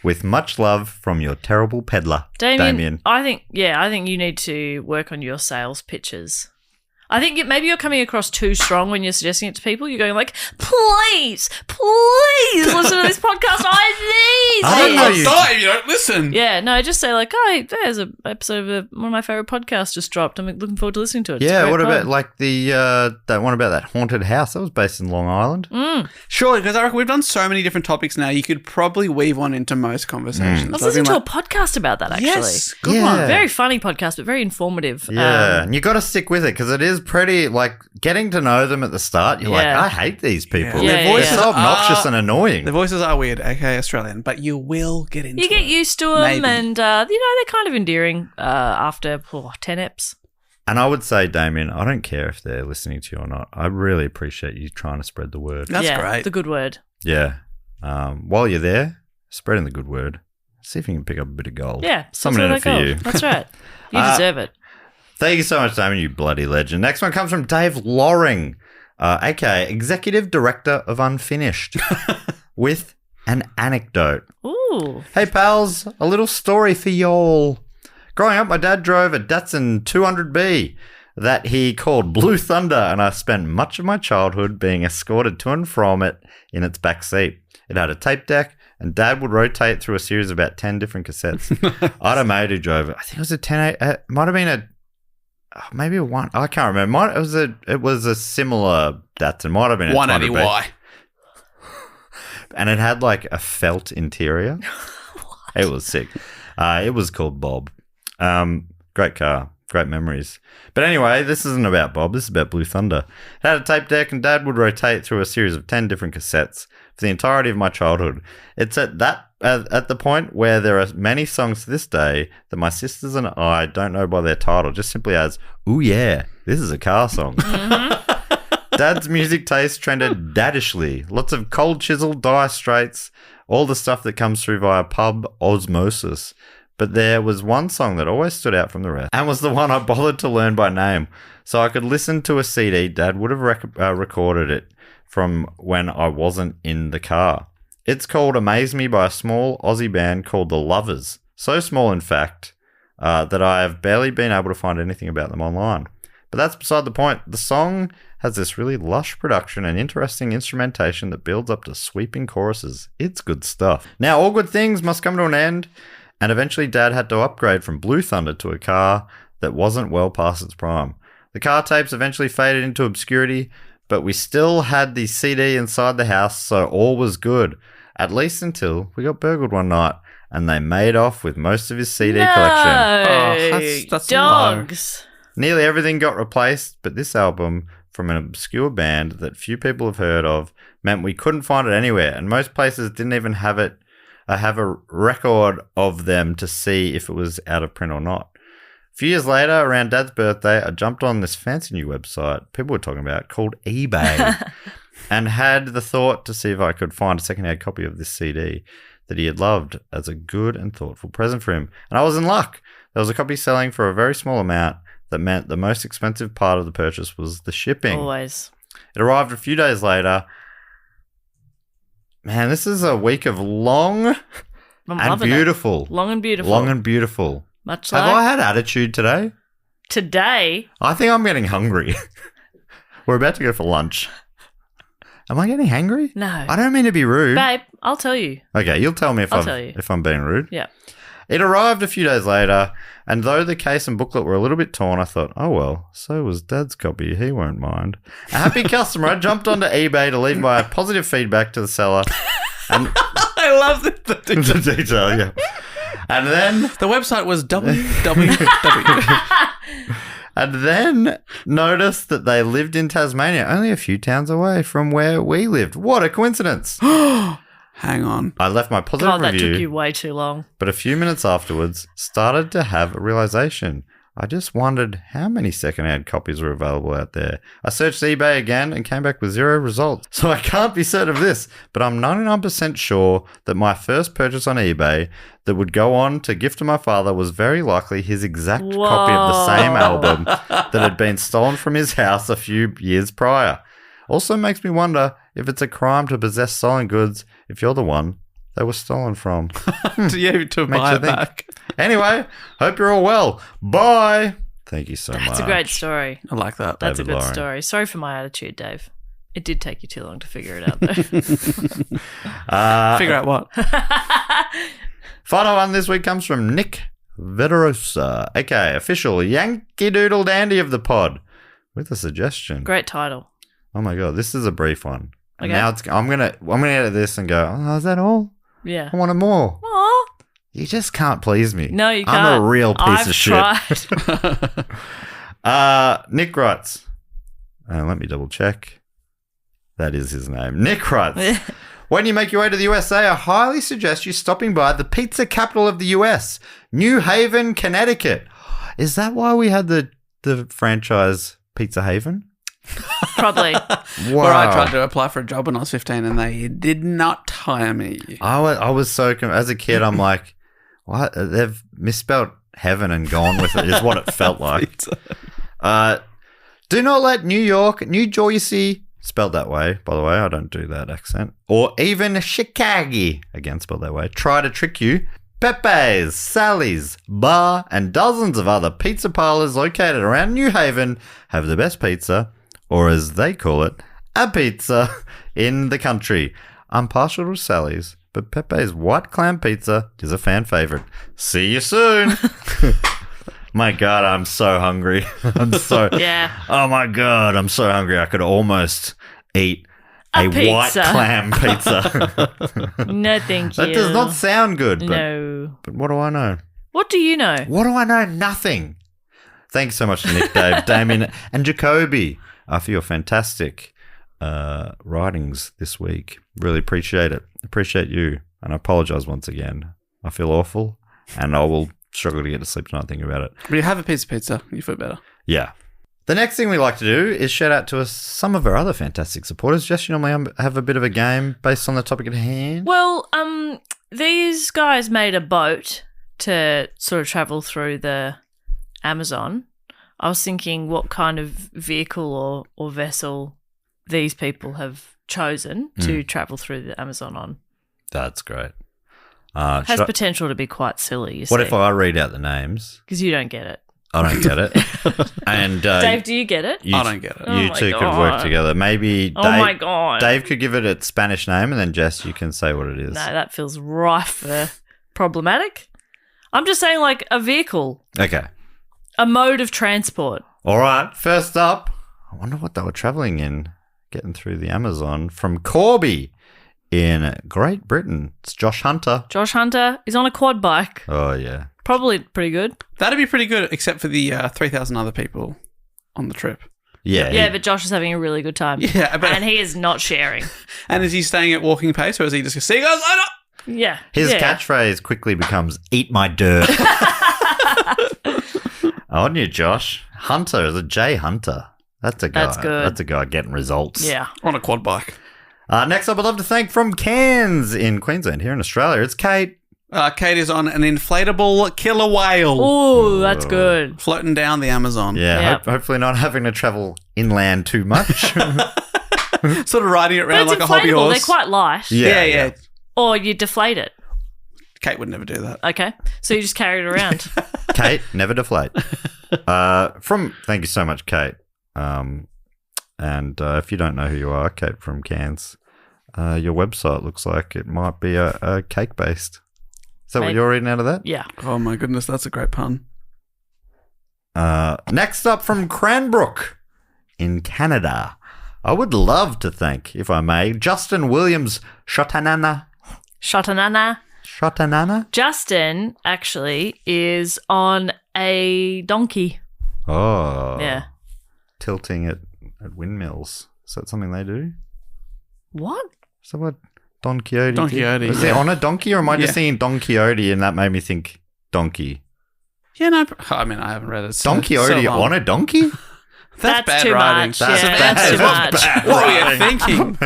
With much love from your terrible peddler, Damien. I think you need to work on your sales pitches. I think maybe you're coming across too strong when you're suggesting it to people. You're going like, please listen to this podcast. I don't know you. Die if you don't listen. Yeah, no, just say like, oh, there's an episode of one of my favorite podcasts just dropped. I'm looking forward to listening to it. It's a Yeah, great what about pod. like the that one about that haunted house that was based in Long Island? Surely, because I reckon we've done so many different topics now, you could probably weave one into most conversations. I was So I've listening been to a podcast about that actually. Yes, good Yeah. one. Very funny podcast, but very informative. Yeah, and you got to stick with it because it is pretty like getting to know them at the start. You're like, Yeah. I hate these people. Yeah, Their yeah, voices yeah. are so obnoxious and annoying. The voices are weird, aka Australian, but you will get into You get it. used to them, Maybe. and they're kind of endearing after 10 eps. And I would say, Damien, I don't care if they're listening to you or not. I really appreciate you trying to spread the word. That's yeah, great. The good word. Yeah. While you're there, spreading the good word. See if you can pick up a bit of gold. Yeah, Something in it for you. That's right. You deserve it. Thank you so much, Damien, you bloody legend. Next one comes from Dave Loring, aka Executive Director of Unfinished, with an anecdote. Ooh. Hey, pals, a little story for y'all. Growing up, my dad drove a Datsun 200B that he called Blue Thunder, and I spent much of my childhood being escorted to and from it in its back seat. It had a tape deck, and Dad would rotate through a series of about 10 different cassettes. I had a mate who drove it. I think it was a 10. It might have been maybe a 1. I can't remember. It was a similar Datsun. Might have been a 180Y. And it had like a felt interior. It was sick. It was called Bob. Great car. Great memories. But anyway, this isn't about Bob. This is about Blue Thunder. It had a tape deck, and Dad would rotate through a series of 10 different cassettes for the entirety of my childhood. It's at the point where there are many songs to this day that my sisters and I don't know by their title, just simply as, ooh yeah, this is a car song. Dad's music taste trended daddishly. Lots of cold chisel, dire straits, all the stuff that comes through via pub osmosis. But there was one song that always stood out from the rest, and was the one I bothered to learn by name, so I could listen to a CD. Dad would have recorded it from when I wasn't in the car. It's called Amaze Me by a small Aussie band called The Lovers. So small, in fact, that I have barely been able to find anything about them online. But that's beside the point. The song has this really lush production and interesting instrumentation that builds up to sweeping choruses. It's good stuff. Now, all good things must come to an end, and eventually Dad had to upgrade from Blue Thunder to a car that wasn't well past its prime. The car tapes eventually faded into obscurity, but we still had the CD inside the house, so all was good. At least until we got burgled one night, and they made off with most of his CD collection. Oh, that's dogs. Nearly everything got replaced, but this album from an obscure band that few people have heard of meant we couldn't find it anywhere, and most places didn't even have it. Have a record of them to see if it was out of print or not. A few years later, around Dad's birthday, I jumped on this fancy new website people were talking about called eBay and had the thought to see if I could find a secondhand copy of this CD that he had loved as a good and thoughtful present for him. And I was in luck. There was a copy selling for a very small amount that meant the most expensive part of the purchase was the shipping. Always. It arrived a few days later. Man, this is a week of long and beautiful. Long and beautiful. Long and beautiful. Much Have like I had attitude today? today. I think I'm getting hungry. We're about to go for lunch. Am I getting hangry? No. I don't mean to be rude. Babe, I'll tell you. Okay, you'll tell me if I'm being rude. Yeah. It arrived a few days later, and though the case and booklet were a little bit torn, I thought, oh well, so was Dad's copy. He won't mind. A happy customer, I jumped onto eBay to leave my positive feedback to the seller. And I love the the detail, yeah. And then the website was www. And then noticed that they lived in Tasmania, only a few towns away from where we lived. What a coincidence. How Hang on. I left my positive God, that review, took you way too long. but a few minutes afterwards started to have a realization. I just wondered how many secondhand copies were available out there. I searched eBay again and came back with 0 results. So I can't be certain of this, but I'm 99% sure that my first purchase on eBay that would go on to gift to my father was very likely his exact copy of the same album that had been stolen from his house a few years prior. Also makes me wonder if it's a crime to possess stolen goods if you're the one they were stolen from. To you to Makes buy you it think. back. Anyway, hope you're all well. Bye. Thank you so much. That's a great story. I like that. That's David a good Lauren. story. Sorry for my attitude, Dave. It did take you too long to figure it out, though. Figure out what? Final one this week comes from Nick Veterosa, aka official Yankee Doodle Dandy of the pod, with a suggestion. Great title. Oh my god, this is a brief one. And Okay. now I'm gonna edit this and go, oh, is that all? Yeah. I wanted more. Aw. You just can't please me. No, you can't. I'm a real piece I've of shit. tried. Nick writes, let me double check. That is his name. Nick writes, when you make your way to the USA, I highly suggest you stopping by the pizza capital of the US, New Haven, Connecticut. Is that why we had the franchise Pizza Haven? Probably. Wow. Where I tried to apply for a job when I was 15 and they did not hire me. I was so as a kid, I'm like, what? They've misspelled heaven and gone with it, is what it felt like. Do not let New York, New Jersey, spelled that way, by the way, I don't do that accent, or even Chicago, again spelled that way, try to trick you. Pepe's, Sally's, Bar, and dozens of other pizza parlors located around New Haven have the best pizza, or as they call it, a pizza, in the country. I'm partial to Sally's, but Pepe's white clam pizza is a fan favorite. See you soon. My God, I'm so hungry. Yeah. Oh my God, I'm so hungry. I could almost eat a white pizza. clam pizza. No, thank you. That does not sound good. But, No. But what do I know? What do you know? What do I know? Nothing. Thanks so much to Nick, Dave, Damien, and Jacoby for your fantastic writings this week. Really appreciate it. Appreciate you. And I apologize once again. I feel awful, and I will struggle to get to sleep tonight thinking about it. But you have a piece of pizza, you feel better. Yeah. The next thing we like to do is shout out to some of our other fantastic supporters. Jess, you normally have a bit of a game based on the topic at hand. Well, these guys made a boat to sort of travel through the Amazon. I was thinking what kind of vehicle or vessel these people have chosen to travel through the Amazon on. That's great. Has potential to be quite silly, you see. What if I read out the names? Because you don't get it. I don't get it. And Dave, do you get it? I don't get it. You Oh my two could God. work together. Maybe Dave, Oh my God. Dave could give it its Spanish name, and then Jess, you can say what it is. No, that feels rife for problematic. I'm just saying like a vehicle, Okay. a mode of transport. All right. First up, I wonder what they were traveling in, getting through the Amazon from Corby in Great Britain. It's Josh Hunter. Josh Hunter is on a quad bike. Oh, yeah. Probably pretty good. That'd be pretty good, except for the 3,000 other people on the trip. Yeah. Yeah, but Josh is having a really good time. Yeah, but- and he is not sharing. And is he staying at walking pace, or is he just going to see you guys later? Yeah. His yeah. catchphrase quickly becomes, eat my dirt. On you, Josh. Hunter is a J Hunter. That's a guy. That's good. That's a guy getting results. Yeah. On a quad bike. Next up, I'd love to thank from Cairns in Queensland, here in Australia. It's Kate. Kate is on an inflatable killer whale Oh, that's good. floating down the Amazon. Yeah, Yep. hopefully not having to travel inland too much. Sort of riding it But around it's like a hobby inflatable. horse. They're quite light. Yeah. Or you deflate it. Kate would never do that. Okay. So you just carry it around. Kate, never deflate. Thank you so much, Kate. And if you don't know who you are, Kate from Cairns, your website looks like it might be a cake-based. Is that what Maybe. you're reading out of that? Yeah. Oh my goodness, that's a great pun. Next up from Cranbrook in Canada. I would love to thank, if I may, Justin Williams Shotanana. Shotanana. Justin actually is on a donkey. Oh. Yeah. Tilting at windmills. Is that something they do? What? Is that what Don Quixote. Don Quixote. Is it on a donkey, or am I just seeing Don Quixote and that made me think donkey? Yeah, no. I mean, I haven't read it. Don Quixote on a donkey? That's bad too writing. much. That's too much. What were you thinking?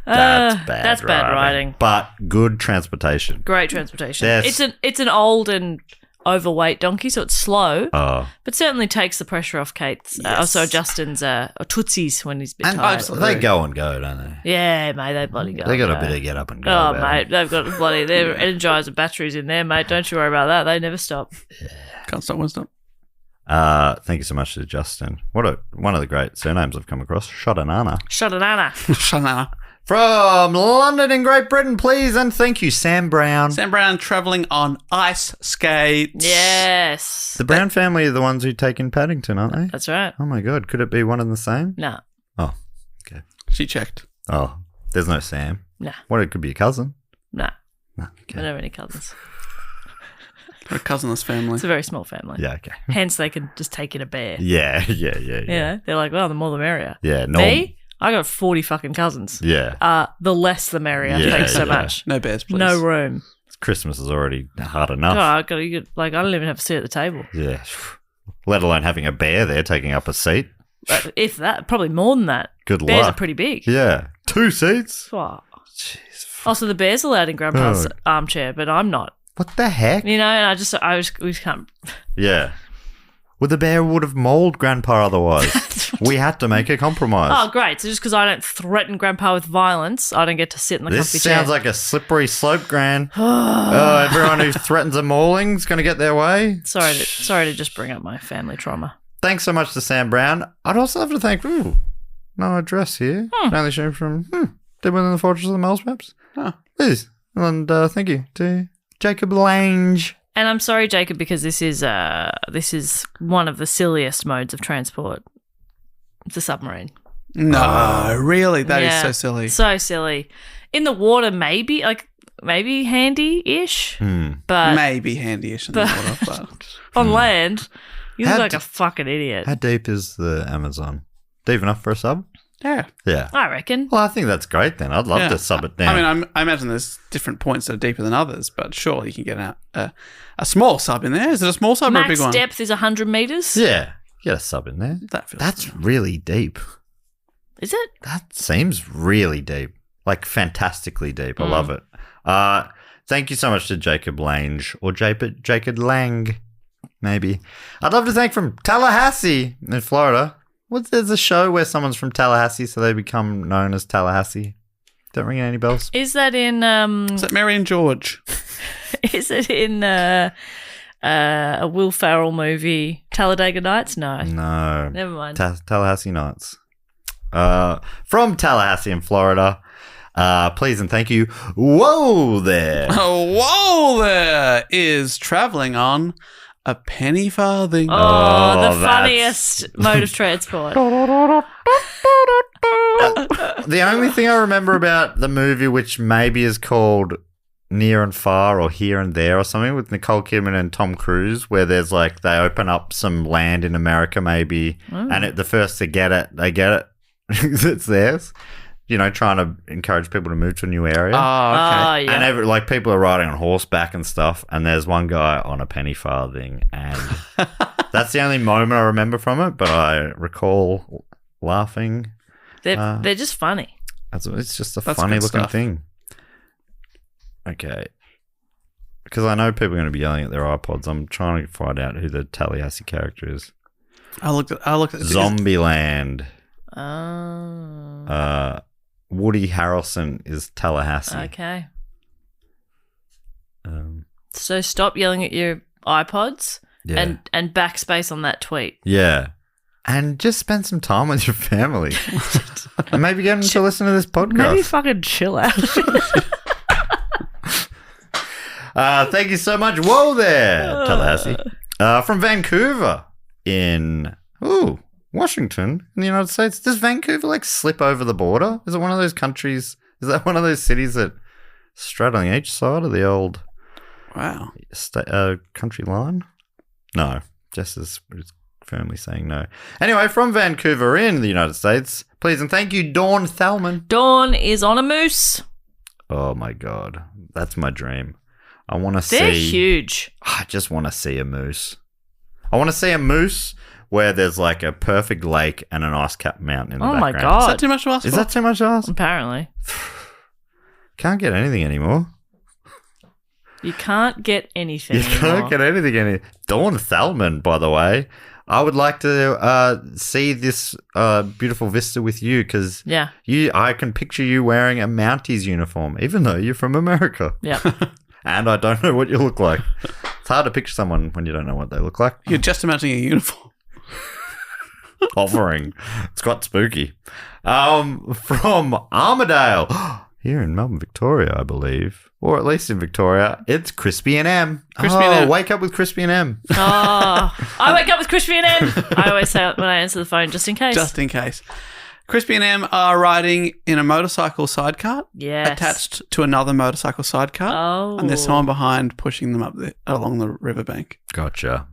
That's bad writing. But good transportation. Great transportation. Yes. It's an old and overweight donkey, so it's slow, Oh. but certainly takes the pressure off Kate's. Also, Justin's tootsies when he's a bit And tired. they go and go, don't they? Yeah, mate, they bloody go. They got and a go. bit of get up and go. Oh, about mate, it. they've got bloody their Energizer batteries in there, mate. Don't you worry about that. They never stop. Can't stop, won't stop. Thank you so much to Justin. One of the great surnames I've come across. Shodanana. Shodanana. Shanana. From London in Great Britain, please, and thank you, Sam Brown. Sam Brown travelling on ice skates. Yes. The Brown family are the ones who take in Paddington, aren't they? That's right. Oh my God, could it be one and the same? No. Oh, okay. She checked. Oh, there's no Sam. No. What, it could be a cousin? No. No, I okay. don't have any cousins. Her cousinless family. It's a very small family. Yeah, okay. Hence, they can just take in a bear. Yeah. You know, they're like, well, the more the merrier. Yeah, no. Me? I got 40 fucking cousins. Yeah. The less the merrier. Yeah, Thanks so yeah. much. No bears, please. No room. Christmas is already hard Oh, enough. I don't even have a seat at the table. Yeah. Let alone having a bear there taking up a seat. But if that, probably more than that. Good Bears luck. are pretty big. Yeah. 2 seats? Oh. Jeez. Also, the bear's allowed in Grandpa's Oh. armchair, but I'm not. What the heck? You know, and we can't. Yeah. Well, the bear would have mauled Grandpa otherwise. We had to make a compromise. Oh, great. So just because I don't threaten Grandpa with violence, I don't get to sit in the This comfy sounds chair. like a slippery slope, Gran. Everyone who threatens a mauling is going to get their way. Sorry to just bring up my family trauma. Thanks so much to Sam Brown. I'd also have to thank, no address here. Only shown from, Dead Within the Fortress of the Moles, perhaps. Liz. And thank you to Jacob Lange. And I'm sorry, Jacob, because this is one of the silliest modes of transport. It's a submarine. No, really? That is Yeah, so silly. So silly. In the water, maybe handy-ish, but Maybe handy-ish in the water, but... on land, you look How like a fucking idiot. How deep is the Amazon? Deep enough for a sub? Yeah. Yeah. I reckon. Well, I think that's great then. I'd love Yeah. to sub it down. I mean, I imagine there's different points that are deeper than others, but surely you can get a small sub in there. Is it a small sub or a big Max one? depth is 100 meters. yeah. Get a sub in there. That's really deep. Is it? That seems really deep. Like fantastically deep. I love it. Thank you so much to Jacob Lange or Jacob Lang, maybe. I'd love to thank from Tallahassee in Florida. There's a show where someone's from Tallahassee, so they become known as Tallahassee. Don't ring any bells. Is that in Is that Mary and George? Is it in a Will Ferrell movie, Talladega Nights? No. No. Never mind. Tallahassee Nights. From Tallahassee in Florida. Please and thank you. Whoa there. Whoa there is travelling on a penny farthing. Oh, the that's- funniest mode of transport. The only thing I remember about the movie, which maybe is called Near and Far or Here and There or something, with Nicole Kidman and Tom Cruise, where there's like they open up some land in America maybe, and the first to get it, they get it. It's theirs. You know, trying to encourage people to move to a new area. Oh, okay. Yeah. And people are riding on horseback and stuff, and there's one guy on a penny farthing, and that's the only moment I remember from it, but I recall laughing. They're just funny. It's just a That's funny good looking stuff. thing. Okay. Because I know people are going to be yelling at their iPods. I'm trying to find out who the Tallahassee character is. I looked at Zombieland. Oh. Woody Harrelson is Tallahassee. Okay. So stop yelling at your iPods Yeah. and backspace on that tweet. Yeah. And just spend some time with your family. And maybe get them to listen to this podcast. Maybe fucking chill out. Thank you so much. Whoa there, Tallahassee. From Vancouver in Washington in the United States. Does Vancouver slip over the border? Is it one of those countries? Is that one of those cities that straddling each side of the old Wow. country line? No, just as firmly saying no. Anyway, from Vancouver in the United States, please and thank you, Dawn Thalman. Dawn is on a moose. Oh my God. That's my dream. I want to see. They're huge. I just want to see a moose. I want to see a moose where there's like a perfect lake and an ice-capped mountain in the background. Oh my God. Is that too much to ask Is for? that too much to ask? Apparently. Can't get anything anymore. You can't get anything You can't get anything anymore. Dawn Thalman, by the way. I would like to see this beautiful vista with you because I can picture you wearing a Mounties uniform, even though you're from America. Yeah. And I don't know what you look like. It's hard to picture someone when you don't know what they look like. You're just imagining a uniform. Hovering. It's quite spooky. From Armadale, here in Melbourne, Victoria, I believe. Or at least in Victoria, it's Crispy and M. Crispy and M. Wake up with Crispy and M. Oh, I wake up with Crispy and M. I always say it when I answer the phone, just in case. Just in case. Crispy and M are riding in a motorcycle sidecar. Yes. Attached to another motorcycle sidecar. Oh. And there's someone behind pushing them up along the riverbank. Gotcha.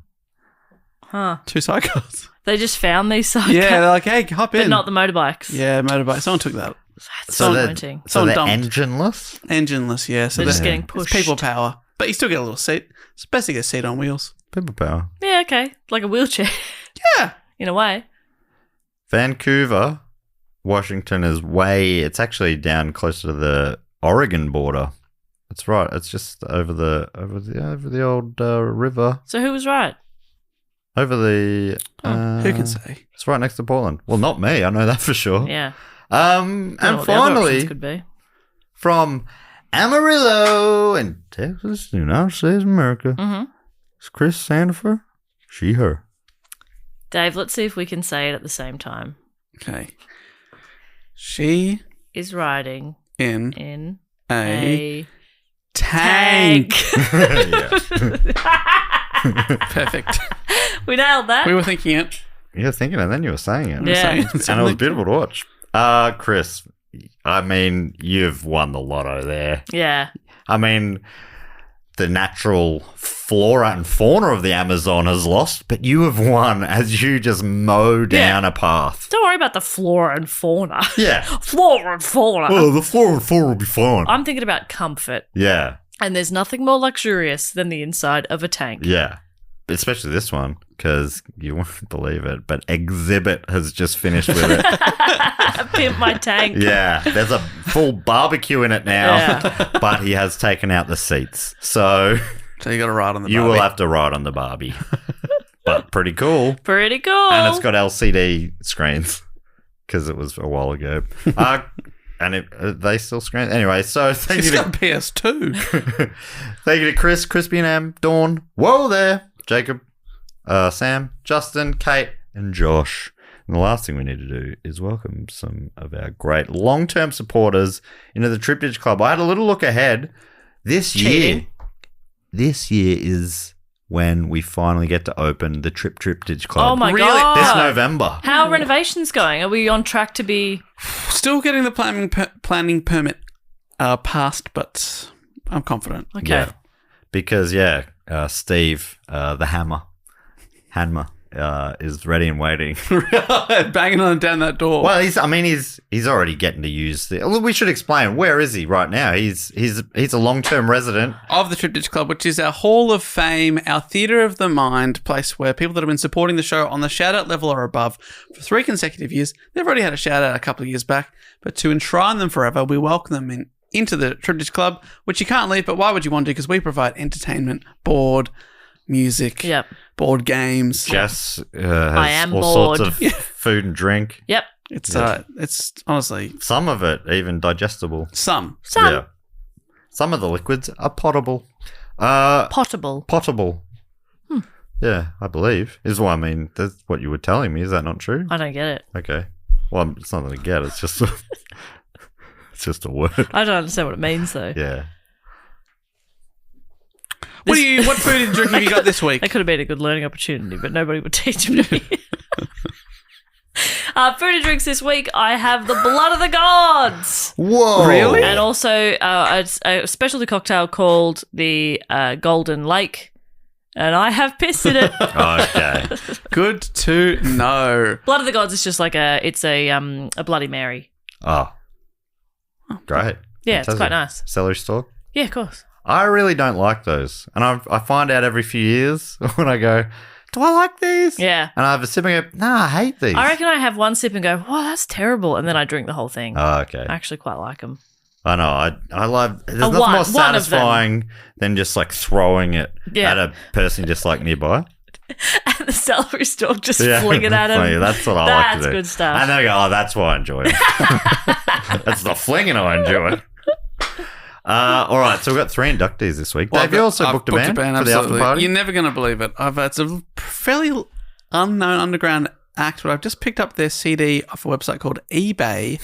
Huh. 2 sidecars. They just found these sidecars. Yeah, they're like, hey, hop in. But not the motorbikes. Yeah, motorbike. Someone took that. That's So disappointing. they're dumped. engineless? Engineless, yeah. So They're just getting pushed. It's people power. But you still get a little seat. It's best to get a seat on wheels. People power. Yeah, okay. Like a wheelchair, Yeah. in a way. Vancouver, Washington is it's actually down closer to the Oregon border. That's right. It's just over the old river. So who was right? Over the Who can say? It's right next to Portland. Well, not me. I know that for sure. Yeah. And Don't know what the other finally, options could be. from Amarillo in Texas, United States of America, it's Chris Sandifer, she, her. Dave, let's see if we can say it at the same time. Okay. She Is riding in a tank. Yeah. Perfect. We nailed that. We were thinking it. You were thinking it, and then you were saying it. Yeah. And it was beautiful to watch. Chris, I mean, you've won the lotto there. Yeah. I mean, the natural flora and fauna of the Amazon has lost, but you have won as you just mow down a path. Don't worry about the flora and fauna. Yeah. Flora and fauna. Well, the flora and fauna will be fine. I'm thinking about comfort. Yeah. And there's nothing more luxurious than the inside of a tank. Yeah. Especially this one, because you won't believe it, but Exhibit has just finished with it. Pimp my tank. Yeah, there's a full barbecue in it now, but he has taken out the seats. So you got to ride on the you Barbie. will have to ride on the Barbie. But pretty cool. Pretty cool. And it's got LCD screens because it was a while ago. And they still screen. Anyway, so thank She's you got to PS2. thank you to Chris, Crispy and Am, Dawn, whoa there, Jacob, Sam, Justin, Kate, and Josh. And the last thing we need to do is welcome some of our great long-term supporters into the Triptych Club. I had a little look ahead. This year is when we finally get to open the Triptych Club. Oh my God. This November. How are renovations going? Are we on track to be... Still getting the planning permit passed, but I'm confident. Okay. Yeah. Because, Steve, the Hanma, is ready and waiting. Banging on down that door. Well, he's already getting to use the. Well, we should explain, where is he right now? He's a long-term resident of the Triptych Club, which is our Hall of Fame, our theatre of the mind, place where people that have been supporting the show on the shout-out level or above for 3 consecutive years. They've already had a shout-out a couple of years back, but to enshrine them forever, we welcome them into the Triptych Club, which you can't leave, but why would you want to? Because we provide entertainment, board, music, board games. Jess I has am all bored. sorts of food and drink. Yep. It's honestly... Some of it even digestible. Some. Yeah. Some of the liquids are potable. Potable. Yeah, I believe. Is what I mean. That's what you were telling me. Is that not true? I don't get it. Okay. Well, it's not that I get it. It's just it's just a word. I don't understand what it means, though. Yeah. What food and drink have you got this week? That could have been a good learning opportunity, but nobody would teach me. Food and drinks this week, I have the Blood of the Gods. Whoa. Really? And also a specialty cocktail called the Golden Lake And I have pissed in it. Okay. Good to know. Blood of the Gods is just like a Bloody Mary. Oh. Great. Yeah, it's Fantastic. quite nice. Celery stalk? Yeah, of course. I really don't like those. And I find out every few years when I go, do I like these? Yeah. And I have a sip and go, nah, I hate these. I reckon I have one sip and go, wow, that's terrible. And then I drink the whole thing. Oh, okay. I actually quite like them. I know. I love. There's nothing one more of them. satisfying than just like throwing it Yeah. at a person just like nearby. And the celery stalk just fling it at him. Funny. That's what I like to do. That's good stuff. And they go, oh, that's why I enjoy it. That's the flinging I enjoy. All right, so we've got 3 inductees this week. Dave, you also I've booked a band for the after absolutely. party. You're never going to believe it. It's a fairly unknown underground act, but I've just picked up their CD off a website called eBay.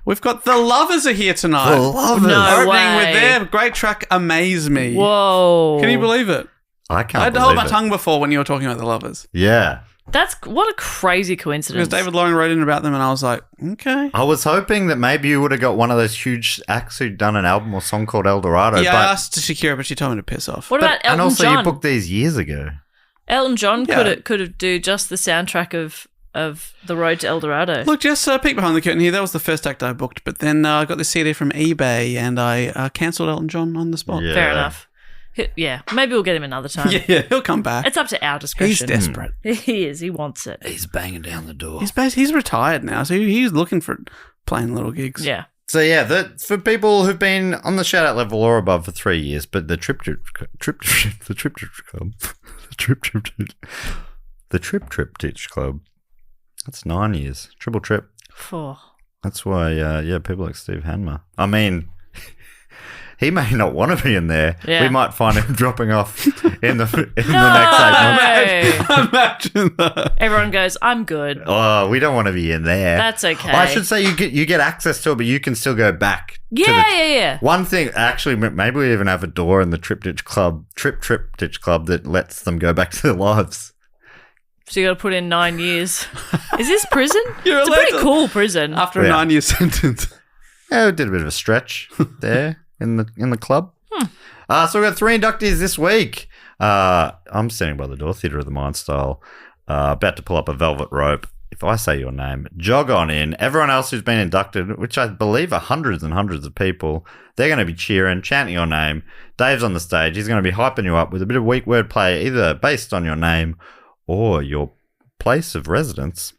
We've got The Lovers are here tonight. The Lovers. No Opening way. with their great track, Amaze Me. Whoa. Can you believe it? I can't I had to believe hold my it. tongue before when you were talking about The Lovers. Yeah. That's what a crazy Because coincidence. David Loring wrote in about them and I was like, okay. I was hoping that maybe you would have got one of those huge acts who'd done an album or song called El Dorado. Yeah, but, I asked Shakira, but she told me to piss off. What about Elton and also John? you booked these years ago. Elton John Yeah. could have do just the soundtrack of The Road to El Dorado. Look, just a peek behind the curtain here. That was the first act I booked, but then I got this CD from eBay and I cancelled Elton John on the spot. Yeah. Fair enough. Yeah, maybe we'll get him another time. Yeah, he'll come back. It's up to our He's discretion. desperate. He is. He wants it. He's banging down the door. He's retired now, so he's looking for playing little gigs. Yeah. So yeah, for people who've been on the shout out level or above for 3 years, but the trip club, that's 9 years. Triple trip. Oh. That's why, people like Steve Hanmer. I mean, he may not want to be in there. Yeah. We might find him dropping off in the next 8 months. Imagine that. Everyone goes, I'm good. Oh, we don't want to be in there. That's okay. I should say you get access to it, but you can still go back. Yeah. One thing, actually, maybe we even have a door in the Trip Ditch Club that lets them go back to their lives. So you got to put in 9 years. Is this prison? You're It's a allowed pretty to- cool prison. After a 9-year sentence. Yeah, we did a bit of a stretch there in the club. So we've got 3 inductees this week. I'm standing by the door, Theatre of the Mind style, about to pull up a velvet rope. If I say your name, jog on in. Everyone else who's been inducted, which I believe are hundreds and hundreds of people, they're going to be cheering, chanting your name. Dave's on the stage. He's going to be hyping you up with a bit of weak wordplay, either based on your name or your place of residence.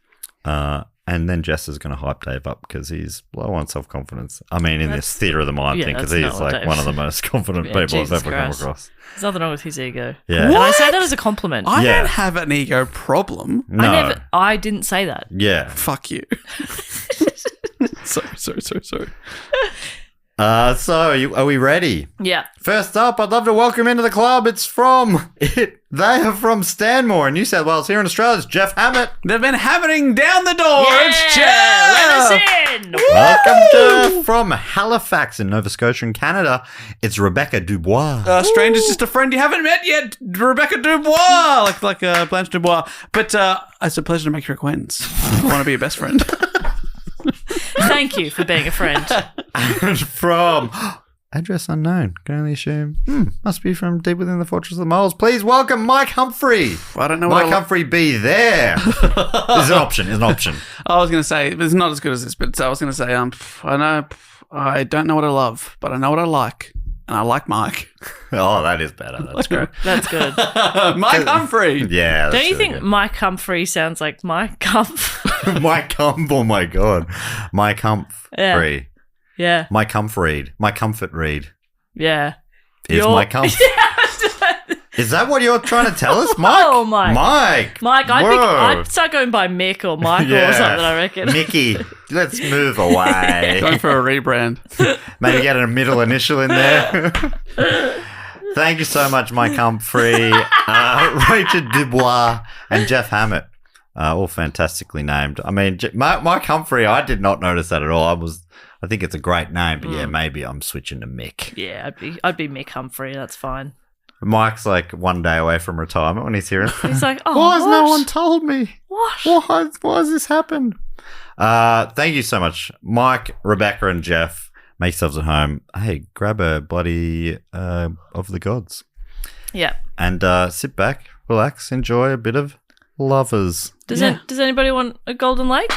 And then Jess is going to hype Dave up because he's low on self-confidence. I mean, in this theatre of the mind thing, because that's he's not what like Dave- one of the most confident Yeah, people Jesus I've ever Christ. come across. There's nothing wrong with his ego. Yeah. And I say that as a compliment. I Yeah. don't have an ego problem. No. I didn't say that. Yeah. Fuck you. Sorry. Are we ready? Yeah. First up, I'd love to welcome into the club. They are from Stanmore in New South Wales. Here in Australia, it's Jeff Hammett. They've been hammering down the door. Yeah, It's let Jeff. us in. Welcome, Jeff. From Halifax in Nova Scotia in Canada, it's Rebecca Dubois. Stranger's just a friend you haven't met yet. Rebecca Dubois. Like Blanche Dubois. But it's a pleasure to make your acquaintance. I want to be your best friend. Thank you for being a friend. And from address unknown, can only assume must be from deep within the fortress of the moles. Please welcome Mike Humphrey. I don't know Mike what Humphrey be there. Is an option. I was going to say, it's not as good as this, but I was going to say, I don't know what I love, but I know what I like. And I like Mike. Oh, that is better. That's great. That's good. Mike Humphrey. Yeah. Don't you really think good. Mike Humphrey sounds like Mike Humph? Mike Hump? Oh my God. Mike Humphrey. Yeah. Mike Humphrey. Mike Comfort Read. Yeah. Is Mike Hump. Is that what you're trying to tell us, Mike? Oh, Mike. Mike, I'd start going by Mick or Michael or something, I reckon. Mickey, let's move away. Going for a rebrand. Maybe get a middle initial in there. Thank you so much, Mike Humphrey, Rachel Dubois, and Jeff Hammett. All fantastically named. I mean, Mike Humphrey, I did not notice that at all. I think it's a great name, but yeah, maybe I'm switching to Mick. Yeah, I'd be Mick Humphrey. That's fine. Mike's like one day away from retirement when he's hearing. He's like, oh, why has no what? one told me? What? Why has this happened? Thank you so much, Mike, Rebecca, and Jeff. Make yourselves at home. Hey, grab a bloody of the gods. Yeah. And sit back, relax, enjoy a bit of Lovers. Does anybody want a Golden Lake?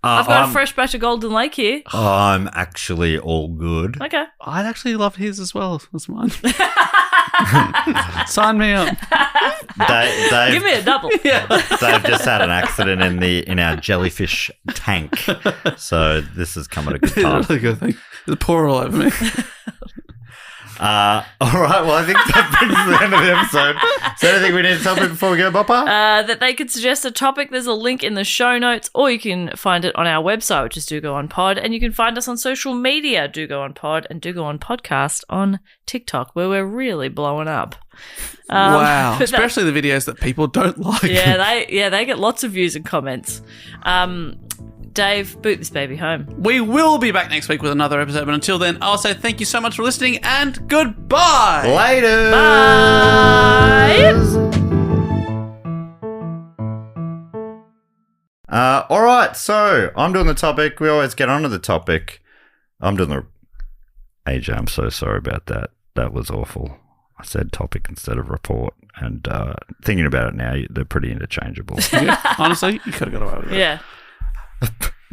I've got a fresh batch of Golden Lake here. I'm actually all good. Okay. I'd actually love his as well. That's mine. Sign me up. Dave, give me a double. Dave just had an accident in our jellyfish tank, so this is coming at a good time. Really good thing. Just pour all over me. All right, well, I think that brings us to the end of the episode. Is there anything we need to tell people before we go, Bopper? That they could suggest a topic. There's a link in the show notes, or you can find it on our website, which is Do Go On Pod, and you can find us on social media, Do Go On Pod and Do Go On Podcast on TikTok, where we're really blowing up. Wow, especially the videos that people don't like. They get lots of views and comments. Dave, boot this baby home. We will be back next week with another episode, but until then, I'll say thank you so much for listening and goodbye. Later. Bye. All right, so I'm doing the topic. We always get onto the topic. I'm doing the... AJ, I'm so sorry about that. That was awful. I said topic instead of report, and thinking about it now, they're pretty interchangeable. Yeah, honestly, you could have got away with it. Yeah.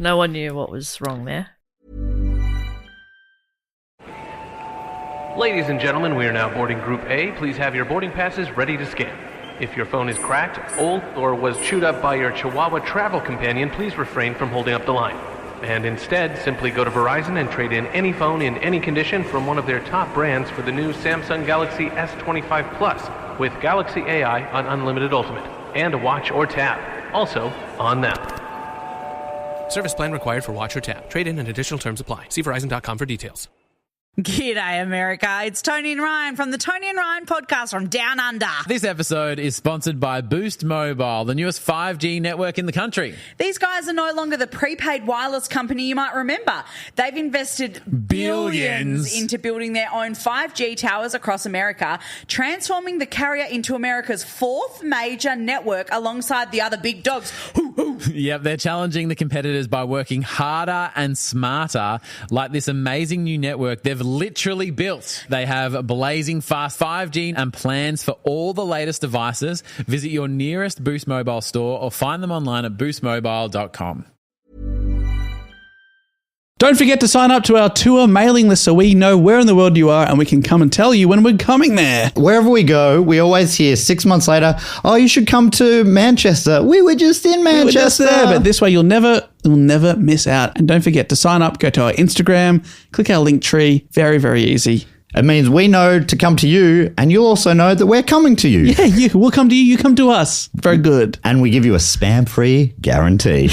No one knew what was wrong there. Ladies and gentlemen, we are now boarding Group A. Please have your boarding passes ready to scan. If your phone is cracked, old, or was chewed up by your Chihuahua travel companion, please refrain from holding up the line. And instead, simply go to Verizon and trade in any phone in any condition from one of their top brands for the new Samsung Galaxy S25 Plus with Galaxy AI on Unlimited Ultimate and a watch or tab. Also on them. Service plan required for watch or tab. Trade-in and additional terms apply. See Verizon.com for details. G'day, America. It's Tony and Ryan from the Tony and Ryan podcast from Down Under. This episode is sponsored by Boost Mobile, the newest 5G network in the country. These guys are no longer the prepaid wireless company you might remember. They've invested billions into building their own 5G towers across America, transforming the carrier into America's fourth major network alongside the other big dogs. Yep, they're challenging the competitors by working harder and smarter, like this amazing new network they've literally built. They have blazing fast 5G and plans for all the latest devices. Visit your nearest Boost Mobile store or find them online at boostmobile.com. Don't forget to sign up to our tour mailing list so we know where in the world you are and we can come and tell you when we're coming there. Wherever we go, we always hear 6 months later, oh, you should come to Manchester. We were just in Manchester. We were just there, but this way you'll never miss out. And don't forget to sign up, go to our Instagram, click our link tree. Very, very easy. It means we know to come to you, and you'll also know that we're coming to you. Yeah, we'll come to you, you come to us. Very good. And we give you a spam-free guarantee.